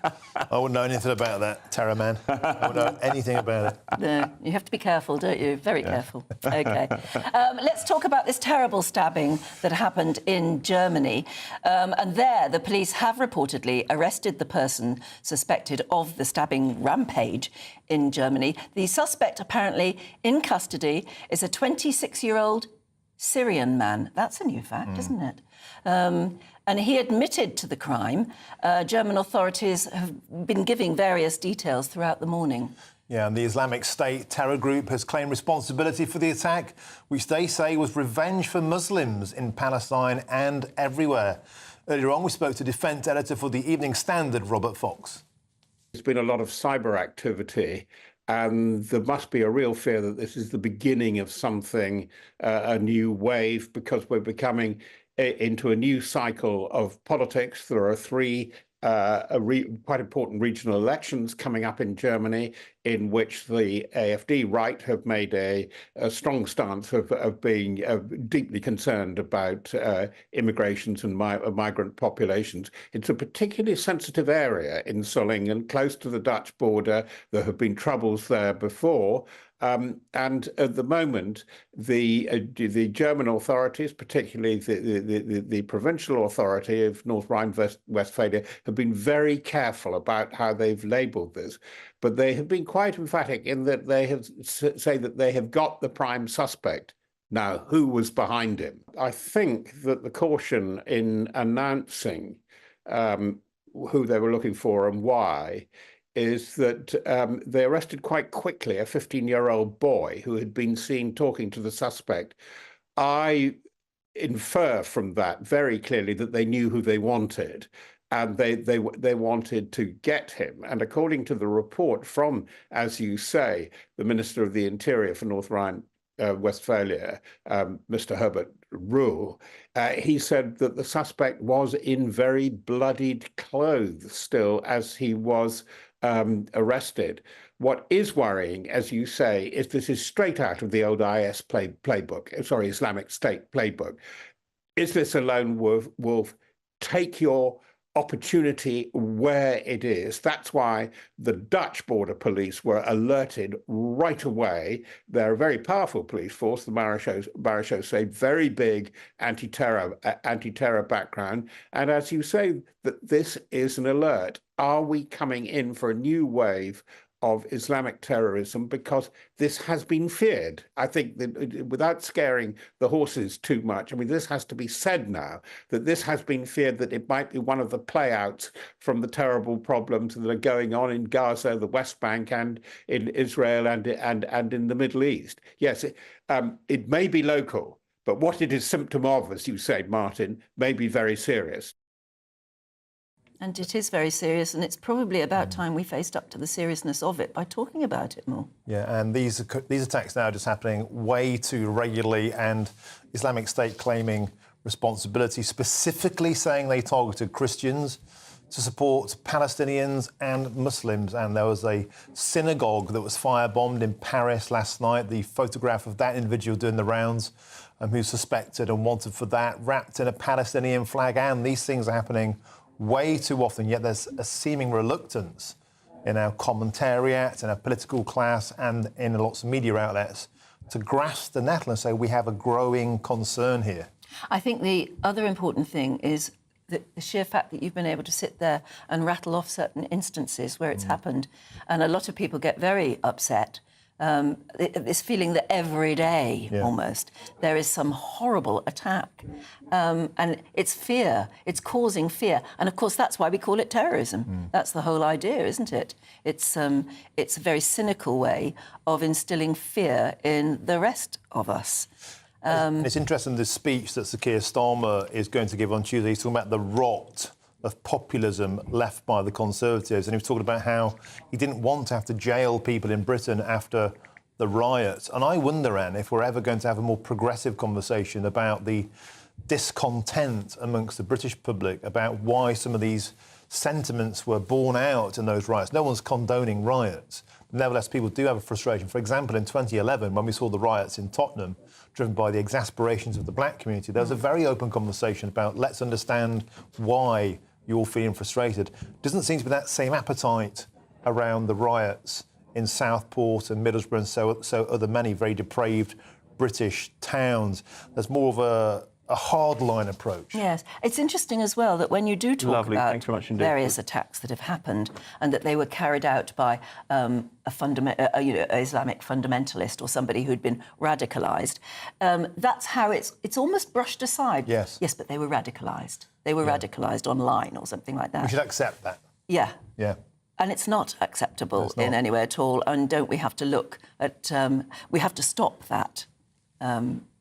I wouldn't know anything about that, Terror Man. I wouldn't know anything about it. No, you have to be careful, don't you? Very careful. OK. Let's talk about this terrible stabbing that happened in Germany. And there, the police have reportedly arrested the person suspected of the stabbing rampage in Germany. The suspect, apparently in custody, is a 26-year-old Syrian man. That's a new fact, isn't it? And he admitted to the crime. German authorities have been giving various details throughout the morning. Yeah, and the Islamic State terror group has claimed responsibility for the attack, which they say was revenge for Muslims in Palestine and everywhere. Earlier on, we spoke to defence editor for the Evening Standard, Robert Fox. There's been a lot of cyber activity, and there must be a real fear that this is the beginning of something, a new wave, because we're becoming into a new cycle of politics. There are three quite important regional elections coming up in Germany, in which the AfD right have made a strong stance of being deeply concerned about immigrations and migrant populations. It's a particularly sensitive area in Solingen, close to the Dutch border. There have been troubles there before. And at the moment, the German authorities, particularly the provincial authority of North Rhine-Westphalia, have been very careful about how they've labelled this. But they have been quite emphatic in that they have say that they have got the prime suspect. Now, who was behind him? I think that the caution in announcing who they were looking for and why is that they arrested quite quickly a 15-year-old boy who had been seen talking to the suspect. I infer from that very clearly that they knew who they wanted, and they wanted to get him. And according to the report from, as you say, the Minister of the Interior for North Rhine-Westphalia, Mr. Herbert Ruhl, he said that the suspect was in very bloodied clothes still as he was arrested. What is worrying, as you say, is this is straight out of the old IS playbook, sorry, Islamic State playbook. Is this a lone wolf? Take your opportunity where it is. That's why the Dutch border police were alerted right away. They're a very powerful police force, the Maréchaux say, very big anti-terror background. And as you say, that this is an alert. Are we coming in for a new wave of Islamic terrorism? Because this has been feared. I think that without scaring the horses too much, I mean, this has to be said now, that this has been feared, that it might be one of the playouts from the terrible problems that are going on in Gaza, the West Bank, and in Israel and in the Middle East. Yes, it may be local, but what it is symptom of, as you say, Martin, may be very serious. And it is very serious, and it's probably about time we faced up to the seriousness of it by talking about it more. Yeah, and these attacks now are just happening way too regularly, and Islamic State claiming responsibility, specifically saying they targeted Christians to support Palestinians and Muslims. And there was a synagogue that was firebombed in Paris last night. The photograph of that individual doing the rounds, who's suspected and wanted for that, wrapped in a Palestinian flag. And these things are happening way too often, yet there's a seeming reluctance in our commentariat, in our political class, and in lots of media outlets to grasp the nettle and say we have a growing concern here. I think the other important thing is the sheer fact that you've been able to sit there and rattle off certain instances where it's happened, and a lot of people get very upset. This feeling that every day, almost, there is some horrible attack. And it's fear. It's causing fear. And, of course, that's why we call it terrorism. That's the whole idea, isn't it? It's a very cynical way of instilling fear in the rest of us. It's interesting, the speech that Sir Keir Starmer is going to give on Tuesday. He's talking about the rot of populism left by the Conservatives. And he was talking about how he didn't want to have to jail people in Britain after the riots. And I wonder, Anne, if we're ever going to have a more progressive conversation about the discontent amongst the British public about why some of these sentiments were borne out in those riots. No one's condoning riots. But nevertheless, people do have a frustration. For example, in 2011, when we saw the riots in Tottenham, driven by the exasperations of the black community, there was a very open conversation about let's understand why you're feeling frustrated. Doesn't seem to be that same appetite around the riots in Southport and Middlesbrough and so other many very depraved British towns. There's more of a hardline approach. Yes. It's interesting as well that when you do talk Lovely. about Thanks very much indeed. various attacks that have happened and that they were carried out by a Islamic fundamentalist or somebody who'd been radicalised, that's how it's almost brushed aside. Yes. Yes, but they were radicalised. They were radicalised online or something like that. We should accept that. Yeah. Yeah. And it's not acceptable in any way at all. And don't we have to look at... we have to stop that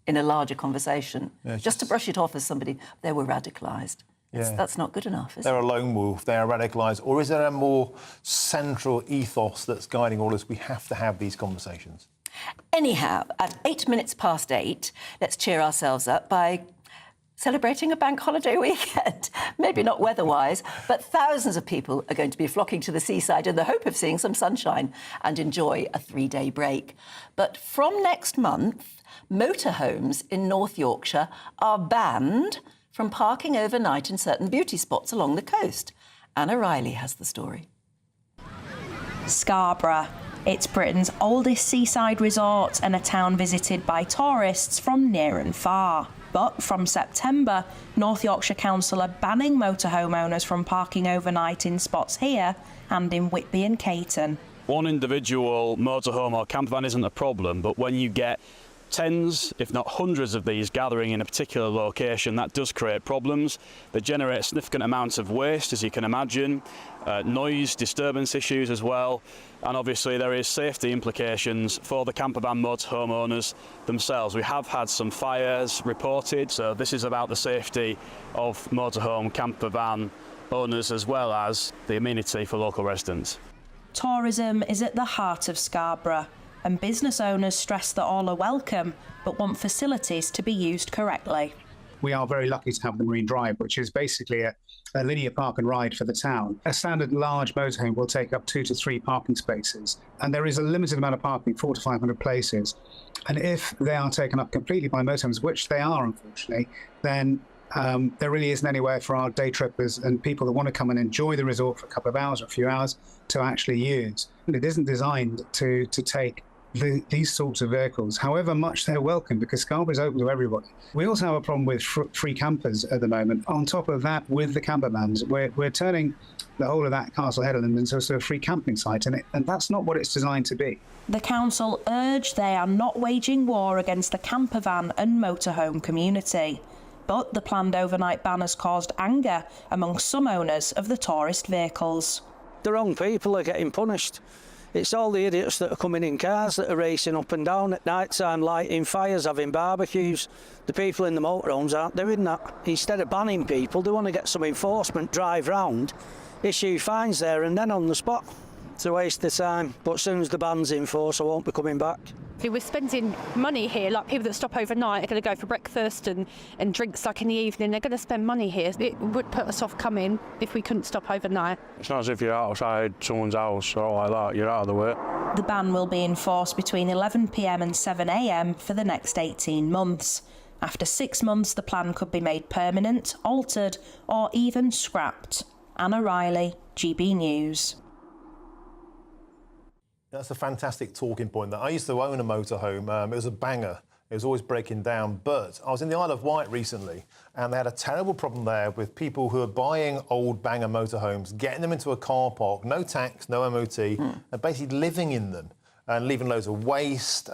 in a larger conversation. Yeah, just to brush it off as somebody, they were radicalised. That's not good enough, is it? They're a lone wolf, they're radicalised. Or is there a more central ethos that's guiding all this? We have to have these conversations. Anyhow, at 8 minutes past 8, let's cheer ourselves up by celebrating a bank holiday weekend. Maybe not weather-wise, but thousands of people are going to be flocking to the seaside in the hope of seeing some sunshine and enjoy a 3-day break. But from next month, motorhomes in North Yorkshire are banned from parking overnight in certain beauty spots along the coast. Anna Riley has the story. Scarborough. It's Britain's oldest seaside resort and a town visited by tourists from near and far. But from September, North Yorkshire Council are banning motorhome owners from parking overnight in spots here and in Whitby and Caton. One individual motorhome or campervan isn't a problem, but when you get tens, if not hundreds of these gathering in a particular location, that does create problems. They generate a significant amount of waste, as you can imagine, noise, disturbance issues as well, and obviously there is safety implications for the campervan motorhome owners themselves. We have had some fires reported, so this is about the safety of motorhome campervan owners as well as the amenity for local residents. Tourism is at the heart of Scarborough, and business owners stress that all are welcome, but want facilities to be used correctly. We are very lucky to have the Marine Drive, which is basically a linear park and ride for the town. A standard large motorhome will take up 2 to 3 parking spaces, and there is a limited amount of parking, 400 to 500 places. And if they are taken up completely by motorhomes, which they are, unfortunately, then there really isn't anywhere for our day trippers and people that want to come and enjoy the resort for a couple of hours or a few hours to actually use. And it isn't designed to take these sorts of vehicles, however much they're welcome, because Scarborough is open to everybody. We also have a problem with free campers at the moment. On top of that, with the camper vans, we're turning the whole of that Castle Headland into a sort of free camping site, and that's not what it's designed to be. The council urge they are not waging war against the campervan and motorhome community. But the planned overnight ban has caused anger among some owners of the tourist vehicles. The wrong people are getting punished. It's all the idiots that are coming in cars that are racing up and down at night time, lighting fires, having barbecues. The people in the motorhomes aren't doing that. Instead of banning people, they want to get some enforcement, drive round, issue fines there and then on the spot. It's a waste of time, but as soon as the ban's in force, I won't be coming back. We're spending money here, like people that stop overnight are going to go for breakfast and drinks like in the evening. They're going to spend money here. It would put us off coming if we couldn't stop overnight. It's not as if you're outside someone's house or like that, you're out of the way. The ban will be enforced between 11 p.m. and 7 a.m. for the next 18 months. After 6 months, the plan could be made permanent, altered, or even scrapped. Anna Riley, GB News. That's a fantastic talking point. I used to own a motorhome. It was a banger. It was always breaking down. But I was in the Isle of Wight recently, and they had a terrible problem there with people who are buying old banger motorhomes, getting them into a car park, no tax, no MOT, and basically living in them and leaving loads of waste,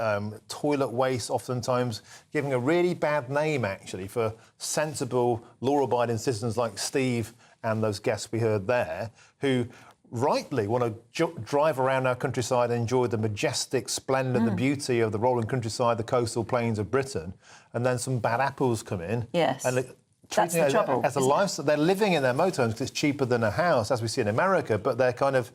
toilet waste oftentimes, giving a really bad name, actually, for sensible, law-abiding citizens like Steve and those guests we heard there, who rightly want to drive around our countryside and enjoy the majestic splendour and the beauty of the rolling countryside, the coastal plains of Britain, and then some bad apples come in. Yes. And That's the trouble. As a lifestyle, they're living in their motorhomes because it's cheaper than a house, as we see in America, but they're kind of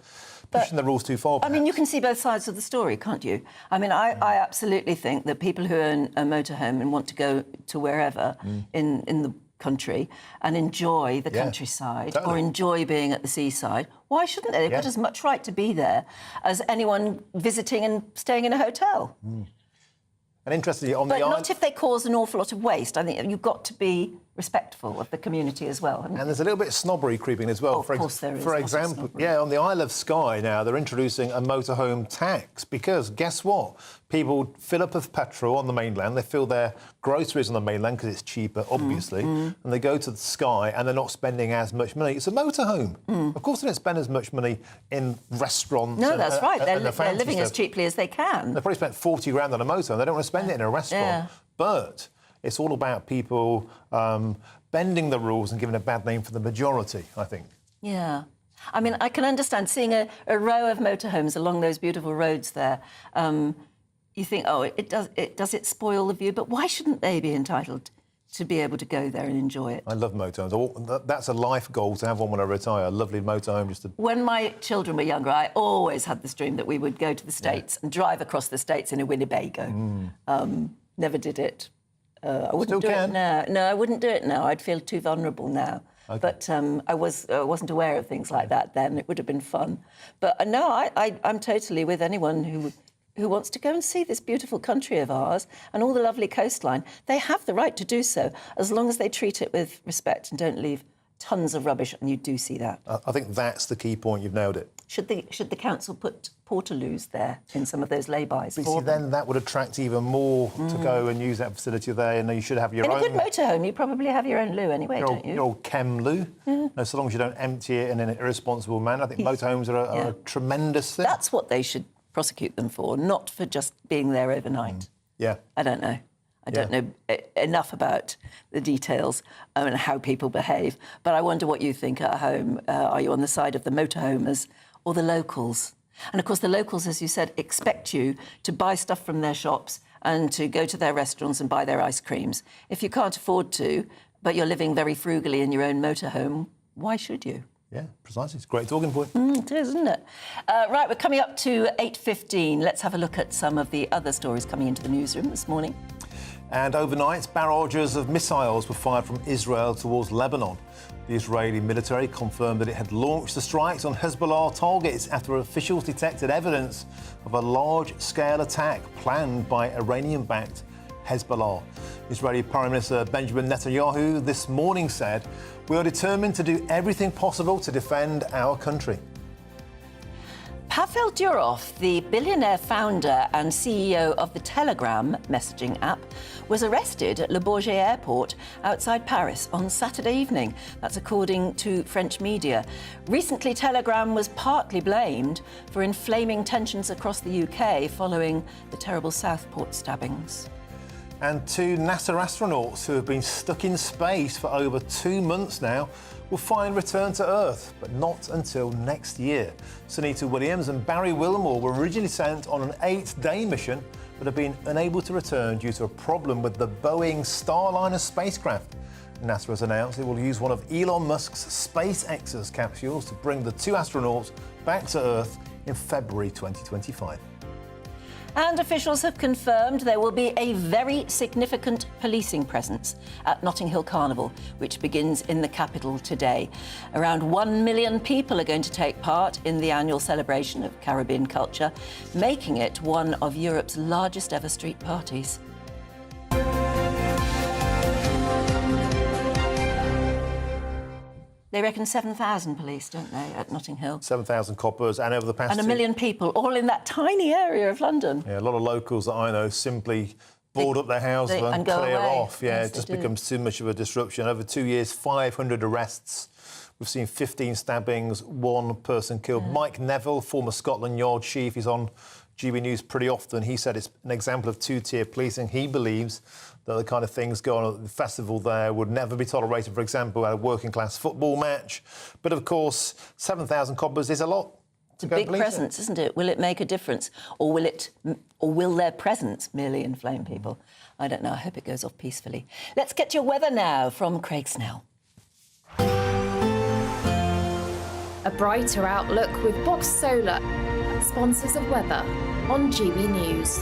pushing the rules too far. I mean, you can see both sides of the story, can't you? I mean, I absolutely think that people who own a motorhome and want to go to wherever in the country and enjoy the countryside or enjoy being at the seaside, why shouldn't they? They've got as much right to be there as anyone visiting and staying in a hotel. And interestingly, on but the not if they cause an awful lot of waste. I think you've got to be respectful of the community as well. And there's a little bit of snobbery creeping as well. Of course there is. For lots of example, snobbery. on the Isle of Skye now, they're introducing a motorhome tax because, guess what? People fill up with petrol on the mainland, they fill their groceries on the mainland because it's cheaper, obviously, and they go to the Skye and they're not spending as much money. It's a motorhome. Of course they don't spend as much money in restaurants. No, that's right. They're living as stuff. cheaply as they can. They probably spent 40 grand on a motorhome. They don't want to spend it in a restaurant. Yeah. But it's all about people bending the rules and giving a bad name for the majority, I think. Yeah. I mean, I can understand seeing a row of motorhomes along those beautiful roads there. You think, does it spoil the view? But why shouldn't they be entitled to be able to go there and enjoy it? I love motorhomes. That's a life goal, to have one when I retire. A lovely motorhome just to... When my children were younger, I always had this dream that we would go to the States and drive across the States in a Winnebago. Never did it. I wouldn't do it now. No, I wouldn't do it now. I'd feel too vulnerable now. Okay. But I wasn't aware of things like that then. It would have been fun. But no, I'm totally with anyone who wants to go and see this beautiful country of ours and all the lovely coastline. They have the right to do so, as long as they treat it with respect and don't leave tons of rubbish, and you do see that. I think that's the key point. You've nailed it. Should the council put portaloos there in some of those lay-bys? But see, then that would attract even more to go and use that facility there, and you should have your own... In a good motorhome, you probably have your own loo anyway, don't you? Your old chem loo. Yeah. No, so long as you don't empty it in an irresponsible manner. I think motorhomes are a tremendous thing. That's what they should prosecute them for, not for just being there overnight. Yeah. I don't know. I don't know enough about the details and how people behave, but I wonder what you think at home. Are you on the side of the motorhomers or the locals? And, of course, the locals, as you said, expect you to buy stuff from their shops and to go to their restaurants and buy their ice creams. If you can't afford to, but you're living very frugally in your own motorhome, why should you? Yeah, precisely. It's a great talking point. It is, isn't it? Right, we're coming up to 8:15. Let's have a look at some of the other stories coming into the newsroom this morning. And overnight, barrages of missiles were fired from Israel towards Lebanon. The Israeli military confirmed that it had launched the strikes on Hezbollah targets after officials detected evidence of a large-scale attack planned by Iranian-backed Hezbollah. Israeli Prime Minister Benjamin Netanyahu this morning said, "We are determined to do everything possible to defend our country." Pavel Durov, the billionaire founder and CEO of the Telegram messaging app, was arrested at Le Bourget Airport outside Paris on Saturday evening. That's according to French media. Recently, Telegram was partly blamed for inflaming tensions across the UK following the terrible Southport stabbings. And 2 NASA astronauts who have been stuck in space for over 2 months now will finally return to Earth, but not until next year. Sunita Williams and Barry Wilmore were originally sent on an 8-day mission, but have been unable to return due to a problem with the Boeing Starliner spacecraft. NASA has announced it will use one of Elon Musk's SpaceX's capsules to bring the 2 astronauts back to Earth in February 2025. And officials have confirmed there will be a very significant policing presence at Notting Hill Carnival, which begins in the capital today. Around 1 million people are going to take part in the annual celebration of Caribbean culture, making it one of Europe's largest ever street parties. They reckon 7,000 police, don't they, at Notting Hill? 7,000 coppers, and over the past... And 1 million people, all in that tiny area of London. Yeah, a lot of locals that I know simply board up their houses and go clear away. off. Yeah, Yes, it just they do. becomes too much of a disruption. Over 2 years, 500 arrests. We've seen 15 stabbings, 1 person killed. Mike Neville, former Scotland Yard chief, he's on GB News pretty often. He said it's an example of 2-tier policing. He believes that the kind of things going on at the festival there would never be tolerated, for example, at a working-class football match. But, of course, 7,000 coppers is a lot. It's a big presence, isn't it? Will it make a difference? Or will their presence merely inflame people? I don't know. I hope it goes off peacefully. Let's get your weather now from Craig Snell. A brighter outlook with Box Solar, sponsors of weather on GB News.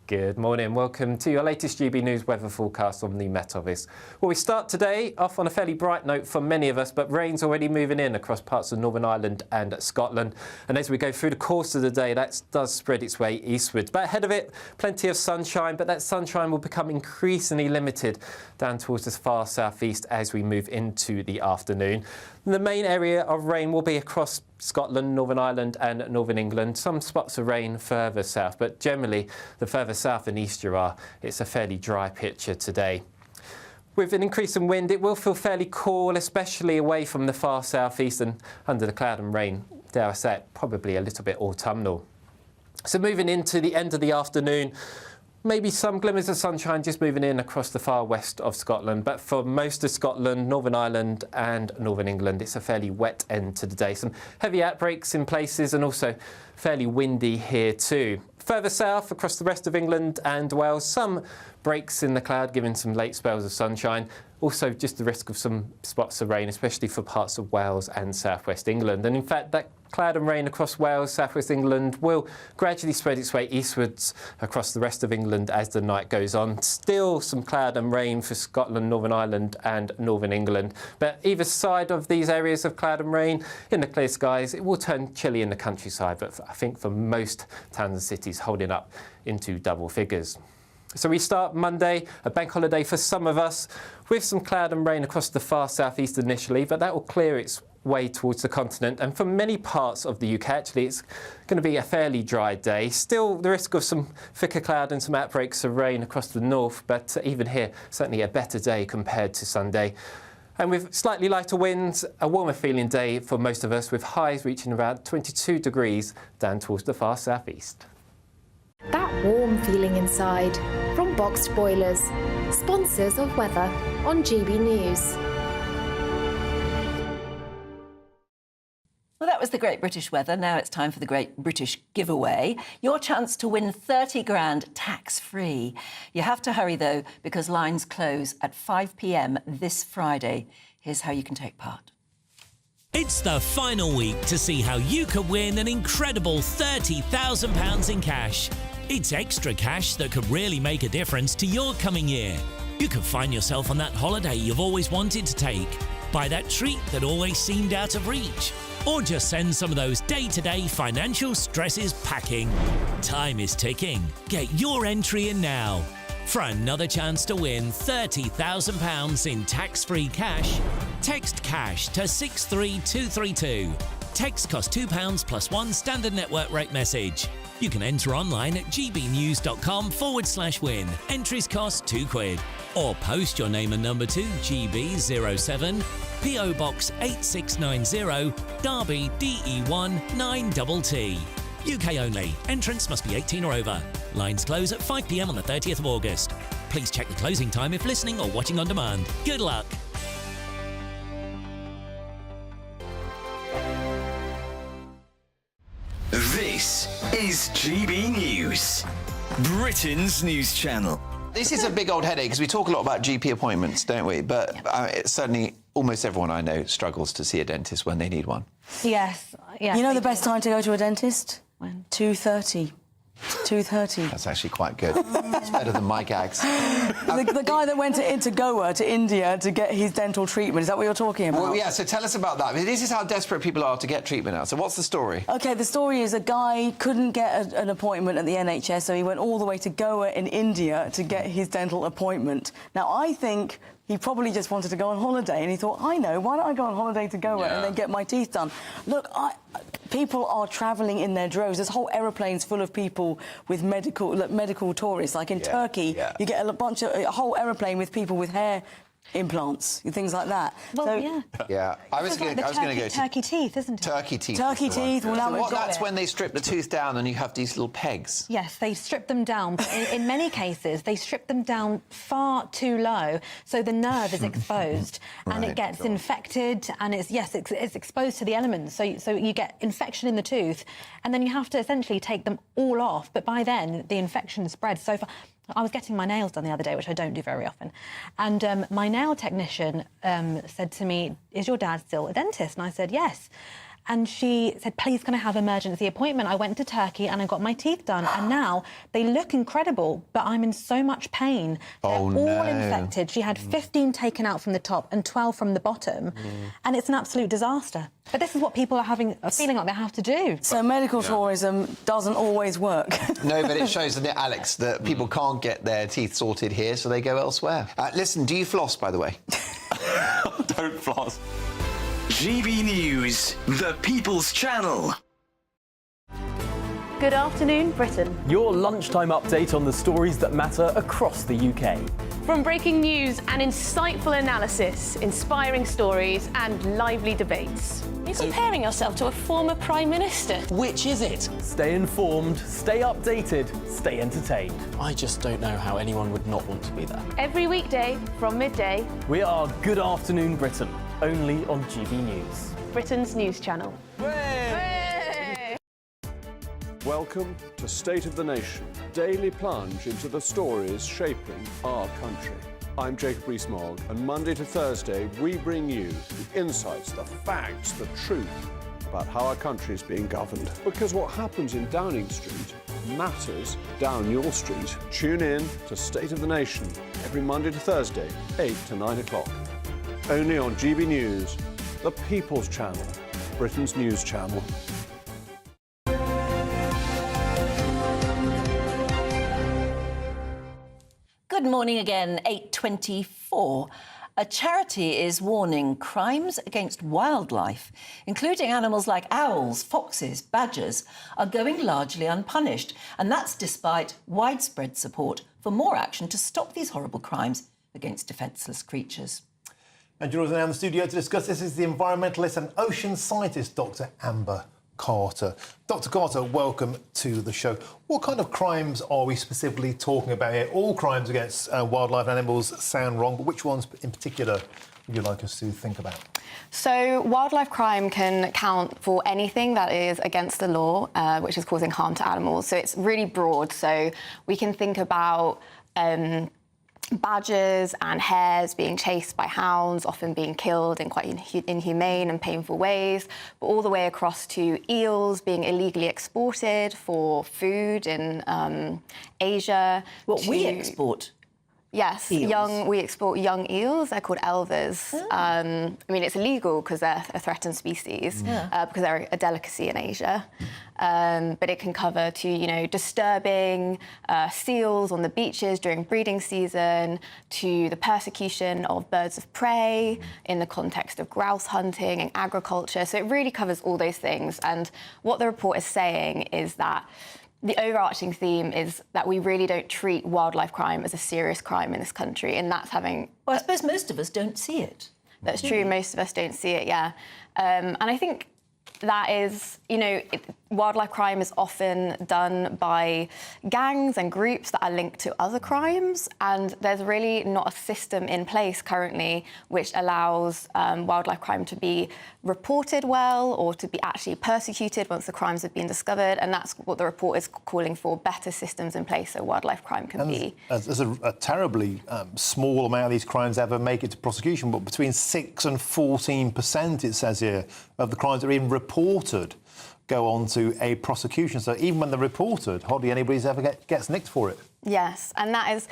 Good morning. Welcome to your latest GB News weather forecast on the Met Office. Well, we start today off on a fairly bright note for many of us, but rain's already moving in across parts of Northern Ireland and Scotland. And as we go through the course of the day, that does spread its way eastwards. But ahead of it, plenty of sunshine, but that sunshine will become increasingly limited down towards the far southeast as we move into the afternoon. The main area of rain will be across Scotland, Northern Ireland and Northern England. Some spots of rain further south, but generally the further south and east you are, it's a fairly dry picture today. With an increase in wind, it will feel fairly cool, especially away from the far southeast and under the cloud and rain, dare I say it, probably a little bit autumnal. So moving into the end of the afternoon, maybe some glimmers of sunshine just moving in across the far west of Scotland, but for most of Scotland, Northern Ireland and Northern England, it's a fairly wet end to the day. Some heavy outbreaks in places and also fairly windy here too. Further south, across the rest of England and Wales, some breaks in the cloud, giving some late spells of sunshine. Also just the risk of some spots of rain, especially for parts of Wales and southwest England. And in fact, that cloud and rain across Wales, southwest England will gradually spread its way eastwards across the rest of England as the night goes on. Still some cloud and rain for Scotland, Northern Ireland and Northern England. But either side of these areas of cloud and rain, in the clear skies, it will turn chilly in the countryside. But I think for most towns and cities, holding up into double figures. So we start Monday, a bank holiday for some of us, with some cloud and rain across the far southeast initially, but that will clear its way towards the continent. And for many parts of the UK, actually, it's going to be a fairly dry day. Still the risk of some thicker cloud and some outbreaks of rain across the north, but even here, certainly a better day compared to Sunday. And with slightly lighter winds, a warmer feeling day for most of us, with highs reaching around 22 degrees down towards the far southeast. That warm feeling inside from Boxed Boilers, sponsors of weather on GB News. Well, that was the Great British Weather. Now it's time for the Great British Giveaway. Your chance to win 30 grand tax-free. You have to hurry, though, because lines close at 5 p.m. this Friday. Here's how you can take part. It's the final week to see how you could win an incredible £30,000 in cash. It's extra cash that could really make a difference to your coming year. You could find yourself on that holiday you've always wanted to take, buy that treat that always seemed out of reach, or just send some of those day-to-day financial stresses packing. Time is ticking. Get your entry in now. For another chance to win £30,000 in tax-free cash, text CASH to 63232. Text costs £2 plus one standard network rate message. You can enter online at gbnews.com/win. Entries cost £2. Or post your name and number to GB07, PO Box 8690, Derby DE1 9TT. UK only. Entrance must be 18 or over. Lines close at 5 p.m. on the 30th of August. Please check the closing time if listening or watching on demand. Good luck. This is GB News, Britain's news channel. This is a big old headache because we talk a lot about GP appointments, don't we? But certainly almost everyone I know struggles to see a dentist when they need one. Yes. You know the best time to go to a dentist? When? 2:30. 2:30. That's actually quite good. It's better than my gags. The guy that went into Goa, to India, to get his dental treatment, is that what you're talking about? Well, yeah, so tell us about that. This is how desperate people are to get treatment now. So what's the story? OK, the story is a guy couldn't get an appointment at the NHS, so he went all the way to Goa in India to get his dental appointment. Now, I think he probably just wanted to go on holiday, and he thought, I know, why don't I go on holiday to Goa and then get my teeth done? Look, people are travelling in their droves. There's whole aeroplanes full of people with medical tourists. Like in Turkey, you get a whole aeroplane with people with hair implants, things like that. Well, yeah. I was going to go to turkey teeth, isn't it? Turkey teeth. Turkey teeth. Well, now we've got that's when they strip the tooth down and you have these little pegs. Yes, they strip them down. But in many cases, they strip them down far too low, so the nerve is exposed and it gets infected, and it's exposed to the elements. So you get infection in the tooth, and then you have to essentially take them all off. But by then, the infection spreads so far. I was getting my nails done the other day, which I don't do very often, and my nail technician said to me, "Is your dad still a dentist?" And I said, "Yes." and she said, please, can I have an emergency appointment? I went to Turkey and I got my teeth done, and now they look incredible, but I'm in so much pain. They're all infected. She had 15 taken out from the top and 12 from the bottom, and it's an absolute disaster. But this is what people are feeling like they have to do. So medical tourism doesn't always work. No, but it shows, doesn't it, Alex, that people can't get their teeth sorted here, so they go elsewhere. Listen, do you floss, by the way? Don't floss. GB News, the People's Channel. Good afternoon, Britain. Your lunchtime update on the stories that matter across the UK. From breaking news and insightful analysis, inspiring stories and lively debates. You're comparing yourself to a former Prime Minister. Which is it? Stay informed, stay updated, stay entertained. I just don't know how anyone would not want to be there. Every weekday from midday. We are Good Afternoon Britain, only on GB News. Britain's news channel. Welcome to State of the Nation, daily plunge into the stories shaping our country. I'm Jacob Rees-Mogg, and Monday to Thursday we bring you the insights, the facts, the truth about how our country is being governed. Because what happens in Downing Street matters down your street. Tune in to State of the Nation every Monday to Thursday, 8 to 9 o'clock. Only on GB News, the People's Channel, Britain's news channel. Good morning again, 8:24. A charity is warning crimes against wildlife, including animals like owls, foxes, badgers, are going largely unpunished. And that's despite widespread support for more action to stop these horrible crimes against defenceless creatures. And joining us now in the studio to discuss this is the environmentalist and ocean scientist, Dr. Amber Carter. Dr. Carter, welcome to the show. What kind of crimes are we specifically talking about here? All crimes against wildlife and animals sound wrong, but which ones in particular would you like us to think about? So wildlife crime can count for anything that is against the law, which is causing harm to animals. So it's really broad. So we can think about badgers and hares being chased by hounds, often being killed in quite inhumane and painful ways, but all the way across to eels being illegally exported for food in Asia. We export? Yes, eels. we export young eels. They're called elvers. I mean, it's illegal because they're a threatened species, because they're a delicacy in Asia. But it can cover to, you know, disturbing seals on the beaches during breeding season, to the persecution of birds of prey in the context of grouse hunting and agriculture. So it really covers all those things. And what the report is saying is that the overarching theme is that we really don't treat wildlife crime as a serious crime in this country, and that's having... Well, I suppose most of us don't see it. That's true, most of us don't see it, yeah. And I think that is, you know, wildlife crime is often done by gangs and groups that are linked to other crimes, and there's really not a system in place currently which allows wildlife crime to be reported well or to be actually persecuted once the crimes have been discovered, and that's what the report is calling for, better systems in place so wildlife crime can be. There's a terribly small amount of these crimes ever make it to prosecution, but between 6 and 14%, it says here, of the crimes that are even reported go on to a prosecution. So even when they're reported, hardly anybody's ever gets nicked for it. Yes, and that is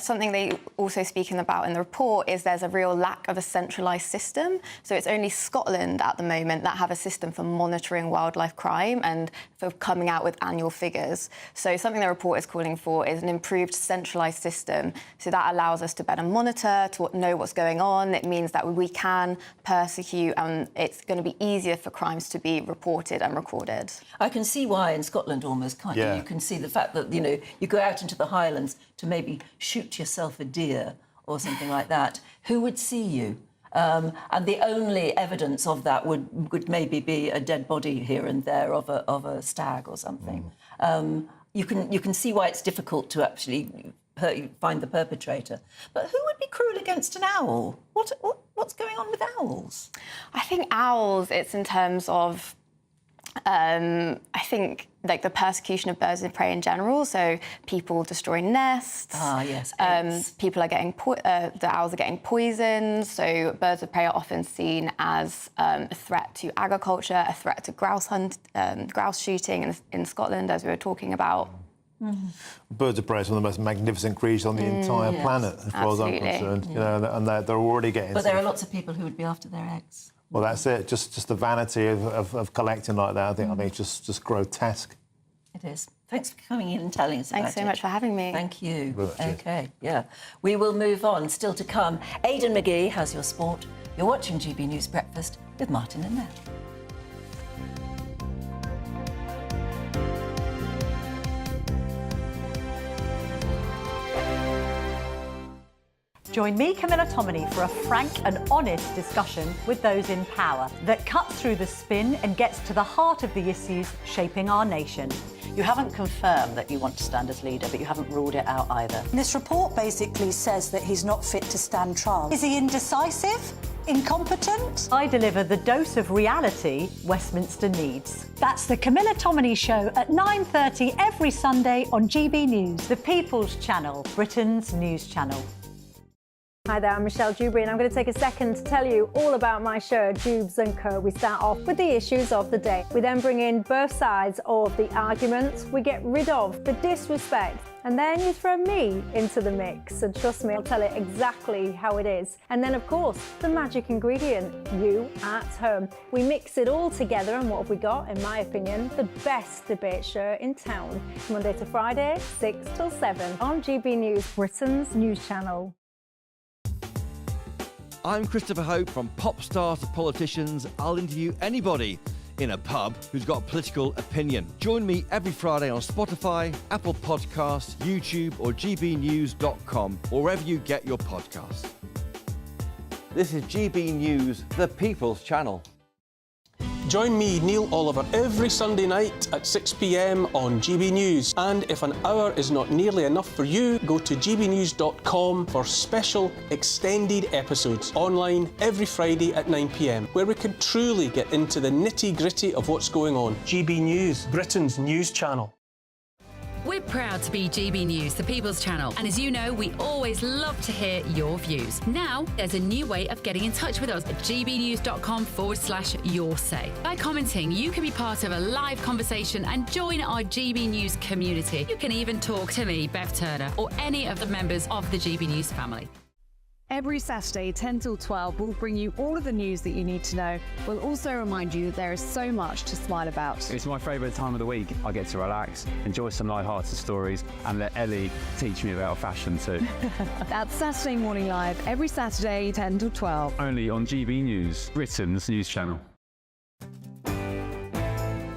something they also speaking about in the report, is there's a real lack of a centralised system. So it's only Scotland at the moment that have a system for monitoring wildlife crime and for coming out with annual figures. So something the report is calling for is an improved centralised system. So that allows us to better monitor, to know what's going on. It means that we can persecute, and it's going to be easier for crimes to be reported and recorded. I can see why in Scotland almost, can't you? You can see the fact that, you know, you go out into the Highlands to maybe shoot yourself a deer or something like that. Who would see you? And the only evidence of that would maybe be a dead body here and there of a stag or something. You can see why it's difficult to actually find the perpetrator. But who would be cruel against an owl? What's going on with owls? I think owls, it's in terms of I think like the persecution of birds of prey in general, so people destroying nests. Ah, yes. People are getting the owls are getting poisoned. So birds of prey are often seen as a threat to agriculture, a threat to grouse shooting in Scotland, as we were talking about. Birds of prey is one of the most magnificent creatures on the entire planet, as far as I'm concerned. You know, and they're already getting. But there are lots of people who would be after their eggs. Well, that's it. Just the vanity of collecting like that. I think it's just grotesque. It is. Thanks for coming in and telling us about it. Thanks so much for having me. Thank you. OK, yeah. We will move on. Still to come. Aidan McGee has your sport. You're watching GB News Breakfast with Martin and Nat. Join me, Camilla Tominey, for a frank and honest discussion with those in power that cuts through the spin and gets to the heart of the issues shaping our nation. You haven't confirmed that you want to stand as leader, but you haven't ruled it out either. This report basically says that he's not fit to stand trial. Is he indecisive? Incompetent? I deliver the dose of reality Westminster needs. That's the Camilla Tominey Show at 9:30 every Sunday on GB News, the People's Channel, Britain's news channel. Hi there, I'm Michelle Dewberry and I'm going to take a second to tell you all about my show, Dubes & Co. We start off with the issues of the day. We then bring in both sides of the arguments. We get rid of the disrespect. And then you throw me into the mix. And trust me, I'll tell it exactly how it is. And then, of course, the magic ingredient, you at home. We mix it all together and what have we got, in my opinion, the best debate show in town. Monday to Friday, 6 till 7 on GB News, Britain's news channel. I'm Christopher Hope. From pop stars to politicians, I'll interview anybody in a pub who's got a political opinion. Join me every Friday on Spotify, Apple Podcasts, YouTube or gbnews.com, or wherever you get your podcasts. This is GB News, the People's Channel. Join me, Neil Oliver, every Sunday night at 6 p.m. on GB News. And if an hour is not nearly enough for you, go to gbnews.com for special extended episodes online every Friday at 9 p.m, where we can truly get into the nitty-gritty of what's going on. GB News, Britain's news channel. We're proud to be GB News, the People's Channel. And as you know, we always love to hear your views. Now, there's a new way of getting in touch with us at gbnews.com/your say. By commenting, you can be part of a live conversation and join our GB News community. You can even talk to me, Bev Turner, or any of the members of the GB News family. Every Saturday, 10 till 12, we'll bring you all of the news that you need to know. We'll also remind you that there is so much to smile about. It's my favourite time of the week. I get to relax, enjoy some light-hearted stories, and let Ellie teach me about fashion too. That's Saturday Morning Live, every Saturday, 10 till 12. Only on GB News, Britain's news channel.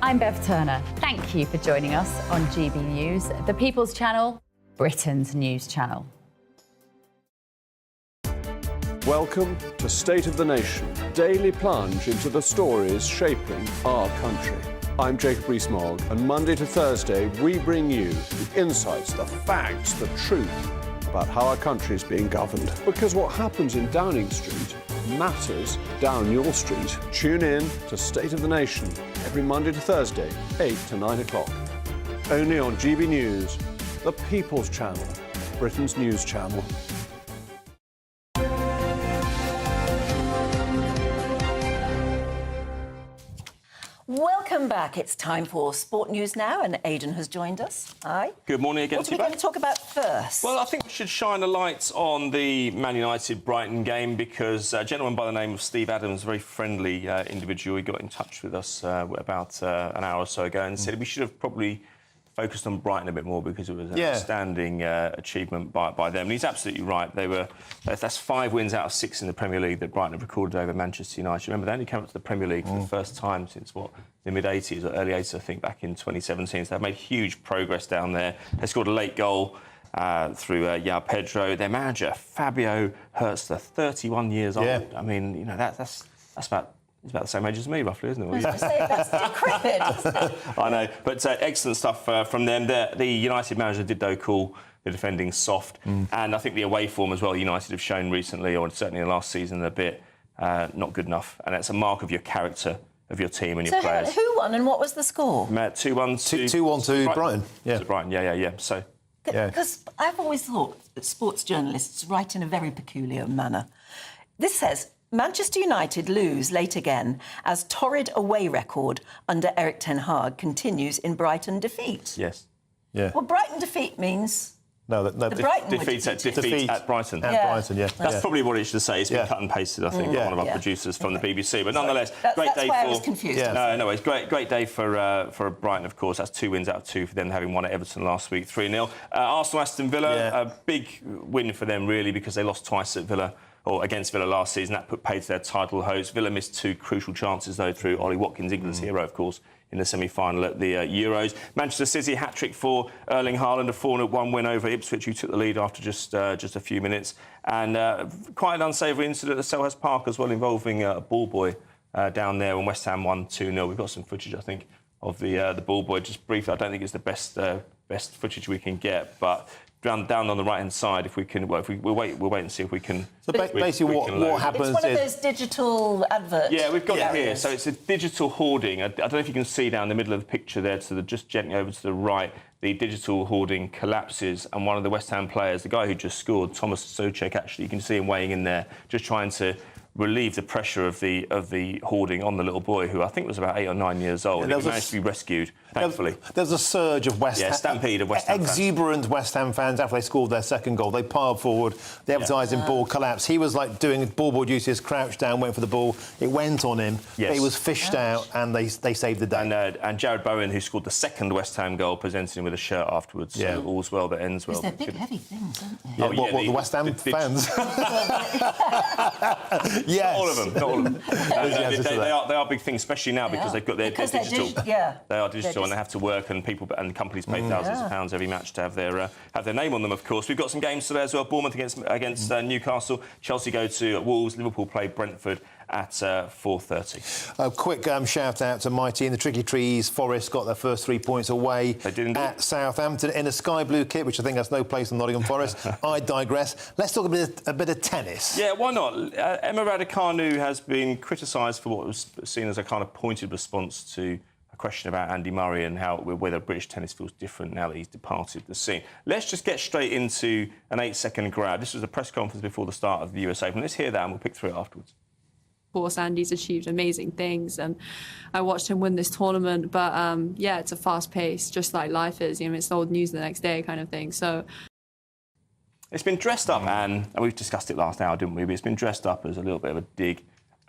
I'm Bev Turner. Thank you for joining us on GB News, the People's Channel, Britain's news channel. Welcome to State of the Nation, daily plunge into the stories shaping our country. I'm Jacob Rees-Mogg, and Monday to Thursday we bring you the insights, the facts, the truth about how our country is being governed. Because what happens in Downing Street matters down your street. Tune in to State of the Nation every Monday to Thursday, 8 to 9 o'clock. Only on GB News, the People's Channel, Britain's news channel. Welcome back. It's time for Sport News now, and Aidan has joined us. Hi. Good morning again. What are we going to talk about first? Well, I think we should shine a light on the Man United-Brighton game because a gentleman by the name of Steve Adams, a very friendly individual, he got in touch with us about an hour or so ago and said we should have probably focused on Brighton a bit more because it was an outstanding achievement by them. And he's absolutely right. That's 5 wins out of 6 in the Premier League that Brighton have recorded over Manchester United. Remember, they only came up to the Premier League for the first time since, the mid-80s or early 80s, I think, back in 2017. So they've made huge progress down there. They scored a late goal through João Pedro. Their manager, Fabio Hertzler, 31 years old. I mean, you know, that's about... He's about the same age as me, roughly, isn't it? That's decrepit, isn't it? I know, but excellent stuff from them. The United manager did call the defending soft, and I think the away form as well. United have shown recently, or certainly in the last season, a bit not good enough, and that's a mark of your character of your team and your players. Who won and what was the score? 2-1 to Brighton. Yeah. To Brighton, yeah. So, because I've always thought that sports journalists write in a very peculiar manner. This says, Manchester United lose late again as torrid away record under Erik ten Hag continues in Brighton defeat. Yes. Yeah. Well, Brighton defeat means... defeat at Brighton. At Brighton, yeah. That's probably what it should say. It's been cut and pasted, I think, by one of our producers from the BBC. But nonetheless, great day for... I was confused. No, it's great day for Brighton, of course. That's 2 wins out of 2 for them, having won at Everton last week, 3-0. Arsenal-Aston Villa, a big win for them, really, because they lost twice at Villa, or against Villa last season. That put paid to their title hopes. Villa missed 2 crucial chances, though, through Ollie Watkins, England's hero, of course, in the semi-final at the Euros. Manchester City hat-trick for Erling Haaland, a 4-1 win over Ipswich, who took the lead after just a few minutes. And quite an unsavoury incident at Selhurst Park as well, involving a ball boy down there, when West Ham won 2-0. We've got some footage, I think, of the ball boy. Just briefly, I don't think it's the best footage we can get, but down on the right-hand side, if we can... Well, we'll wait and see if we can... So basically what happens is... It's one of those digital adverts. Yeah, we've got it here. So it's a digital hoarding. I don't know if you can see down the middle of the picture there, just gently over to the right, the digital hoarding collapses, and one of the West Ham players, the guy who just scored, Thomas Souček, actually, you can see him weighing in there, just trying to relieve the pressure of the hoarding on the little boy, who I think was about 8 or 9 years old. And he managed to be rescued, thankfully. There's a surge of West Ham... stampede of West Ham fans. Exuberant West Ham fans after they scored their second goal. They piled forward, the advertising ball collapsed. He was like doing ball boy duties, crouched down, waiting for the ball. It went on him. Yes. He was fished out, and they saved the day. And Jared Bowen, who scored the second West Ham goal, presented him with a shirt afterwards. Yeah. So all's well that ends well. They're big, heavy things, aren't they? Yeah, the West Ham fans? Yes. Not all of them. Not all of them. They are big things, especially now because they've got their digital. They are digital, and they have to work, and people and companies pay thousands of pounds every match to have their name on them. Of course, we've got some games today as well. Bournemouth against Newcastle. Chelsea go to Wolves. Liverpool play Brentford at 4:30. A quick shout out to my team, the Tricky Trees. Forest got their first 3 points away at Southampton in a sky blue kit, which I think has no place in Nottingham Forest. I digress. Let's talk a bit of tennis. Yeah, why not? Emma Raducanu has been criticised for what was seen as a kind of pointed response to a question about Andy Murray and whether British tennis feels different now that he's departed the scene. Let's just get straight into an 8-second grab. This was a press conference before the start of the US Open. Let's hear that and we'll pick through it afterwards. Of course, Andy's achieved amazing things, and I watched him win this tournament. But it's a fast pace, just like life is. It's old news the next day, kind of thing. So it's been dressed up, Anne, and we've discussed it last hour, didn't we? But it's been dressed up as a little bit of a dig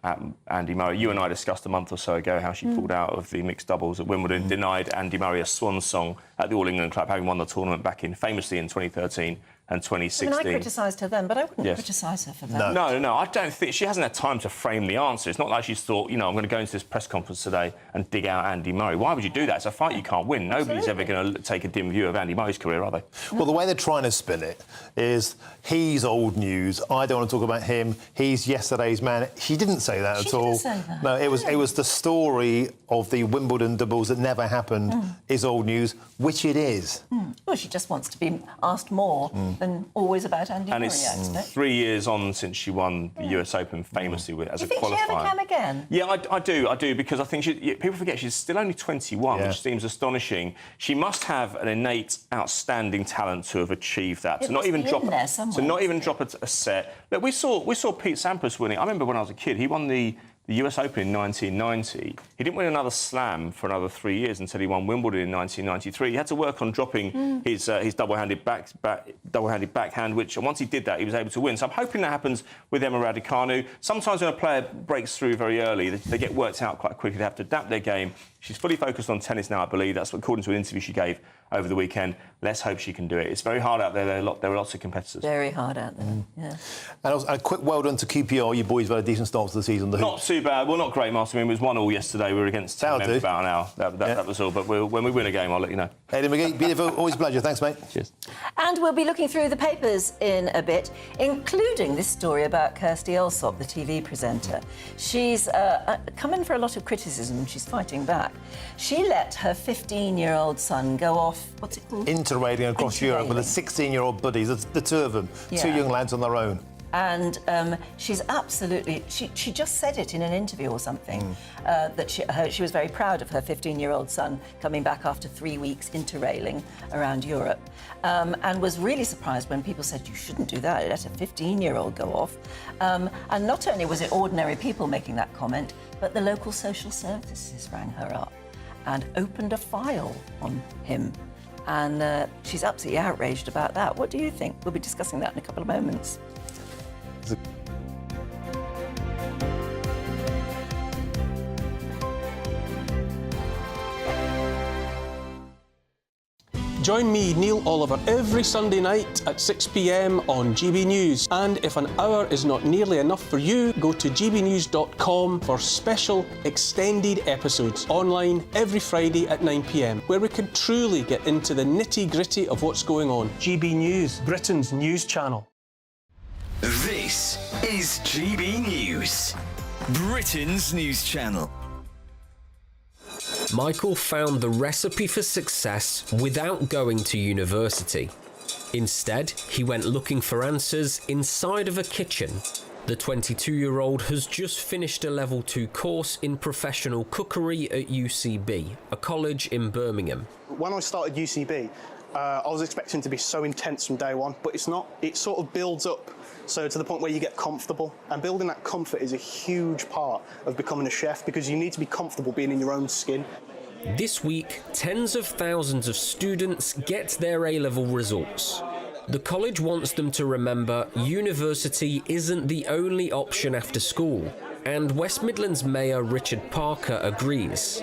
at Andy Murray. You and I discussed a month or so ago how she pulled out of the mixed doubles at Wimbledon, denied Andy Murray a swan song at the All England Club, having won the tournament famously in 2013. And 2016. I criticised her then, but I wouldn't criticise her for that. No. I don't think she hasn't had time to frame the answer. It's not like she's thought, I'm going to go into this press conference today and dig out Andy Murray. Why would you do that? It's a fight you can't win. Nobody's ever going to take a dim view of Andy Murray's career, are they? Well, the way they're trying to spin it is he's old news. I don't want to talk about him. He's yesterday's man. She didn't say that at all. She didn't say that. No, it was the story of the Wimbledon doubles that never happened is old news, which it is. Well, she just wants to be asked more than always about Andy Murray. And it's 3 years on since she won the US Open famously as a qualifier. Do you think she ever can again? Yeah, I do, because I think people forget she's still only 21, which seems astonishing. She must have an innate, outstanding talent to have achieved that. To not even drop a set. Look, we saw Pete Sampras winning. I remember when I was a kid, he won the US Open in 1990. He didn't win another slam for another 3 years until he won Wimbledon in 1993. He had to work on dropping his double-handed backhand, which once he did that, he was able to win. So I'm hoping that happens with Emma Raducanu. Sometimes when a player breaks through very early, they get worked out quite quickly. They have to adapt their game. She's fully focused on tennis now, I believe. That's according to an interview she gave over the weekend. Let's hope she can do it. It's very hard out there. There are lots of competitors. Very hard out there, yeah. And also, a quick well done to QPR. You boys have had a decent start to the season. Not too bad. Well, not great, Martin. I mean, it was 1-1 yesterday. We were against about an hour. That was all. But when we win a game, I'll let you know. Aidan McGee, beautiful. Always a pleasure. Thanks, mate. Cheers. And we'll be looking through the papers in a bit, including this story about Kirsty Allsop, the TV presenter. She's come in for a lot of criticism. She's fighting back. She let her 15-year-old son go off, what's it called? Interraiding across Europe with a 16-year-old buddies, the two of them, two young lads on their own. And she's absolutely... She just said it in an interview or something, that she was very proud of her 15-year-old son coming back after 3 weeks interrailing around Europe, and was really surprised when people said, you shouldn't do that, let a 15-year-old go off. And not only was it ordinary people making that comment, but the local social services rang her up and opened a file on him. And she's absolutely outraged about that. What do you think? We'll be discussing that in a couple of moments. Join me, Neil Oliver, every Sunday night at 6 p.m. on GB News. And if an hour is not nearly enough for you, go to gbnews.com for special extended episodes online every Friday at 9 p.m, where we can truly get into the nitty-gritty of what's going on. GB News, Britain's news channel. This is GB News, Britain's news channel. Michael found the recipe for success without going to university. Instead, he went looking for answers inside of a kitchen. The 22-year-old has just finished a level 2 course in professional cookery at UCB, a college in Birmingham. When I started UCB, I was expecting to be so intense from day one, but it's not. It sort of builds up, so to the point where you get comfortable. And building that comfort is a huge part of becoming a chef, because you need to be comfortable being in your own skin. This week, tens of thousands of students get their A-level results. The college wants them to remember university isn't the only option after school, and West Midlands Mayor Richard Parker agrees.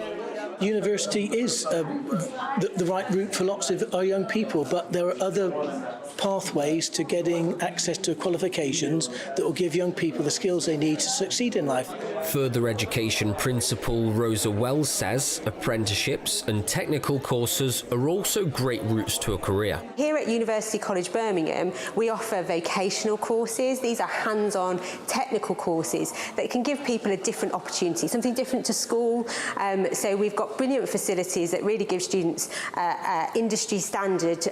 University is the right route for lots of our young people, but there are other pathways to getting access to qualifications that will give young people the skills they need to succeed in life. Further education principal Rosa Wells says apprenticeships and technical courses are also great routes to a career. Here at University College Birmingham, we offer vocational courses. These are hands-on technical courses that can give people a different opportunity, something different to school. So we've got brilliant facilities that really give students industry standard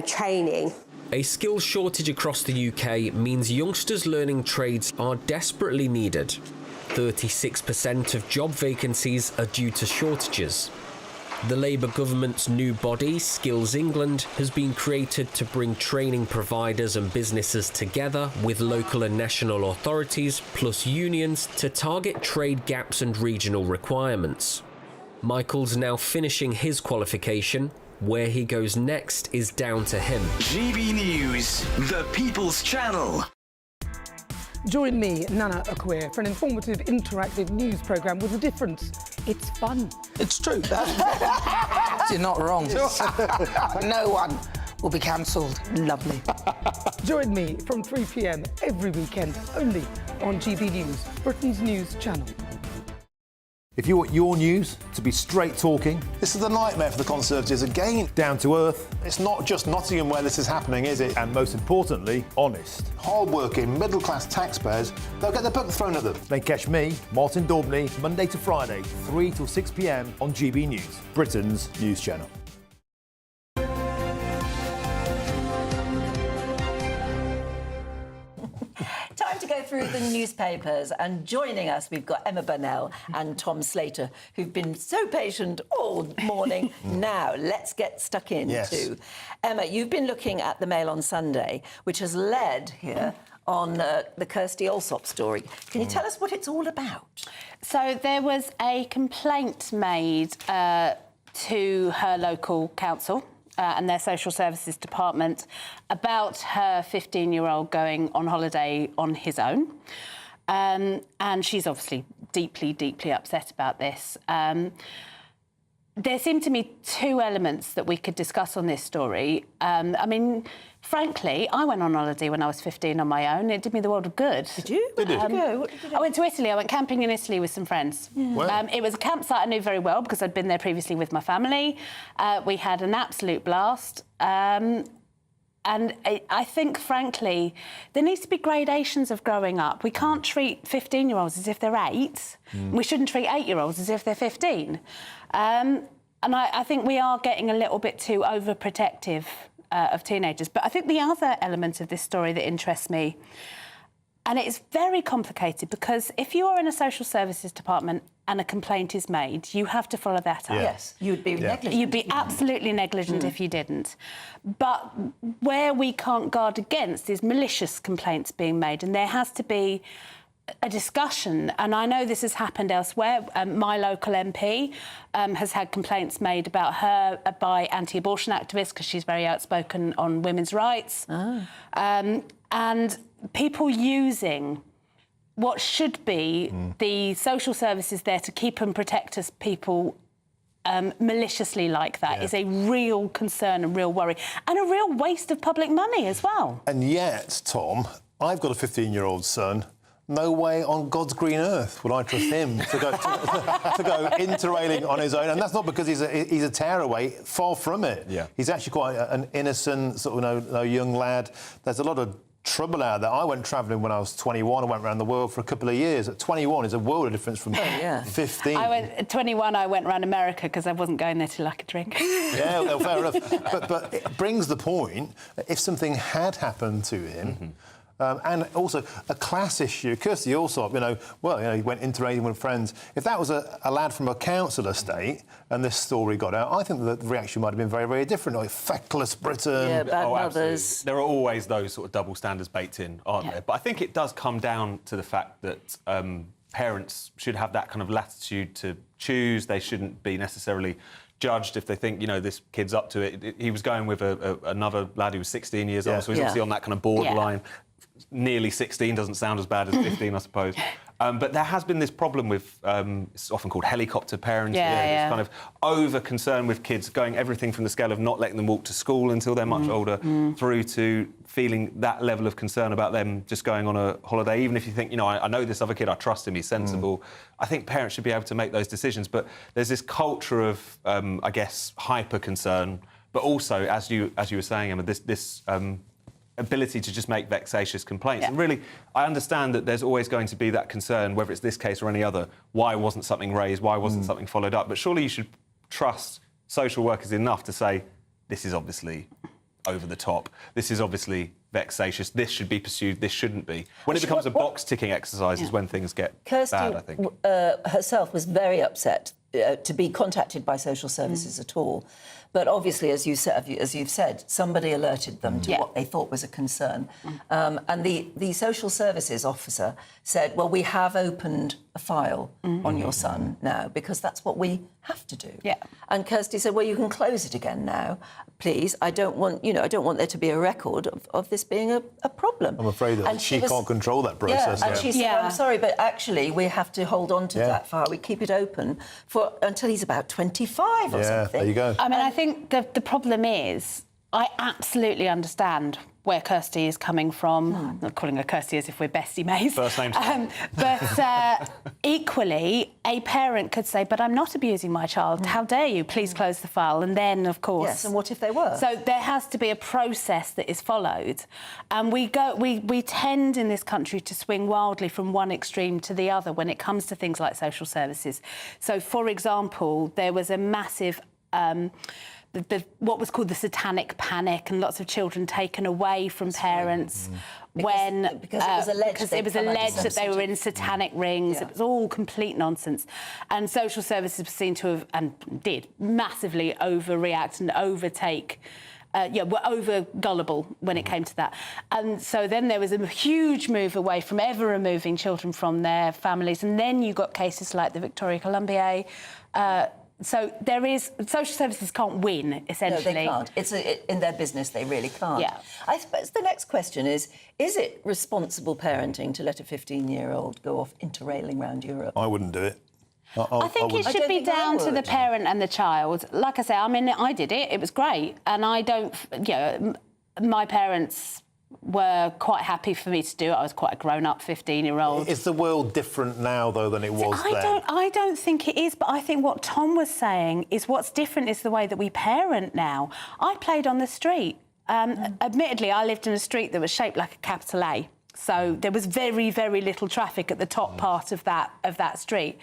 training. A skills shortage across the UK means youngsters learning trades are desperately needed. 36% of job vacancies are due to shortages. The Labour government's new body, Skills England, has been created to bring training providers and businesses together with local and national authorities plus unions to target trade gaps and regional requirements. Michael's now finishing his qualification. Where he goes next is down to him. GB News, the People's Channel. Join me, Nana Akwe, for an informative, interactive news programme with a difference. It's fun. It's true. You're not wrong. No one will be cancelled. Lovely. Join me from 3 p.m. every weekend, only on GB News, Britain's news channel. If you want your news to be straight talking, this is a nightmare for the Conservatives again. Down to earth. It's not just Nottingham where this is happening, is it? And most importantly, honest. Hard-working, middle-class taxpayers, they'll get their book thrown at them. Then catch me, Martin Daubney, Monday to Friday, 3 till 6 p.m. on GB News, Britain's news channel. Time to go through the newspapers, and joining us we've got Emma Burnell and Tom Slater, who've been so patient all morning. Now let's get stuck in to Emma. You've been looking at the Mail on Sunday, which has led here on the Kirsty Allsop story. Can you tell us what it's all about? So there was a complaint made to her local council and their social services department about her 15-year-old going on holiday on his own. And she's obviously deeply, deeply upset about this. There seem to me two elements that we could discuss on this story. I mean, frankly, I went on holiday when I was 15 on my own. It did me the world of good. Did you? Where did you go? What did you do? I went to Italy. I went camping in Italy with some friends. Yeah. It was a campsite I knew very well because I'd been there previously with my family. We had an absolute blast. And I think, frankly, there needs to be gradations of growing up. We can't treat 15-year-olds as if they're 8. We shouldn't treat 8-year-olds as if they're 15. And I think we are getting a little bit too overprotective of teenagers. But I think the other element of this story that interests me, And it's very complicated because if you are in a social services department and a complaint is made, you have to follow that up. Yes, you'd be negligent. You'd be absolutely negligent if you didn't. But where we can't guard against is malicious complaints being made, and there has to be a discussion, and I know this has happened elsewhere. My local MP has had complaints made about her by anti-abortion activists because she's very outspoken on women's rights. And people using what should be the social services there to keep and protect us people maliciously like that is a real concern and real worry and a real waste of public money as well. And yet, Tom, I've got a 15-year-old son. No way on God's green earth would I trust him to go interrailing on his own. And that's not because he's a tearaway. Far from it. Yeah. He's actually quite an innocent, sort of young lad. There's a lot of trouble out there. I went travelling when I was 21. I went around the world for a couple of years. At 21 is a world of difference from 15. At 21, I went around America because I wasn't going there till I could drink. Yeah, well, fair enough. But it brings the point that if something had happened to him, and also a class issue. Kirsty Allsop, he went interrailing with friends. If that was a lad from a council estate and this story got out, I think the reaction might have been very, very different. Like, feckless Britain. Yeah, bad mothers. Absolutely. There are always those sort of double standards baked in, aren't there? But I think it does come down to the fact that parents should have that kind of latitude to choose. They shouldn't be necessarily judged if they think, this kid's up to it. He was going with another lad who was 16 years old, so he's obviously on that kind of borderline. Nearly 16 doesn't sound as bad as 15, I suppose. But there has been this problem with, it's often called helicopter parenting, this kind of over-concern with kids, going everything from the scale of not letting them walk to school until they're much older, through to feeling that level of concern about them just going on a holiday. Even if you think, I know this other kid, I trust him, he's sensible. I think parents should be able to make those decisions. But there's this culture of, I guess, hyper-concern, but also, as you were saying, Emma, this ability to just make vexatious complaints. And really, I understand that there's always going to be that concern, whether it's this case or any other. Why wasn't something raised? Why wasn't something followed up? But surely you should trust social workers enough to say, this is obviously over the top. This is obviously vexatious. This should be pursued. This shouldn't be. When it becomes a box-ticking exercise is when things get bad, I think. Kirsty herself was very upset to be contacted by social services at all. But obviously, as you've said, somebody alerted them to what they thought was a concern. And the social services officer said, well, we have opened a file on your son now because that's what we have to do. Yeah. And Kirsty said, well, you can close it again now, please. I don't want there to be a record of this being a problem. I'm afraid that she can't control that process. Yeah, and she said, I'm sorry, but actually we have to hold on to that file. We keep it open until he's about 25 or something. Yeah, there you go. I mean, I think the problem is, I absolutely understand where Kirsty is coming from. I'm not calling her Kirsty as if we're bestie mates. First names. But equally, a parent could say, but I'm not abusing my child. How dare you? Please close the file. And then, of course... Yes, and what if they were? So there has to be a process that is followed. And we tend in this country to swing wildly from one extreme to the other when it comes to things like social services. So, for example, there was a massive... what was called the satanic panic, and lots of children taken away from parents because it was alleged that they were in satanic rings. It was all complete nonsense, and social services were seen to have and did massively overreact and overtake. Were over gullible when it came to that. And so then there was a huge move away from ever removing children from their families, and then you got cases like the Victoria Columbier. So social services can't win, essentially. No, they can't. It's in their business, they really can't. Yeah. I suppose the next question is it responsible parenting to let a 15-year-old go off interrailing around Europe? I wouldn't do it. I think it should be down to the parent and the child. Like I say, I mean, I did it. It was great. And I don't... my parents were quite happy for me to do it. I was quite a grown-up 15-year-old. Is the world different now, though, than it was then? I don't think it is, but I think what Tom was saying is what's different is the way that we parent now. I played on the street. Admittedly, I lived in a street that was shaped like a capital A, so there was very, very little traffic at the top part of that street.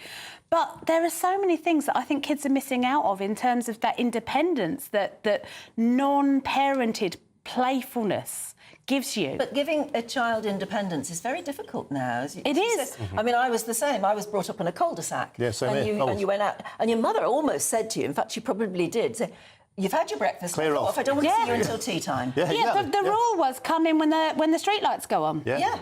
But there are so many things that I think kids are missing out of in terms of that independence that non-parented playfulness gives you. But giving a child independence is very difficult now. It is. I mean, I was the same. I was brought up in a cul-de-sac. Yeah, same and here. you, and you went out, and your mother almost said to you, in fact, she probably did, say, "You've had your breakfast. Clear off. I don't want to see you until tea time." Yeah, exactly. The rule was come in when the street lights go on. Yeah.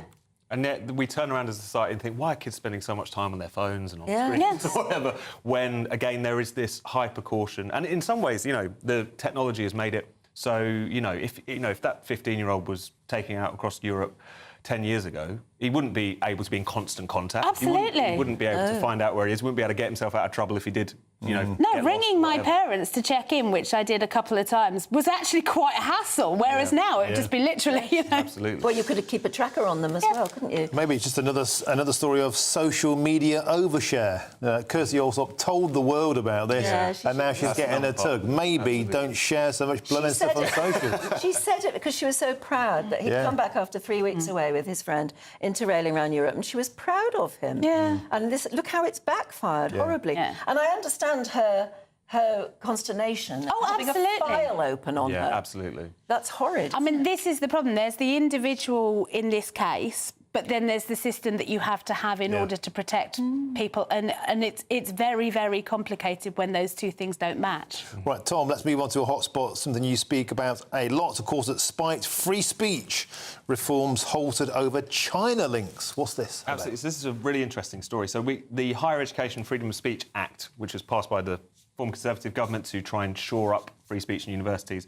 And yet we turn around as a society and think, why are kids spending so much time on their phones and on Yeah. screens Yes. or whatever, when, again, there is this hyper caution. And in some ways, you know, the technology has made it so, if that 15-year-old was taking out across Europe 10 years ago, he wouldn't be able to be in constant contact. Absolutely. He wouldn't be able to find out where he is, wouldn't be able to get himself out of trouble if he did, No, get ringing lost, my parents to check in, which I did a couple of times, was actually quite a hassle, whereas now it would just be literally, Absolutely. Well, you could keep a tracker on them as well, couldn't you? Maybe it's just another story of social media overshare. Kirsty Allsop told the world about this, Yeah, and now she's getting a tug. Maybe don't share so much blood and stuff on social. She said it because she was so proud that he'd come back after 3 weeks away with his friend, interrailing around Europe, and she was proud of him. Yeah. And look how it's backfired horribly. Yeah. And I understand her consternation. Having absolutely. a file open on her. Yeah, absolutely. That's horrid. I mean, this is the problem. There's the individual in this case, but then there's the system that you have to have in order to protect people, and it's very, very complicated when those two things don't match. Right, Tom, let's move on to a hot spot, something you speak about a lot, of course, that spiked free speech reforms halted over China links. What's this? Absolutely. So this is a really interesting story. So the Higher Education Freedom of Speech Act, which was passed by the former Conservative government to try and shore up free speech in universities,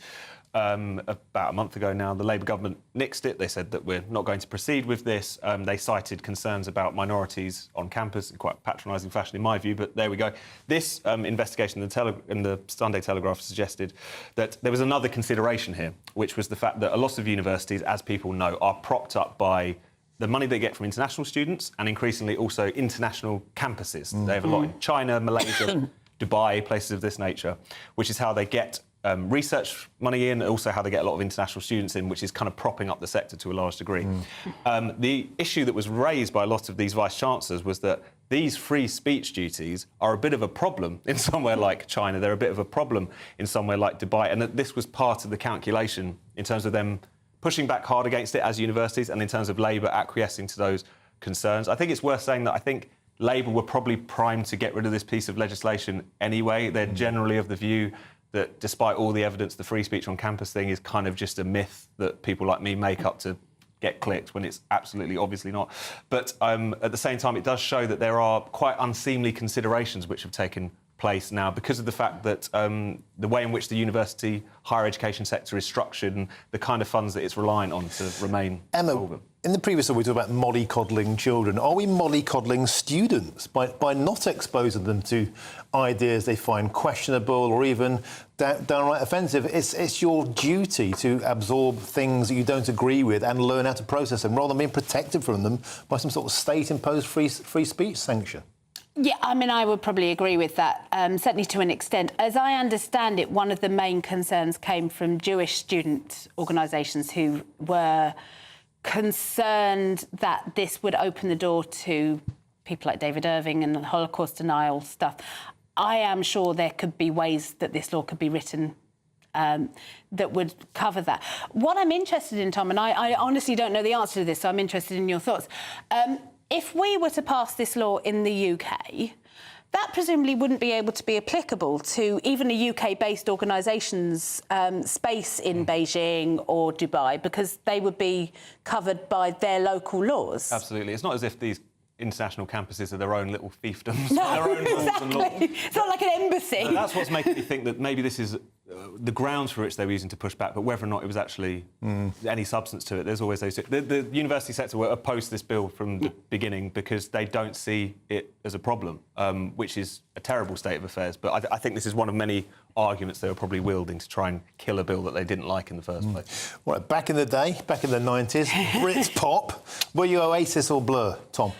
about a month ago now, the Labour government nixed it. They said that we're not going to proceed with this. They cited concerns about minorities on campus in quite a patronising fashion, in my view, but there we go. This investigation in the Sunday Telegraph suggested that there was another consideration here, which was the fact that a lot of universities, as people know, are propped up by the money they get from international students and increasingly also international campuses. They have a lot in China, Malaysia, Dubai, places of this nature, which is how they get research money in, also how they get a lot of international students in, which is kind of propping up the sector to a large degree. The issue that was raised by a lot of these vice-chancellors was that these free speech duties are a bit of a problem in somewhere like China. They're a bit of a problem in somewhere like Dubai, and that this was part of the calculation in terms of them pushing back hard against it as universities and in terms of Labour acquiescing to those concerns. I think it's worth saying that I think Labour were probably primed to get rid of this piece of legislation anyway. They're generally of the view that despite all the evidence, the free speech on campus thing is kind of just a myth that people like me make up to get clicked when it's absolutely obviously not. But at the same time, it does show that there are quite unseemly considerations which have taken place now because of the fact that the way in which the university higher education sector is structured and the kind of funds that it's reliant on to remain solvent. In the previous one, we talked about mollycoddling children. Are we mollycoddling students by not exposing them to ideas they find questionable or even downright offensive? It's your duty to absorb things that you don't agree with and learn how to process them, rather than being protected from them by some sort of state-imposed free speech sanction. Yeah, I mean, I would probably agree with that, certainly to an extent. As I understand it, one of the main concerns came from Jewish student organisations who were concerned that this would open the door to people like David Irving and the Holocaust denial stuff. I am sure there could be ways that this law could be written that would cover that. What I'm interested in, Tom, and I honestly don't know the answer to this, so I'm interested in your thoughts. If we were to pass this law in the UK, that presumably wouldn't be able to be applicable to even a UK-based organisation's space in Beijing or Dubai, because they would be covered by their local laws. Absolutely. It's not as if these international campuses are their own little fiefdoms. No, their own rules and laws. exactly. It's not like an embassy. That's what's making me think that maybe this is the grounds for which they were using to push back, but whether or not it was actually any substance to it, there's always those... The university sector were opposed to this bill from the beginning because they don't see it as a problem, which is a terrible state of affairs. But I think this is one of many arguments they were probably wielding to try and kill a bill that they didn't like in the first place. Well, back in the day, back in the 90s, Britpop, were you Oasis or Blur, Tom?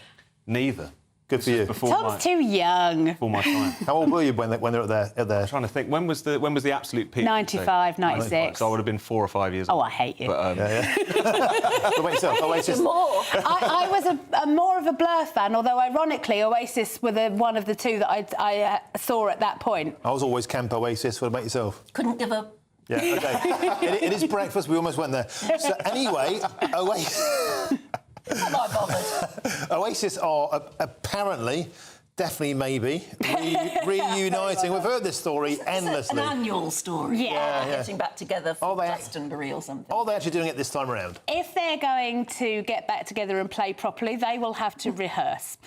Neither. Good for you. Tom's too young. Before my time. How old were you when they were at their... I'm trying to think. When was the absolute peak? 95, 96. So I would have been 4 or 5 years old. Oh, I hate you. But, What about yourself? Oasis? More. I was a more of a Blur fan, although ironically Oasis were one of the two that I saw at that point. I was always Camp Oasis. What about yourself? Couldn't give a Yeah, okay. it is breakfast. We almost went there. So anyway, Am I bothered? Oasis are apparently, definitely maybe, reuniting. We've heard this story endlessly. An annual story. Yeah. Getting back together for Glastonbury or something. Are they actually doing it this time around? If they're going to get back together and play properly, they will have to rehearse.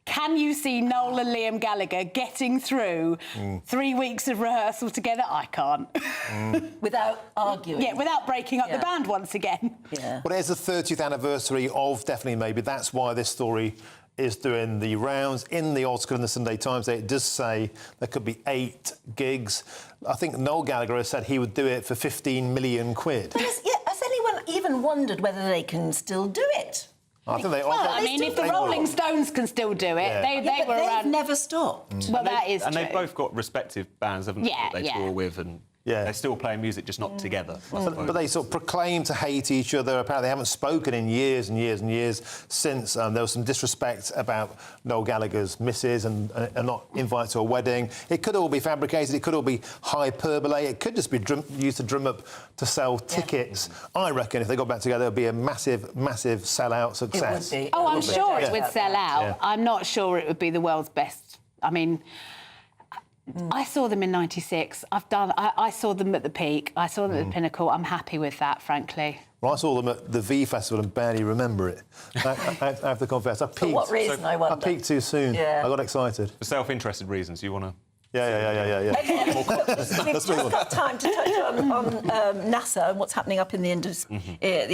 Can you see Noel and Liam Gallagher getting through 3 weeks of rehearsal together? I can't. Without arguing. Yeah, without breaking up the band once again. Yeah. Well, it's the 30th anniversary of Definitely Maybe. That's why this story is doing the rounds. In the Oscar and the Sunday Times, it does say there could be 8 gigs. I think Noel Gallagher has said he would do it for 15 million quid. But has anyone even wondered whether they can still do it? I think they Well, I mean, if the Rolling Stones can still do it, they were around. They've never stopped. Well, that is and true. they've both got respective bands, haven't they, that they tour with, and they're still playing music, just not together. But they sort of proclaim to hate each other. Apparently, they haven't spoken in years and years and years since there was some disrespect about Noel Gallagher's missus and not invited to a wedding. It could all be fabricated. It could all be hyperbole. It could just be used to drum up to sell tickets. I reckon if they got back together, it would be a massive, massive sellout success. It would be. Oh, I'm sure it Yeah. would sell out. Yeah. I'm not sure it would be the world's best. I mean, I saw them in '96. I saw them at the peak. I saw them at the pinnacle. I'm happy with that, frankly. Well, I saw them at the V Festival and barely remember it. I have to confess. I peaked. what reason, I wonder? I peaked too soon. Yeah. I got excited. For self-interested reasons, you want to... Yeah. We've just got time to touch on NASA and what's happening up in the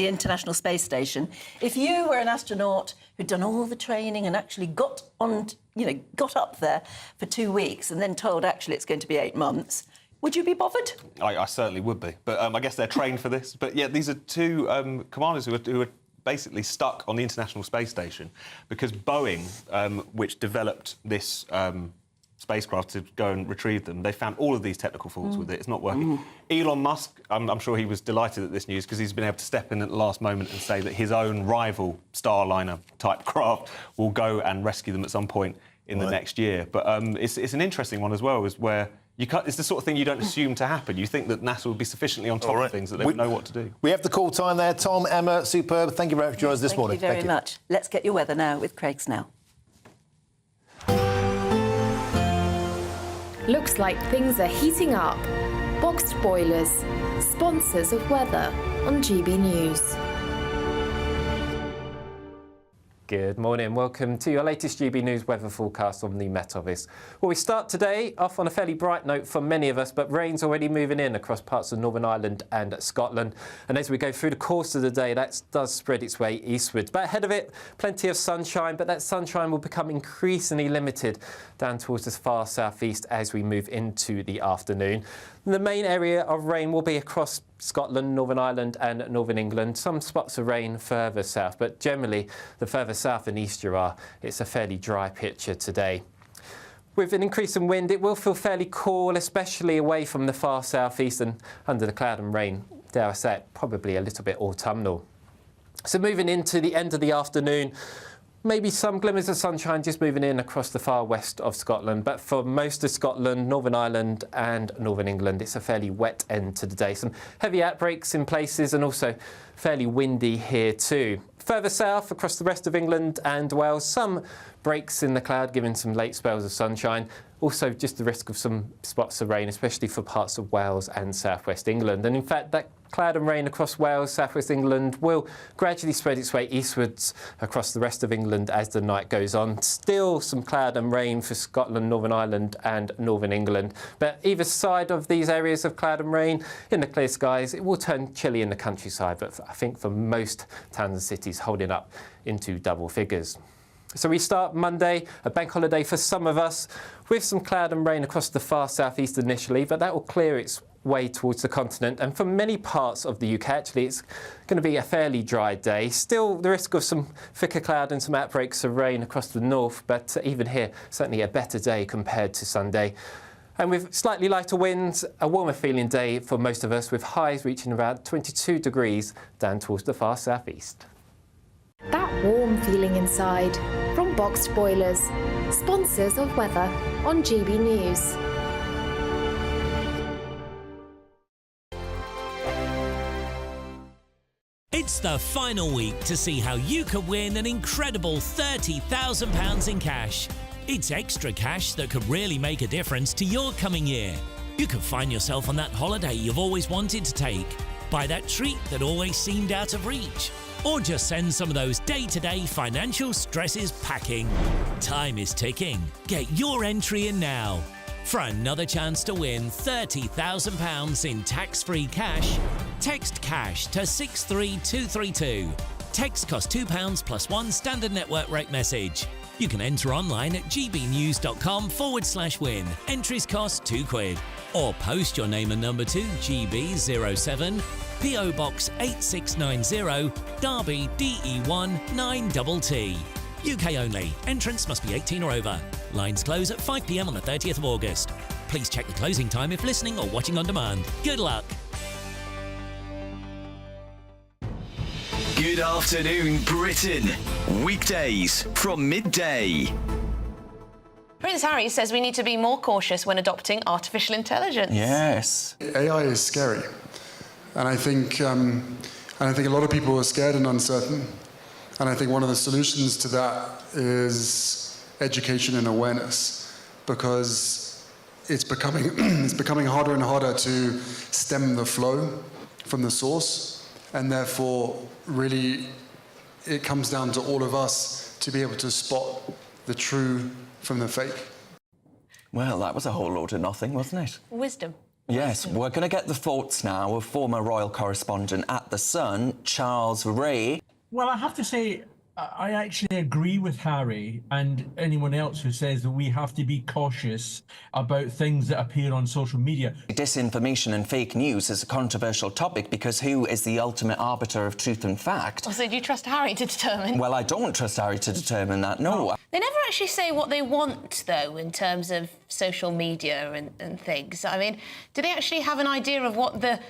International Space Station. If you were an astronaut who'd done all the training and actually got up there for 2 weeks and then told actually it's going to be 8 months, would you be bothered? I certainly would be, but I guess they're trained for this. But yeah, these are two commanders who are basically stuck on the International Space Station because Boeing, which developed this spacecraft to go and retrieve them, they found all of these technical faults with it. It's not working. Elon Musk, I'm sure he was delighted at this news because he's been able to step in at the last moment and say that his own rival Starliner-type craft will go and rescue them at some point in the next year. But it's an interesting one as well, is where it's the sort of thing you don't assume to happen. You think that NASA would be sufficiently on top of things that they would know what to do. We have the call time there. Tom, Emma, superb. Thank you very much for joining us this morning. Thank you very much. Let's get your weather now with Craig Snell. Looks like things are heating up. Boxed Boilers, sponsors of weather on GB News. Good morning. Welcome to your latest GB News weather forecast from the Met Office. Well, we start today off on a fairly bright note for many of us, but rain's already moving in across parts of Northern Ireland and Scotland. And as we go through the course of the day, that does spread its way eastwards. But ahead of it, plenty of sunshine, but that sunshine will become increasingly limited down towards the far southeast as we move into the afternoon. The main area of rain will be across Scotland, Northern Ireland and Northern England. Some spots of rain further south, but generally the further south and east you are, it's a fairly dry picture today. With an increase in wind, it will feel fairly cool, especially away from the far southeast and under the cloud and rain, dare I say it, probably a little bit autumnal. So moving into the end of the afternoon, maybe some glimmers of sunshine just moving in across the far west of Scotland, but for most of Scotland, Northern Ireland and Northern England, it's a fairly wet end to the day. Some heavy outbreaks in places and also fairly windy here too. Further south, across the rest of England and Wales, some breaks in the cloud, giving some late spells of sunshine. Also, just the risk of some spots of rain, especially for parts of Wales and southwest England. And in fact, that cloud and rain across Wales, southwest England, will gradually spread its way eastwards across the rest of England as the night goes on. Still some cloud and rain for Scotland, Northern Ireland and Northern England. But either side of these areas of cloud and rain, in the clear skies, it will turn chilly in the countryside. But I think for most towns and cities, holding up into double figures. So we start Monday, a bank holiday for some of us, with some cloud and rain across the far southeast initially, but that will clear its way towards the continent. And for many parts of the UK, actually, it's going to be a fairly dry day. Still, the risk of some thicker cloud and some outbreaks of rain across the north, but even here, certainly a better day compared to Sunday. And with slightly lighter winds, a warmer feeling day for most of us, with highs reaching around 22 degrees down towards the far southeast. That warm feeling inside from Boxed Boilers, sponsors of weather on GB News. It's the final week to see how you could win an incredible £30,000 in cash. It's extra cash that could really make a difference to your coming year. You could find yourself on that holiday you've always wanted to take, buy that treat that always seemed out of reach, or just send some of those day-to-day financial stresses packing. Time is ticking. Get your entry in now. For another chance to win £30,000 in tax-free cash, text CASH to 63232. Text costs £2 plus one standard network rate message. You can enter online at gbnews.com/win. Entries cost £2. Or post your name and number to GB07, PO Box 8690, Derby DE1 9TT. UK only. Entrance must be 18 or over. Lines close at 5 p.m. on the 30th of August. Please check the closing time if listening or watching on demand. Good luck. Good afternoon, Britain. Weekdays from midday. Prince Harry says we need to be more cautious when adopting artificial intelligence. Yes. AI is scary. And I think a lot of people are scared and uncertain. And I think one of the solutions to that is education and awareness, because it's becoming harder and harder to stem the flow from the source, and therefore really it comes down to all of us to be able to spot the true from the fake. Well, that was a whole load of nothing, wasn't it? Wisdom. Yes, we're going to get the thoughts now of former royal correspondent at The Sun, Charles Ray. Well, I have to say, I actually agree with Harry and anyone else who says that we have to be cautious about things that appear on social media. Disinformation and fake news is a controversial topic because who is the ultimate arbiter of truth and fact? So do you trust Harry to determine? Well, I don't trust Harry to determine that, no. They never actually say what they want, though, in terms of social media and things. I mean, do they actually have an idea of what the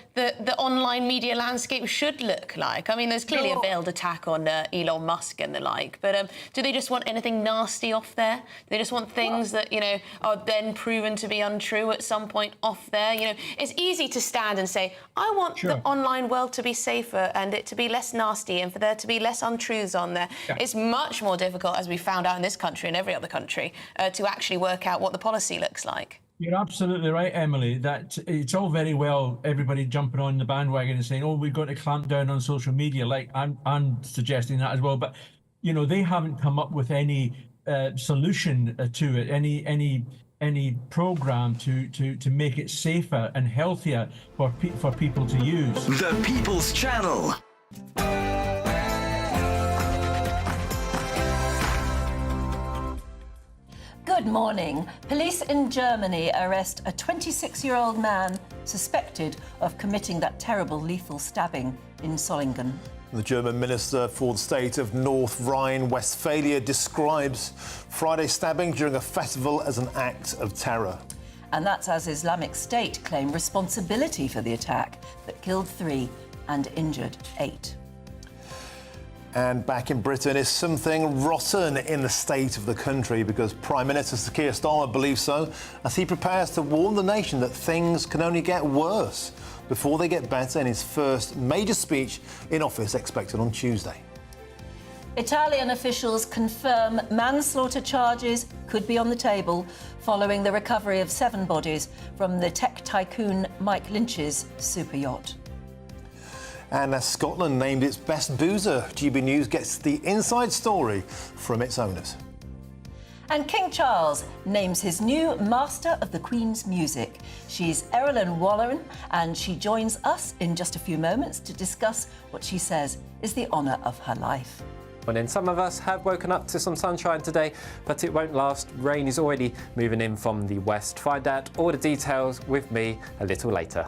online media landscape should look like? I mean, there's clearly a veiled attack on Elon Musk and the like, but do they just want anything nasty off there? Do they just want things that, you know, are then proven to be untrue at some point off there? You know, it's easy to stand and say, I want the online world to be safer and it to be less nasty and for there to be less untruths on there. Yeah. It's much more difficult, as we found out in this country and every other country, to actually work out what the policy looks like. You're absolutely right, Emily, that it's all very well everybody jumping on the bandwagon and saying, oh, we've got to clamp down on social media. Like, I'm suggesting that as well. But, you know, they haven't come up with any solution to it, any program to make it safer and healthier for people to use. The People's Channel. Good morning. Police in Germany arrest a 26-year-old man suspected of committing that terrible lethal stabbing in Solingen. The German Minister for the State of North Rhine-Westphalia describes Friday's stabbing during a festival as an act of terror. And that's as Islamic State claimed responsibility for the attack that killed 3 and injured 8. And back in Britain, is something rotten in the state of the country? Because Prime Minister Keir Starmer believes so, as he prepares to warn the nation that things can only get worse before they get better in his first major speech in office expected on Tuesday. Italian officials confirm manslaughter charges could be on the table following the recovery of 7 bodies from the tech tycoon Mike Lynch's superyacht. And as Scotland named its best boozer, GB News gets the inside story from its owners. And King Charles names his new Master of the Queen's Music. She's Erilyn Walleran, and she joins us in just a few moments to discuss what she says is the honour of her life. And then some of us have woken up to some sunshine today, but it won't last. Rain is already moving in from the west. Find out all the details with me a little later.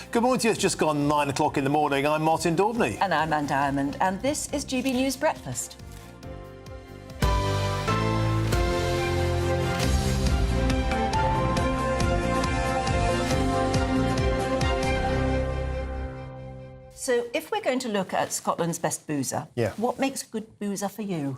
Good morning to you. It's just gone 9 o'clock in the morning. I'm Martin Daubney. And I'm Anne Diamond, and this is GB News Breakfast. So if we're going to look at Scotland's best boozer, what makes good boozer for you?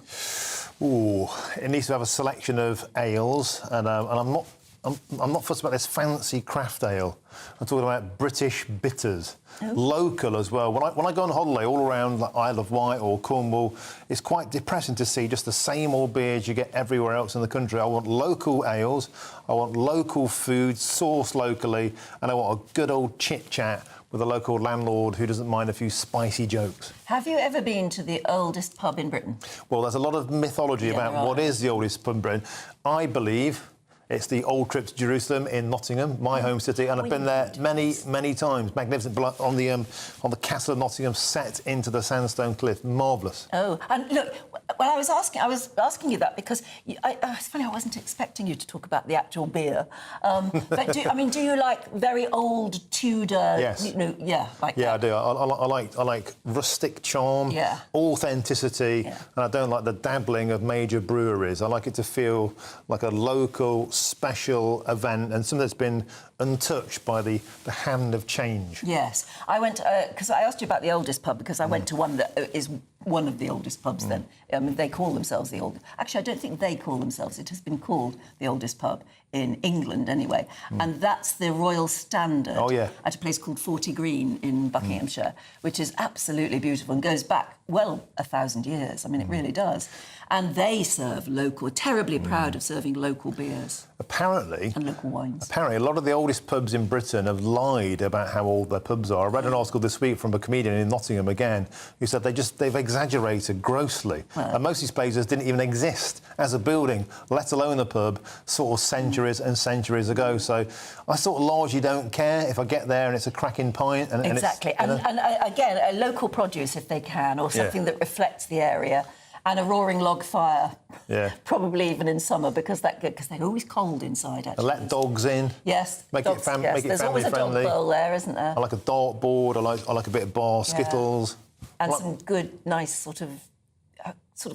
Ooh, it needs to have a selection of ales, and I'm not I'm not fussed about this fancy craft ale. I'm talking about British bitters, local as well. When I go on holiday all around like Isle of Wight or Cornwall, it's quite depressing to see just the same old beers you get everywhere else in the country. I want local ales, I want local food sourced locally, and I want a good old chit-chat with a local landlord who doesn't mind a few spicy jokes. Have you ever been to the oldest pub in Britain? Well, there's a lot of mythology about what is the oldest pub in Britain. I believe it's the Old Trip to Jerusalem in Nottingham, my home city, and I've been there many, many times. Magnificent on the castle of Nottingham, set into the sandstone cliff, marvellous. Oh, and look, well, I was asking you that because it's funny, I wasn't expecting you to talk about the actual beer. But do you like very old Tudor? Yes. Like yeah, that? I do. I like rustic charm, authenticity, and I don't like the dabbling of major breweries. I like it to feel like a local, special event and something that's been untouched by the hand of change. Yes. I went, because I asked you about the oldest pub, because I went to one that is one of the oldest pubs then. I mean, they call themselves the oldest. Actually, I don't think they call themselves. It has been called the oldest pub in England, anyway. And that's the Royal Standard at a place called 40 Green in Buckinghamshire, which is absolutely beautiful and goes back, well, 1,000 years. I mean, it really does. And they serve local, terribly proud of serving local beers. Apparently... And local wines. Apparently, a lot of the oldest pubs in Britain have lied about how old their pubs are. I read an article this week from a comedian in Nottingham again who said they've exaggerated grossly. And most of these places didn't even exist as a building, let alone a pub, sort of centuries and centuries ago. So I sort of largely don't care if I get there and it's a cracking pint. And exactly. And again, a local produce if they can, or something that reflects the area. And a roaring log fire, probably even in summer, because they're always cold inside, actually. And let dogs in. Yes. Make it family friendly. There's always a dog bowl there, isn't there? I like a dartboard, I like a bit of bar, Skittles. And some good, nice sort of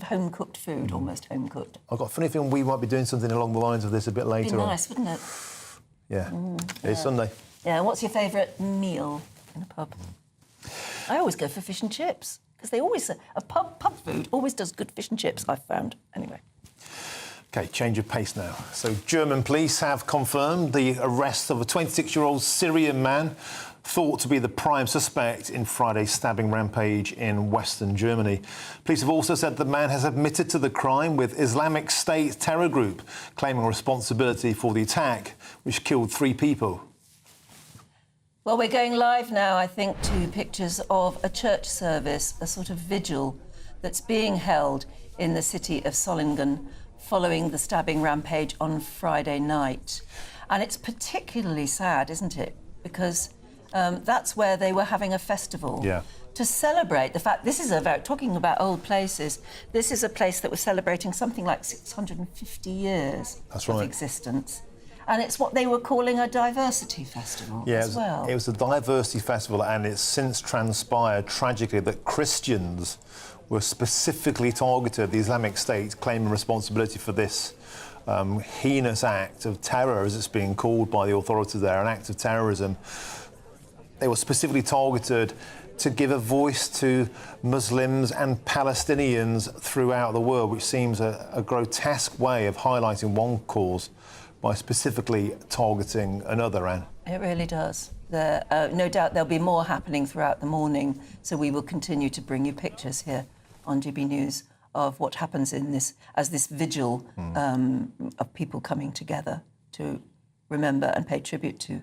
home-cooked food, almost home-cooked. I've got a funny feeling we might be doing something along the lines of this a bit later on. It'd be nice, wouldn't it? Yeah. It's Sunday. Yeah, and what's your favourite meal in a pub? I always go for fish and chips. Because they always... pub food always does good fish and chips, I've found. Anyway. OK, change of pace now. So German police have confirmed the arrest of a 26-year-old Syrian man thought to be the prime suspect in Friday's stabbing rampage in western Germany. Police have also said the man has admitted to the crime, with Islamic State terror group claiming responsibility for the attack, which killed 3 people. Well, we're going live now, I think, to pictures of a church service, a sort of vigil that's being held in the city of Solingen following the stabbing rampage on Friday night. And it's particularly sad, isn't it? Because that's where they were having a festival to celebrate the fact... This is talking about old places, this is a place that was celebrating something like 650 years of existence. And it's what they were calling a diversity festival as well. It was a diversity festival, and it's since transpired, tragically, that Christians were specifically targeted, the Islamic State claiming responsibility for this heinous act of terror, as it's being called by the authorities there, an act of terrorism. They were specifically targeted to give a voice to Muslims and Palestinians throughout the world, which seems a grotesque way of highlighting one cause by specifically targeting another, Anne. It really does. No doubt there'll be more happening throughout the morning, so we will continue to bring you pictures here on GB News of what happens in this vigil of people coming together to remember and pay tribute to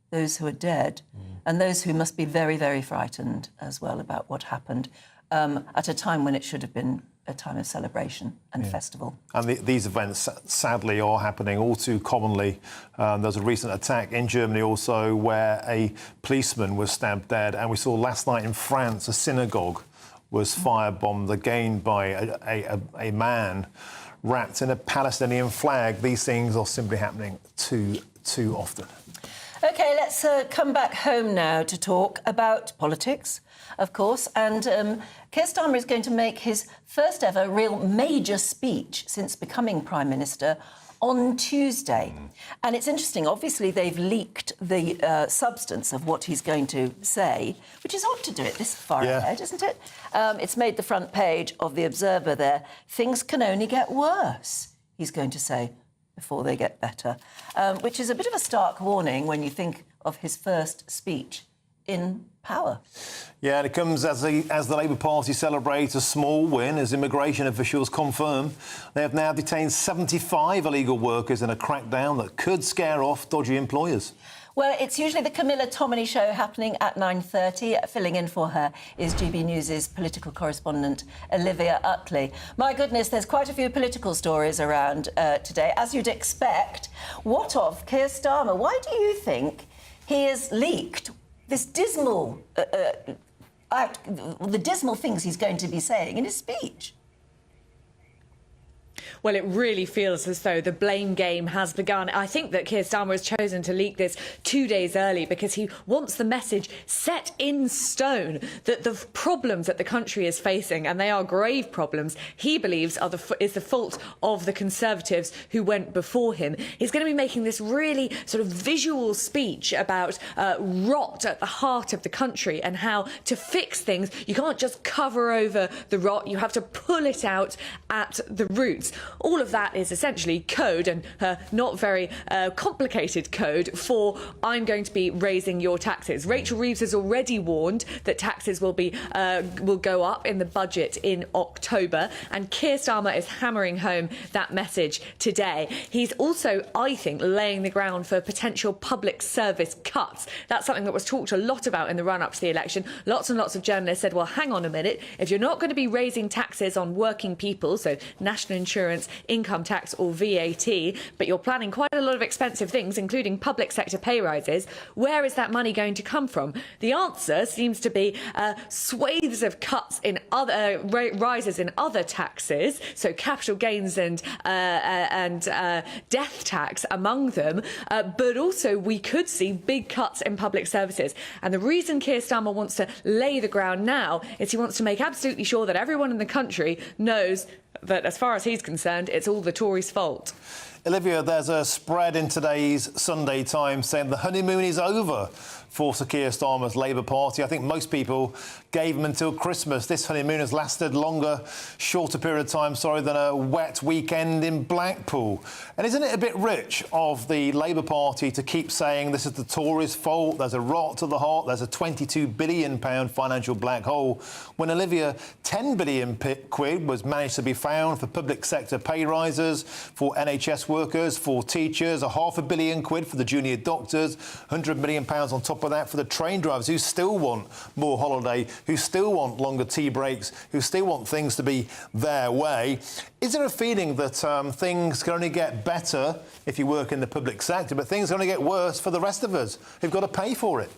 those who are dead and those who must be very, very frightened as well about what happened at a time when it should have been a time of celebration and festival. And these events, sadly, are happening all too commonly. There was a recent attack in Germany also where a policeman was stabbed dead, and we saw last night in France a synagogue was firebombed again by a man wrapped in a Palestinian flag. These things are simply happening too often. OK, let's come back home now to talk about politics, of course. And Keir Starmer is going to make his first ever real major speech since becoming Prime Minister on Tuesday. And it's interesting, obviously they've leaked the substance of what he's going to say, which is odd to do it this far ahead, isn't it? It's made the front page of The Observer there. Things can only get worse, he's going to say. before they get better, which is a bit of a stark warning when you think of his first speech in power. Yeah, and it comes as the Labour Party celebrates a small win, as immigration officials confirm they have now detained 75 illegal workers in a crackdown that could scare off dodgy employers. Well, it's usually the Camilla Tominey show happening at 9:30. Filling in for her is GB News' political correspondent Olivia Utley. My goodness, there's quite a few political stories around today, as you'd expect. What of Keir Starmer? Why do you think he has leaked this dismal, the dismal things he's going to be saying in his speech? Well, it really feels as though the blame game has begun. I think that Keir Starmer has chosen to leak this 2 days early because he wants the message set in stone that the problems that the country is facing, and they are grave problems, he believes is the fault of the Conservatives who went before him. He's going to be making this really sort of visual speech about rot at the heart of the country and how to fix things. You can't just cover over the rot, you have to pull it out at the roots. All of that is essentially code, and not very complicated code, for I'm going to be raising your taxes. Rachel Reeves has already warned that taxes will go up in the budget in October, and Keir Starmer is hammering home that message today. He's also, I think, laying the ground for potential public service cuts. That's something that was talked a lot about in the run-up to the election. Lots and lots of journalists said, well, hang on a minute, if you're not going to be raising taxes on working people, so national insurance, income tax or VAT, but you're planning quite a lot of expensive things, including public sector pay rises, where is that money going to come from? The answer seems to be swathes of cuts in other rises in other taxes, so capital gains and death tax among them, but also we could see big cuts in public services. And the reason Keir Starmer wants to lay the ground now is he wants to make absolutely sure that everyone in the country knows that, as far as he's concerned, it's all the Tories' fault. Olivia, there's a spread in today's Sunday Times saying the honeymoon is over for Sir Keir Starmer's Labour Party. I think most people gave him until Christmas. This honeymoon has lasted shorter period of time, than a wet weekend in Blackpool. And isn't it a bit rich of the Labour Party to keep saying this is the Tories' fault, there's a rot to the heart, there's a £22 billion financial black hole, when, Olivia, 10 billion quid was managed to be found for public sector pay rises, for NHS workers, for teachers, a £500 million for the junior doctors, £100 million on top of that for the train drivers who still want more holiday, who still want longer tea breaks, who still want things to be their way. Is there a feeling that things can only get better if you work in the public sector, but things are going to get worse for the rest of us who've got to pay for it?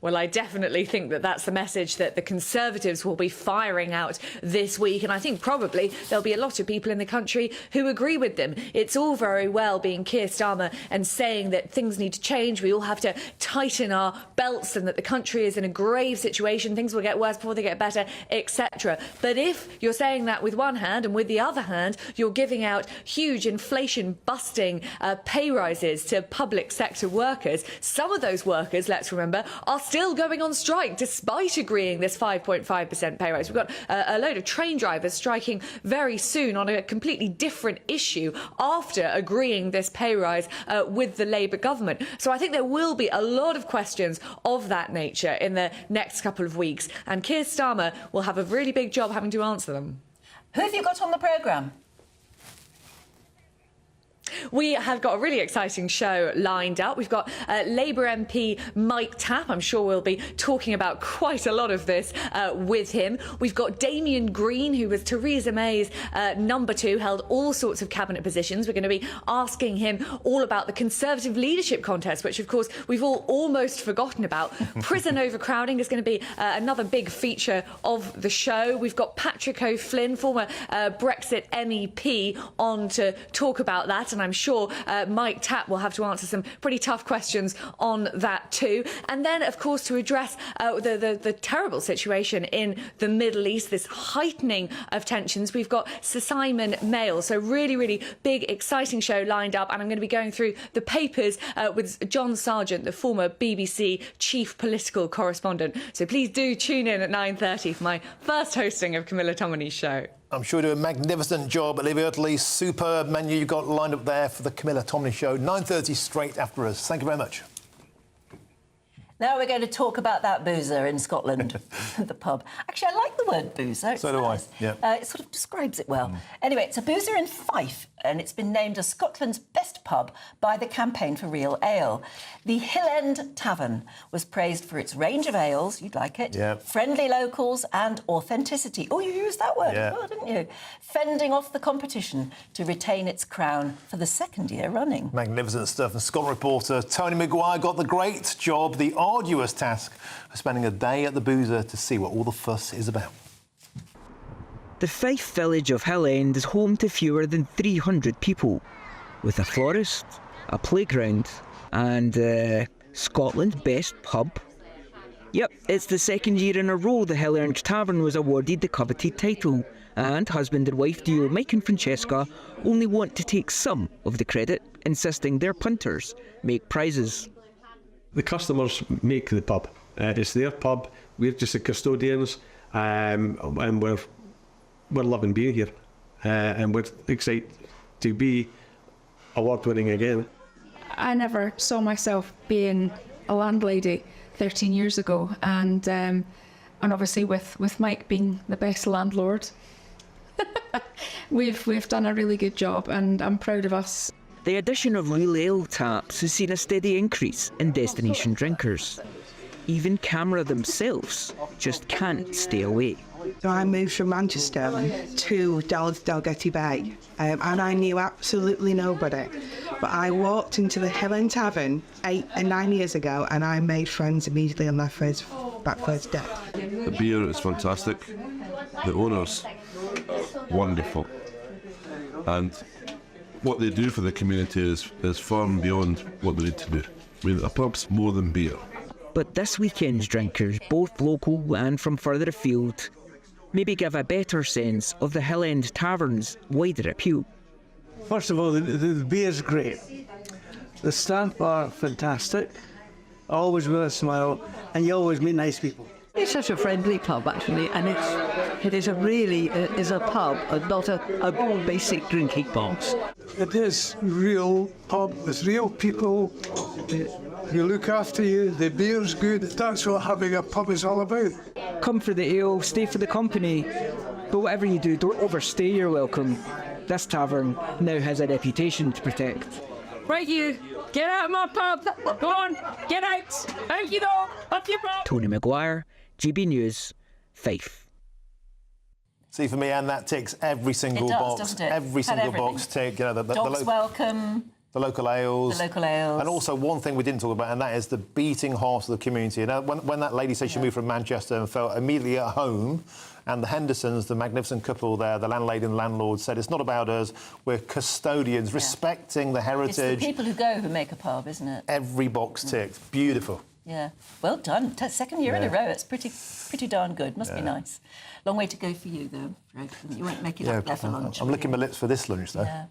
Well, I definitely think that that's the message that the Conservatives will be firing out this week. And I think probably there'll be a lot of people in the country who agree with them. It's all very well being Keir Starmer and saying that things need to change. We all have to tighten our belts and that the country is in a grave situation. Things will get worse before they get better, etc. But if you're saying that with one hand and with the other hand, you're giving out huge inflation-busting pay rises to public sector workers, some of those workers, let's remember, are still going on strike despite agreeing this 5.5% pay rise. We've got a load of train drivers striking very soon on a completely different issue after agreeing this pay rise with the Labour government. So I think there will be a lot of questions of that nature in the next couple of weeks, and Keir Starmer will have a really big job having to answer them. Who have you got on the programme? We have got a really exciting show lined up. We've got Labour MP Mike Tapp. I'm sure we'll be talking about quite a lot of this with him. We've got Damien Green, who was Theresa May's number 2, held all sorts of cabinet positions. We're going to be asking him all about the Conservative leadership contest, which, of course, we've all almost forgotten about. Prison overcrowding is going to be another big feature of the show. We've got Patrick O'Flynn, former Brexit MEP, on to talk about that. And I'm sure Mike Tapp will have to answer some pretty tough questions on that too. And then, of course, to address the terrible situation in the Middle East, this heightening of tensions, we've got Sir Simon Mail. So really, really big, exciting show lined up. And I'm going to be going through the papers with John Sargent, the former BBC chief political correspondent. So please do tune in at 9:30 for my first hosting of Camilla Tominey's show. I'm sure you do a magnificent job, Olivia. At least superb menu you've got lined up there for the Camilla Tomlin Show. 9:30 straight after us. Thank you very much. Now we're going to talk about that boozer in Scotland, the pub. Actually, I like the word boozer. It's So do nice. I, yeah. It sort of describes it well. Anyway, it's a boozer in Fife, and it's been named as Scotland's best pub by the Campaign for Real Ale. The Hill End Tavern was praised for its range of ales, you'd like it, Yeah. friendly locals and authenticity. Oh, you used that word Yeah. as well, didn't you? Fending off the competition to retain its crown for the second year running. Magnificent stuff. And Scotland reporter Tony Maguire got the great job, the arduous task of spending a day at the boozer to see what all the fuss is about. The Fife village of Hill End is home to fewer than 300 people, with a florist, a playground and Scotland's best pub. Yep, it's the second year in a row the Hill End Tavern was awarded the coveted title, and husband and wife duo Mike and Francesca only want to take some of the credit, insisting their punters make prizes. The customers make the pub. It's their pub. We're just the custodians, and we're loving being here, and we're excited to be award-winning again. I never saw myself being a landlady 13 years ago, and obviously with Mike being the best landlord, we've done a really good job, and I'm proud of us. The addition of real ale taps has seen a steady increase in destination drinkers. Even Camera themselves just can't stay away. So I moved from Manchester to Dalgety Bay, and I knew absolutely nobody. But I walked into the Hill End Tavern 8 and 9 years ago, and I made friends immediately on that first day. The beer is fantastic. The owners, wonderful. And what they do for the community is far and beyond what they need to do. I mean, a pub's more than beer. But this weekend's drinkers, both local and from further afield, maybe give a better sense of the Hill End Tavern's wider appeal. First of all, the beer's great. The staff are fantastic, always with a smile, and you always meet nice people. It's such a friendly pub, actually, and it is a really is a pub, and not a basic drinking box. It is real pub. There's real people. You look after you. The beer's good. That's what having a pub is all about. Come for the ale, stay for the company, but whatever you do, don't overstay your welcome. This tavern now has a reputation to protect. Right, you get out of my pub. Go on, get out. Out you go. Up you go. Tony Maguire, GB News, Fife. See, for me, and that ticks every single box. Doesn't it? Every single box tick. You know, Dogs welcome. The local ales. The local ales. And also one thing we didn't talk about, and that is the beating heart of the community. Now, when that lady said she moved from Manchester and felt immediately at home, and the Hendersons, the magnificent couple there, the landlady and landlord, said it's not about us, we're custodians, respecting the heritage. It's the people who go who make a pub, isn't it? Every box ticked. Beautiful. Yeah. Well done. Second year in a row. It's pretty darn good. Must be nice. Long way to go for you, though. You won't make it up there for lunch. I'm licking my lips for this lunch, though. Yeah.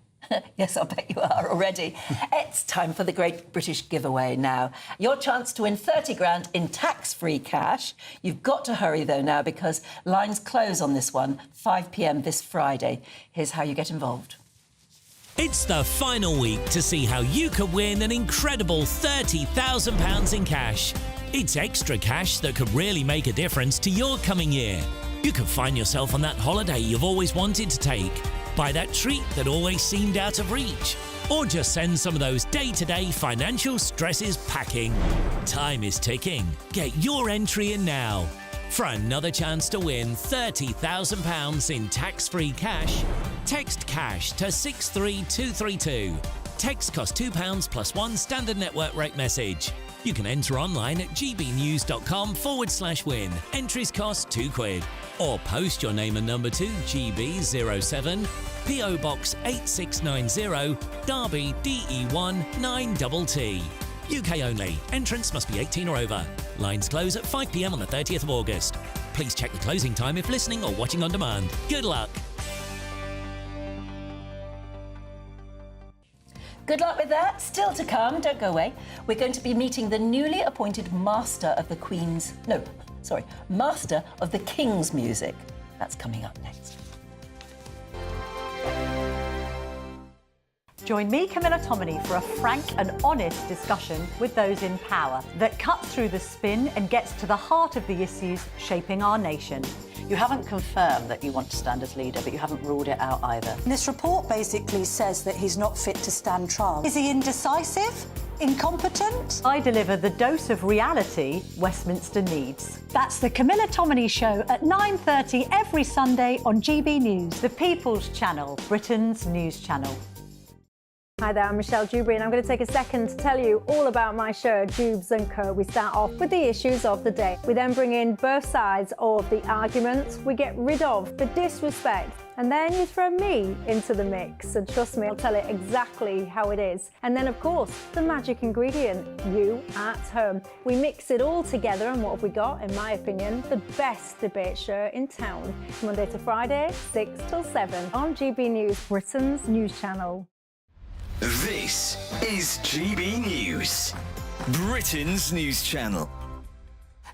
Yes, I bet you are already. It's time for the Great British Giveaway now. Your chance to win 30 grand in tax-free cash. You've got to hurry, though, now, because lines close on this one, 5 p.m. this Friday. Here's how you get involved. It's the final week to see how you could win an incredible £30,000 in cash. It's extra cash that could really make a difference to your coming year. You could find yourself on that holiday you've always wanted to take, buy that treat that always seemed out of reach, or just send some of those day-to-day financial stresses packing. Time is ticking. Get your entry in now. For another chance to win £30,000 in tax-free cash, text CASH to 63232. Text costs £2 plus one standard network rate message. You can enter online at gbnews.com/win. Entries cost £2. Or post your name and number to GB07, PO Box 8690, Derby DE1 9TT. UK only. Entrants must be 18 or over. Lines close at 5 p.m. on the 30th of August. Please check the closing time if listening or watching on demand. Good luck. Good luck with that. Still to come, don't go away. We're going to be meeting the newly appointed Master of the King's Music. That's coming up next. Join me, Camilla Tominey, for a frank and honest discussion with those in power that cuts through the spin and gets to the heart of the issues shaping our nation. You haven't confirmed that you want to stand as leader, but you haven't ruled it out either. This report basically says that he's not fit to stand trial. Is he indecisive? Incompetent? I deliver the dose of reality Westminster needs. That's the Camilla Tominey Show at 9:30 every Sunday on GB News, the People's Channel, Britain's news channel. Hi there, I'm Michelle Dewberry, and I'm going to take a second to tell you all about my show, Dubes & Co. We start off with the issues of the day. We then bring in both sides of the arguments. We get rid of the disrespect. And then you throw me into the mix. And trust me, I'll tell it exactly how it is. And then, of course, the magic ingredient, you at home. We mix it all together, and what have we got? In my opinion, the best debate show in town. Monday to Friday, 6 till 7 on GB News, Britain's news channel. This is GB News, Britain's news channel.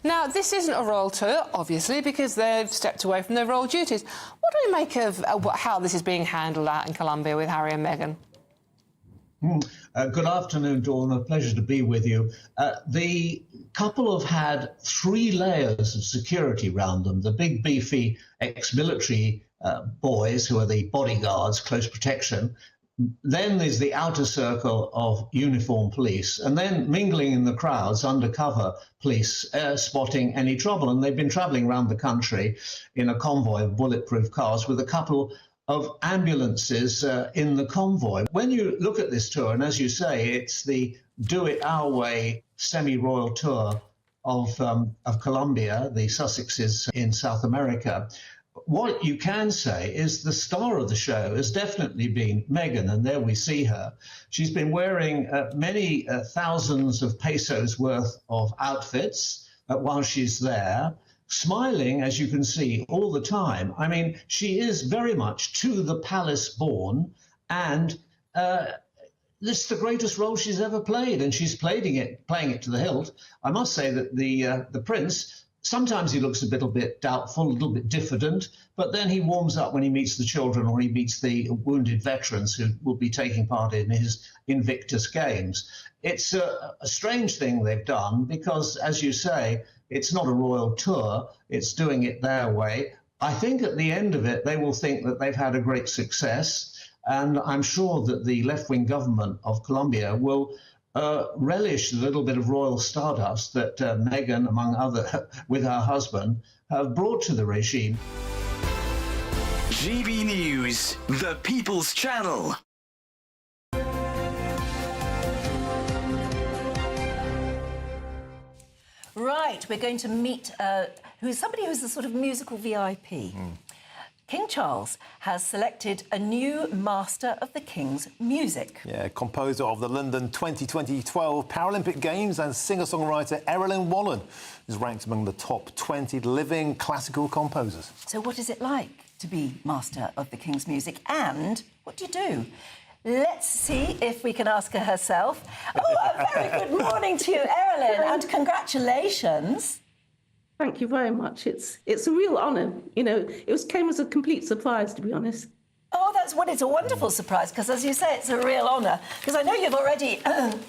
Now, this isn't a royal tour, obviously, because they've stepped away from their royal duties. What do we make of how this is being handled out in Colombia with Harry and Meghan? Good afternoon, Dawn. A pleasure to be with you. The couple have had 3 layers of security around them. The big, beefy ex-military boys, who are the bodyguards, close protection. Then there's the outer circle of uniformed police, and then mingling in the crowds, undercover police spotting any trouble. And they've been travelling around the country in a convoy of bulletproof cars with a couple of ambulances in the convoy. When you look at this tour, and as you say, it's the Do It Our Way semi-royal tour of Colombia, the Sussexes in South America. What you can say is the star of the show has definitely been Meghan, and there we see her. She's been wearing many thousands of pesos worth of outfits while she's there, smiling, as you can see, all the time. I mean, she is very much to the palace born, and this is the greatest role she's ever played, and she's playing it to the hilt. I must say that the prince, sometimes he looks a little bit doubtful, a little bit diffident, but then he warms up when he meets the children or he meets the wounded veterans who will be taking part in his Invictus Games. It's a strange thing they've done because, as you say, it's not a royal tour, it's doing it their way. I think at the end of it, they will think that they've had a great success, and I'm sure that the left-wing government of Colombia will relish the little bit of royal stardust that Meghan, among other, with her husband, have brought to the regime. GB News, the People's Channel. Right, we're going to meet somebody who's a sort of musical VIP. King Charles has selected a new Master of the King's Music. Yeah, composer of the London 2012 Paralympic Games and singer-songwriter Erilyn Wallen is ranked among the top 20 living classical composers. So what is it like to be Master of the King's Music, and what do you do? Let's see if we can ask her herself. Oh, a very good morning to you, Erilyn, and congratulations. Thank you very much. It's a real honour. You know, came as a complete surprise, to be honest. Oh, it's a wonderful surprise, because as you say, it's a real honour. Because I know you've already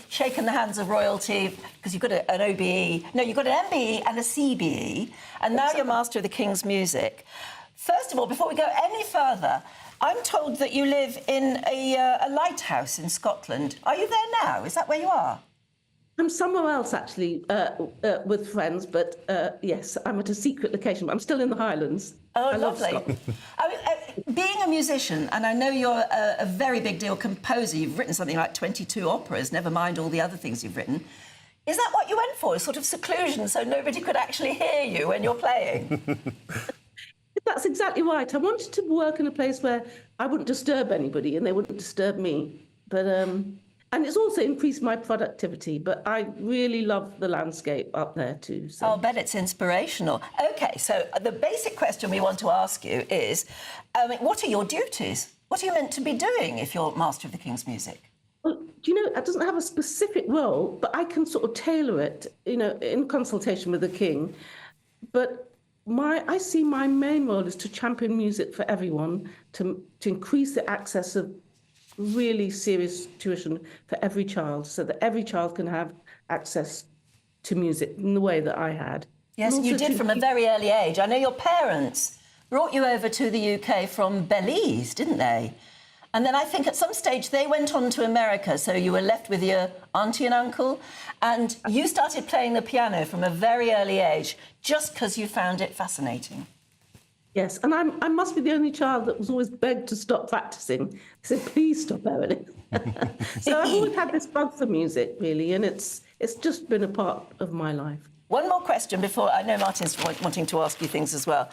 shaken the hands of royalty, because you've got an OBE. No, you've got an MBE and a CBE, and now you're Master of the King's Music. First of all, before we go any further, I'm told that you live in a lighthouse in Scotland. Are you there now? Is that where you are? I'm somewhere else, actually, with friends, but yes, I'm at a secret location, but I'm still in the Highlands. Oh, I love lovely. Scotland. Being a musician, and I know you're a very big deal composer, you've written something like 22 operas, never mind all the other things you've written. Is that what you went for, a sort of seclusion, so nobody could actually hear you when you're playing? That's exactly right. I wanted to work in a place where I wouldn't disturb anybody and they wouldn't disturb me. But and it's also increased my productivity. But I really love the landscape up there too. So. I'll bet it's inspirational. OK, so the basic question we want to ask you is, what are your duties? What are you meant to be doing if you're Master of the King's Music? Well, do you know, it doesn't have a specific role, but I can sort of tailor it, you know, in consultation with the King. But I see my main role is to champion music for everyone, to increase the access of really serious tuition for every child, so that every child can have access to music in the way that I had. Yes, And you also did to from a keep- very early age. I know your parents brought you over to the UK from Belize, didn't they? And then I think at some stage they went on to America, so you were left with your auntie and uncle, and you started playing the piano from a very early age just because you found it fascinating. Yes, and I must be the only child that was always begged to stop practicing. They said, please stop, Emily. So I've always had this bug for music, really, and it's just been a part of my life. One more question before, I know Martin's wanting to ask you things as well.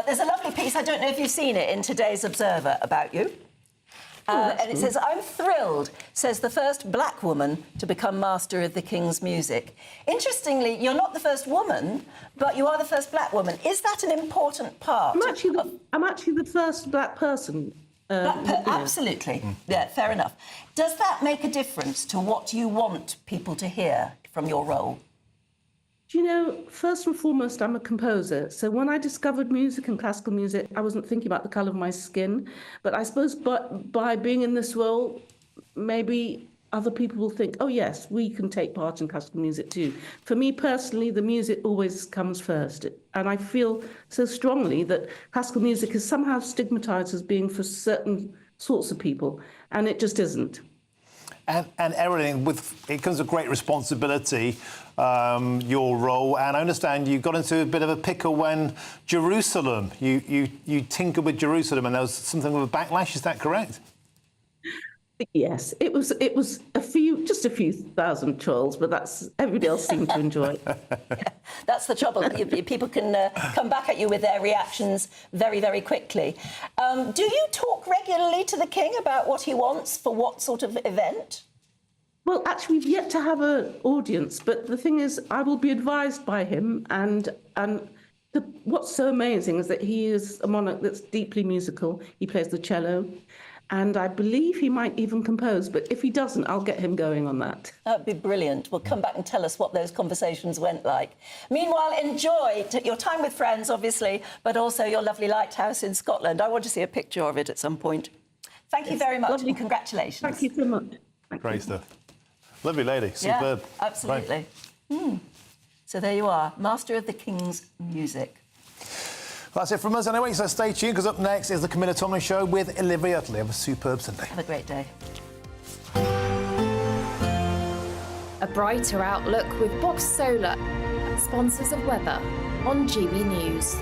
There's a lovely piece, I don't know if you've seen it, in today's Observer about you. And it says, I'm thrilled, says the first black woman to become Master of the King's Music. Interestingly, you're not the first woman, but you are the first black woman. Is that an important part? I'm actually the first black person. Absolutely. Yeah, fair enough. Does that make a difference to what you want people to hear from your role? Do you know, first and foremost, I'm a composer. So when I discovered music and classical music, I wasn't thinking about the colour of my skin. But I suppose by being in this role, maybe other people will think, oh, yes, we can take part in classical music too. For me personally, the music always comes first. And I feel so strongly that classical music is somehow stigmatised as being for certain sorts of people. And it just isn't. And Erin, it comes with great responsibility, your role. And I understand you got into a bit of a pickle when Jerusalem, you tinkered with Jerusalem and there was something of a backlash, is that correct? Yes, it was just a few thousand trolls, but everybody else seemed to enjoy it. That's the trouble. People can come back at you with their reactions very, very quickly. Do you talk regularly to the King about what he wants for what sort of event? Well, actually, we've yet to have an audience, but the thing is, I will be advised by him, and what's so amazing is that he is a monarch that's deeply musical. He plays the cello. And I believe he might even compose, but if he doesn't, I'll get him going on that. That'd be brilliant. Well, come back and tell us what those conversations went like. Meanwhile, enjoy your time with friends, obviously, but also your lovely lighthouse in Scotland. I want to see a picture of it at some point. Thank you very much, and congratulations. Thank you so much. Great stuff. Lovely lady, superb. Yeah, absolutely. So there you are, Master of the King's Music. That's it from us anyway, so stay tuned, because up next is the Camilla Tomlin Show with Olivia Utley. Have a superb Sunday. Have a great day. A brighter outlook with Box Solar, sponsors of weather on GB News.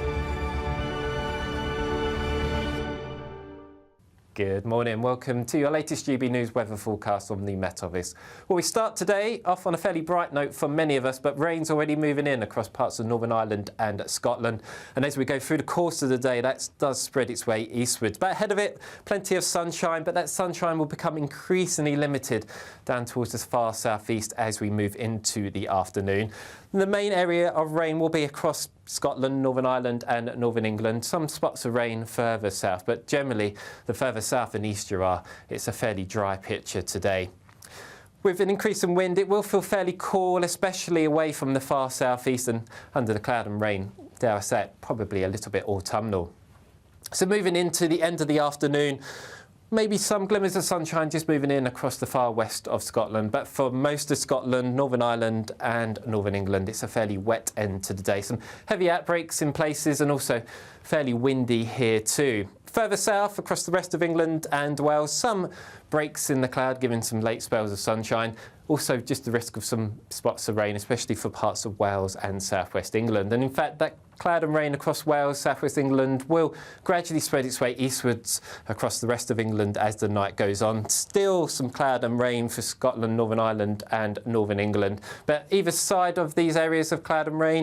Good morning. Welcome to your latest GB News weather forecast on the Met Office. Well, we start today off on a fairly bright note for many of us, but rain's already moving in across parts of Northern Ireland and Scotland. And as we go through the course of the day, that does spread its way eastwards. But ahead of it, plenty of sunshine, but that sunshine will become increasingly limited down towards the far southeast as we move into the afternoon. The main area of rain will be across Scotland, Northern Ireland and Northern England. Some spots of rain further south, but generally the further south and east you are, it's a fairly dry picture today. With an increase in wind, it will feel fairly cool, especially away from the far southeast and under the cloud and rain, dare I say it, probably a little bit autumnal. So moving into the end of the afternoon, maybe some glimmers of sunshine just moving in across the far west of Scotland, but for most of Scotland, Northern Ireland and Northern England, it's a fairly wet end to the day. Some heavy outbreaks in places and also fairly windy here too. Further south, across the rest of England and Wales, some breaks in the cloud, giving some late spells of sunshine. Also, just the risk of some spots of rain, especially for parts of Wales and southwest England. And in fact, that cloud and rain across Wales, southwest England will gradually spread its way eastwards across the rest of England as the night goes on. Still some cloud and rain for Scotland, Northern Ireland and Northern England. But either side of these areas of cloud and rain,